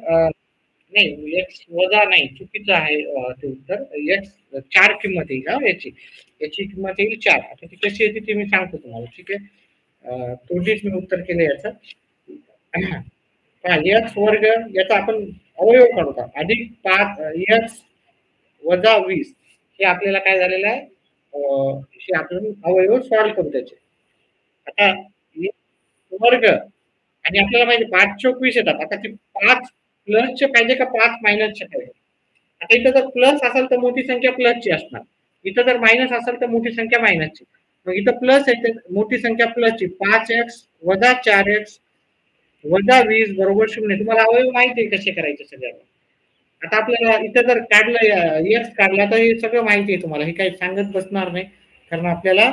नाही एक्स वजा नाही चुकीचं आहे ते उत्तर. एक्स 4 किंमत येईल हा याची. याची किंमत येईल 4. आता ती कशी येते ते मी सांगतो तुम्हाला. ठीक आहे. तोडीच मी उत्तर केलं याचं. हा एक्स वर्ग याचा आपण अवयव काढू अधिक 5 एक्स वजा 20 हे आपल्याला काय झालेलं आहे हे आपण अवयव सॉल्व्ह करू त्याचे. आता वर्ग आणि आपल्याला माहिती 5 चौक 20 येतात. आता ते 5 प्लसचे पाहिजे का 5 मायनसचे पाहिजे? आता इथं जर प्लस असेल तर मोठी संख्या प्लसची असणार. इथं जर मायनस असेल तर मोठी संख्या मायनसची. मग इथं प्लस आहे तर मोठी संख्या प्लसची 5x वजा 4x वजा 20 बरोबर 0. तुम्हाला अवयव माहिती आहे कसे करायचे सगळ्यांना. आता आपल्याला इथं जर काढलं एक्स काढला तर हे सगळं माहिती आहे तुम्हाला. हे काही सांगत बसणार नाही कारण आपल्याला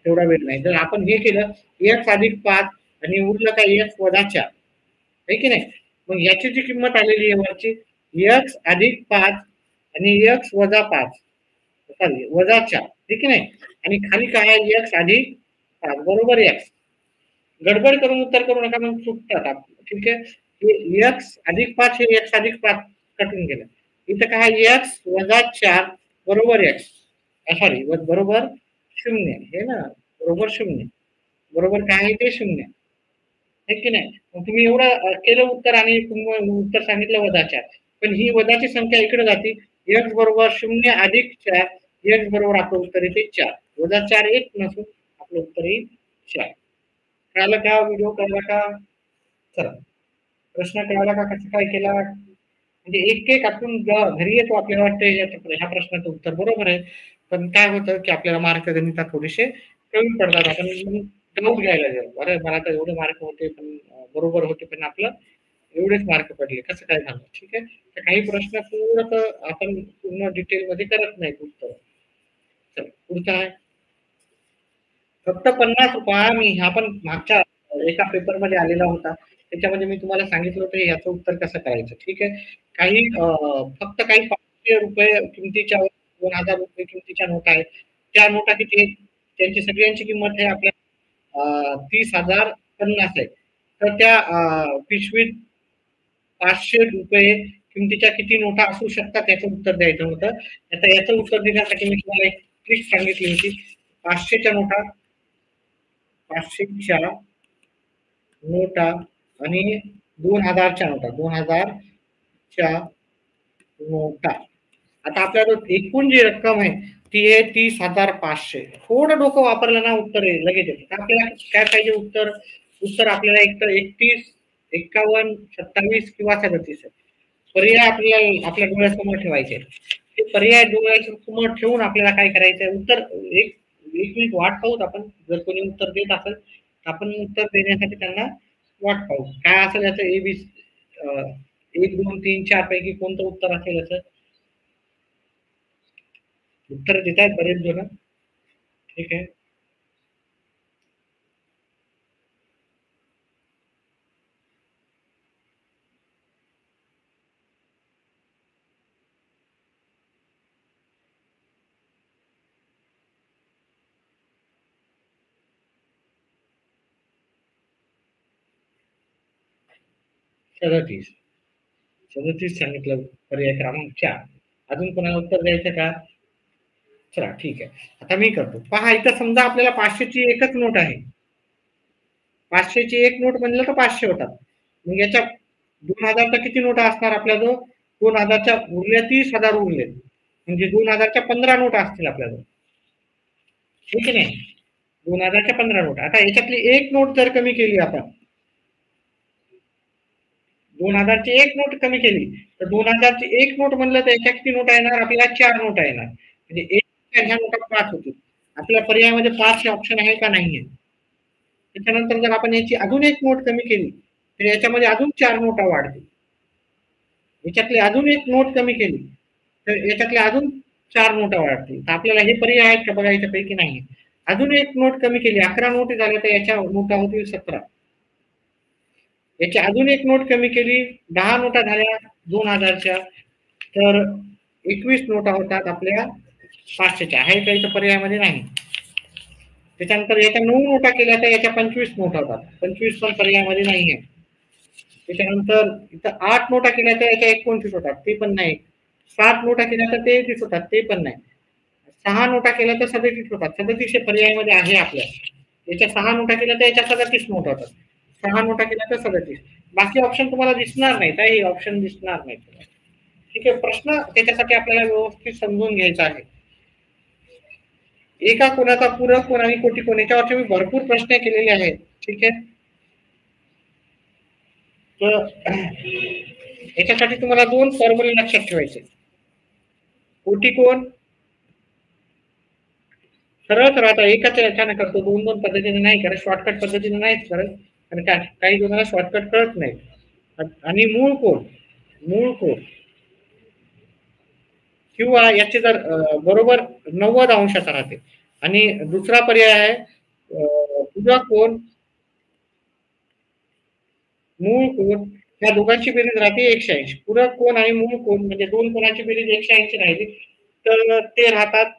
तेवढा वेळ नाही. जर आपण हे केलं एक्स अधिक 5 आणि उरलं काय एक्स वजा 4 आहे की नाही. मग याची जी किंमत आलेली आहे वरची एक्स अधिक 5 आणि एक्स वजा 5 सॉरी वजा 4 ठीक आहे नाही. आणि खाली काय आहे एक्स अधिक 5 बरोबर एक्स. गडबड करून उत्तर करू नका मग चुकतात आप ठीक आहे. एक्स अधिक 5 हे एक्स अधिक 5 कटून गेलं. इथं काय एक्स वजा 4 बरोबर एक्स सॉरी बरोबर 0 हे ना बरोबर 0 बरोबर काय आहे ते 0 आहे की नाही. मग तुम्ही एवढं केलं उत्तर आणि तुम्ही उत्तर सांगितलं वजा 4 पण ही वजाची संख्या इकडे जाते एक्स बरोबर 0 अधिक 4 एक्स बरोबर आपलं उत्तर येते 4 वजा 4 1 नसून आपलं उत्तर येईल 4. कळालं का व्हिडिओ कळला का? चला प्रश्न कळाला का कसं काय केला म्हणजे एक एक आपण घरी येतो आपल्याला वाटतं ह्या प्रश्नाचं उत्तर बरोबर आहे पण काय होतं की आपल्याला मार्क गणितात थोडेसे कमी पडतात आपण डाऊट घ्यायला गेलो अरे मला तर एवढे मार्क होते पण बरोबर होते पण आपलं एवढेच मार्क पडले कसं काय झालं ठीक आहे तर काही प्रश्न पूर्ण आपण पूर्ण डिटेल मध्ये करत नाही उत्तर चल पुढचा आहे फक्त 50 रुपया मी हा पण मागच्या एका पेपरमध्ये आलेला होता. त्याच्यामध्ये मी तुम्हाला सांगितलं होतं याचं उत्तर कसं करायचं. ठीक आहे. काही फक्त काही ₹500 किमतीच्या ₹2000 किमतीच्या नोटा आहेत. त्या नोटा किती आहेत? त्यांची सगळ्यांची किंमत आहे आपल्या 30,050 आहे. तर त्या पिशवीत ₹500 किमतीच्या किती नोटा असू शकतात याचं उत्तर द्यायचं होतं. आता याचं उत्तर देण्यासाठी मी तुम्हाला एक ट्रिक सांगितली होती. 500च्या नोटा 500च्या नोटा आणि 2000च्या नोटा 2000च्या नोटा. आता आपल्याला एकूण जी रक्कम आहे ती आहे 30,500. थोडं डोकं वापरलं ना उत्तर लगेच येतं. आपल्याला काय पाहिजे उत्तर? उत्तर आपल्याला एक तर 31, 51, 27 किंवा 37 आहे. पर्याय आपल्याला आपल्या डोळ्यासमोर ठेवायचे. ते पर्याय डोळ्यासमोर ठेवून आपल्याला काय करायचं उत्तर एक एक मिनिट वाट पाहूत आपण जर कोणी उत्तर देत असेल तर आपण उत्तर देण्यासाठी त्यांना वाट पाहू. काय असेल याचं एक 2 3 4 पैकी कोणतं उत्तर असेल याचं? उत्तर देत आहेत बरेच जण. ठीक आहे. सदतीस 37 सांगितलं पर्याय क्रमांक 4. अजून कोणाला उत्तर द्यायचं का? चला ठीक आहे. आता मी करतो. पहा इथं समजा आपल्याला 500ची एकच नोट आहे. 500ची एक नोट म्हणलं तर 500 होतात. मग याच्या 2000च्या किती नोटा असणार आपल्याजवळ? 2000च्या उरल्या 30,000 उरले. म्हणजे 2000च्या 15 नोटा असतील आपल्याला, ठीक आहे नाही? 2000च्या 15 नोट. आता याच्यातली एक नोट जर कमी केली आपण, 2000ची एक नोट कमी केली, तर 2000ची एक नोट म्हणलं तर याच्या किती नोटा येणार? आपल्याला 4 नोटा येणार. म्हणजे एक ह्या नोटा 5 होतील. आपल्या पर्यायामध्ये 5 हे ऑप्शन आहे का? नाहीये. त्याच्यानंतर जर आपण याची अजून एक नोट कमी केली, तर याच्यामध्ये अजून 4 नोटा वाढतील. याच्यातली अजून एक नोट कमी केली, तर याच्यातल्या अजून 4 नोटा वाढतील. तर आपल्याला हे पर्याय आहेत का बघा, याच्यापैकी नाही. अजून एक नोट कमी केली, 11 नोट झाल्या, तर याच्या नोटा होतील 17. याची अजून एक नोट कमी केली, 10 नोटा झाल्या 2000च्या, तर 21 नोटा होतात आपल्या 500च्या. आहे का इथं पर्यायामध्ये? नाही. त्याच्यानंतर याच्या 9 नोटा केल्या तर याच्या 25 नोटा होतात. 25 पण पर्यायामध्ये नाहीये. त्याच्यानंतर इथं 8 नोटा केल्या तर याच्या 29 होतात, ते पण नाही. 7 नोटा केल्या तर 33 होतात, ते पण नाही. 6 नोटा केल्या तर 37 होतात. 37 हे पर्यायामध्ये आहे आपल्या. याच्या 6 नोटा केल्या तर याच्या 37 नोटा होतात. 6 नोटा केल्या तर 37. बाकी ऑप्शन तुम्हाला दिसणार नाही, काही ऑप्शन दिसणार नाही. ठीक आहे. प्रश्न त्याच्यासाठी आपल्याला व्यवस्थित समजून घ्यायचा आहे. एका कोणाचा पूरक कोण आणि कोटी कोण, याच्यावरचे मी भरपूर प्रश्न केलेले आहेत. ठीक आहे. तर याच्यासाठी तुम्हाला 2 फॉर्म्युले लक्षात ठेवायचे. कोटी कोण सरळ तर आता एकाच याच्याने करतो, 2-2 पद्धतीने नाही करत, शॉर्टकट पद्धतीने नाहीच करत. कारण काही जणांना शॉर्टकट कळत नाही. आणि मूळ कोण, मूळ कोण किंवा याचे जर बरोबर 90 अंशाचा राहते. आणि दुसरा पर्याय आहे पूरक कोण, मूळ कोण, या दोघांची बेरीज राहते 180. पूरक कोण आणि मूळ कोण म्हणजे दोन कोणाची बेरीज 180 राहिली, तर ते राहतात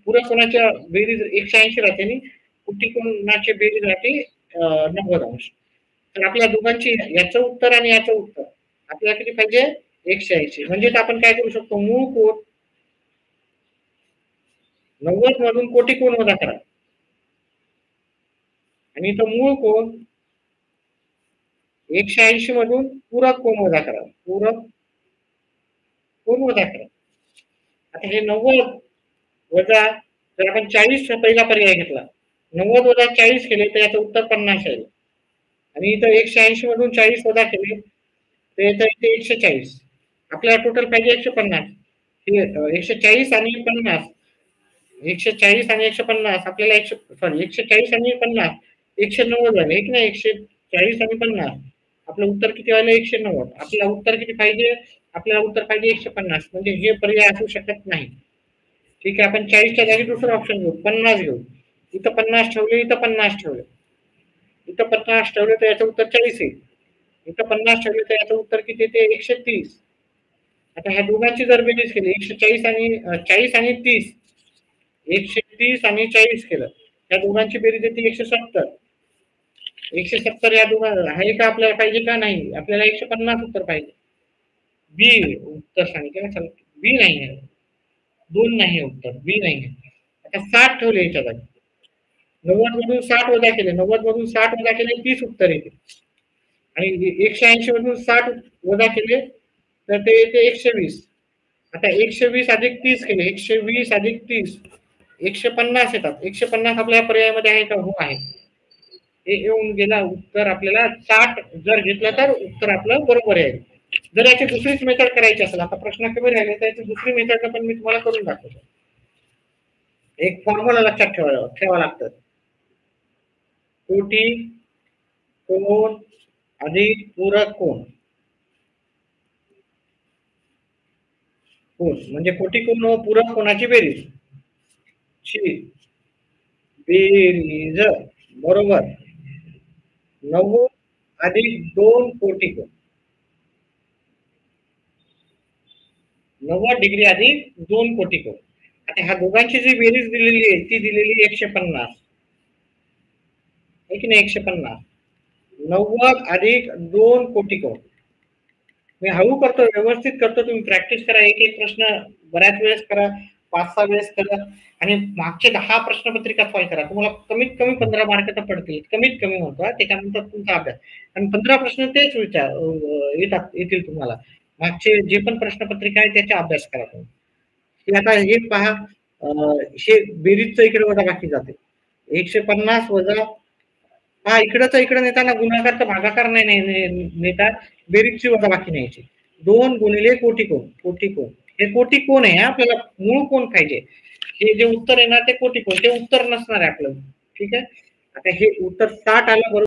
पूरक कोणाच्या बेरीज 180 राहते आणि कुटी कोणाची बेरीज राहते 90 अंश. तर आपल्या दोघांची, याचं उत्तर आणि याचं उत्तर आपल्याला किती पाहिजे? 180. म्हणजे आपण काय करू शकतो? मूळ कोण 90 मधून कोटी कोण वजा करा, आणि इथं मूळ कोण 180 मधून पूरक कोण वजा करा, पूरक कोण वजा करा. आता हे 90 वजा, जर आपण 40 पहिला पर्याय घेतला, 90 वजा 40 केले तर याचं उत्तर 50 आहे. आणि इथं 180 मधून 40 वजा केले तर याचं इथे 140. आपल्याला टोटल पाहिजे 150. हे 140 आणि 50, 140 आणि 150 आपल्याला 140 आणि 50 190 झाले, एक नाही, 140 आणि 50 आपलं उत्तर किती आलं? 190. आपल्याला उत्तर किती पाहिजे? आपल्याला उत्तर पाहिजे 150. म्हणजे हे पर्याय असू शकत नाही. ठीक आहे. आपण 40च्या जागी दुसरं ऑप्शन घेऊ, 50 घेऊ. इथं 50 ठेवले, इथं 50 ठेवले, इथं 50 ठेवले तर याचं उत्तर 40 येईल. इथं 50 ठेवले तर याचं उत्तर किती येते? 130. आता ह्या दोघांची जर बेरीज केली, 140 आणि 40 आणि 30, 130 आणि 40 केलं, या दोघांची बेरीज येते 170. 170 या दोघां आहे का आपल्याला पाहिजे का? नाही. आपल्याला 150 उत्तर पाहिजे. बी उत्तर सांगितलं ना, बी नाही आहे. 2 नाही उत्तर, बी नाही आहे. आता 60 ठेवले याच्या जागी, 90 मधून 60 वजा केले, 90 मधून 60 वजा केले 30 उत्तर येते. आणि 180 मधून 60 वजा केले तर ते येते 120. आता 120 अधिक 30 केले, 120 अधिक 30 150 येतात. 150 आपल्या पर्यायामध्ये आहे का? हो आहे. हे येऊन गेला उत्तर आपल्याला 60 जर घेतलं तर उत्तर आपलं बरोबर आहे. जर याची दुसरीच मेथड करायची असेल, आता प्रश्न कमी राहिले तर याची दुसरी मेथड पण मी तुम्हाला करून दाखवतो. एक फॉर्म्युला लक्षात ठेवा लागतं. कोटी कोण अधिक पूरक कोण, कोण म्हणजे कोटी कोण व पूरक कोणाची बेरीज, ची बेरीज बरोबर 90 अधिक 2 कोटी कोण, 90 डिग्री अधिक 2 कोटी कोण. आता ह्या दोघांची जी बेरीज दिलेली आहे ती दिलेली 150 आहे की नाही? 150 90 अधिक 2 कोटी कोण. मी हळू करतो, व्यवस्थित करतो, तुम्ही प्रॅक्टिस करा. एक एक प्रश्न बऱ्याच वेळेस करा, 5-6 वेळेस करा, आणि मागचे 10 प्रश्नपत्रिका सॉल्व्ह करा. तुम्हाला कमीत कमी 15 मार्क तर पडतील, कमीत कमी म्हणतो. त्याच्यानंतर तुमचा अभ्यास, आणि 15 प्रश्न तेच येतील तुम्हाला. मागचे जे पण प्रश्नपत्रिका आहे त्याचा अभ्यास करा तुम्ही. की आता हे पहा हे बेरीजचं इकडे वजाबाकी जाते. 150 वजा हा इकडचं इकडे नेताना गुणाकार भागाकार नाही नेता बेरीजची वजाबाकी न्यायची. 2 गुणिले कोटी कोण, कोटी कोण. हे कोटी कोण आहे आपल्याला मूळ कोण पाहिजे. हे जे उत्तर आहे ना ते कोटी कोण ते उत्तर नसणार आहे आपलं. ठीक आहे. आता हे उत्तर 60 आलं बरोबर.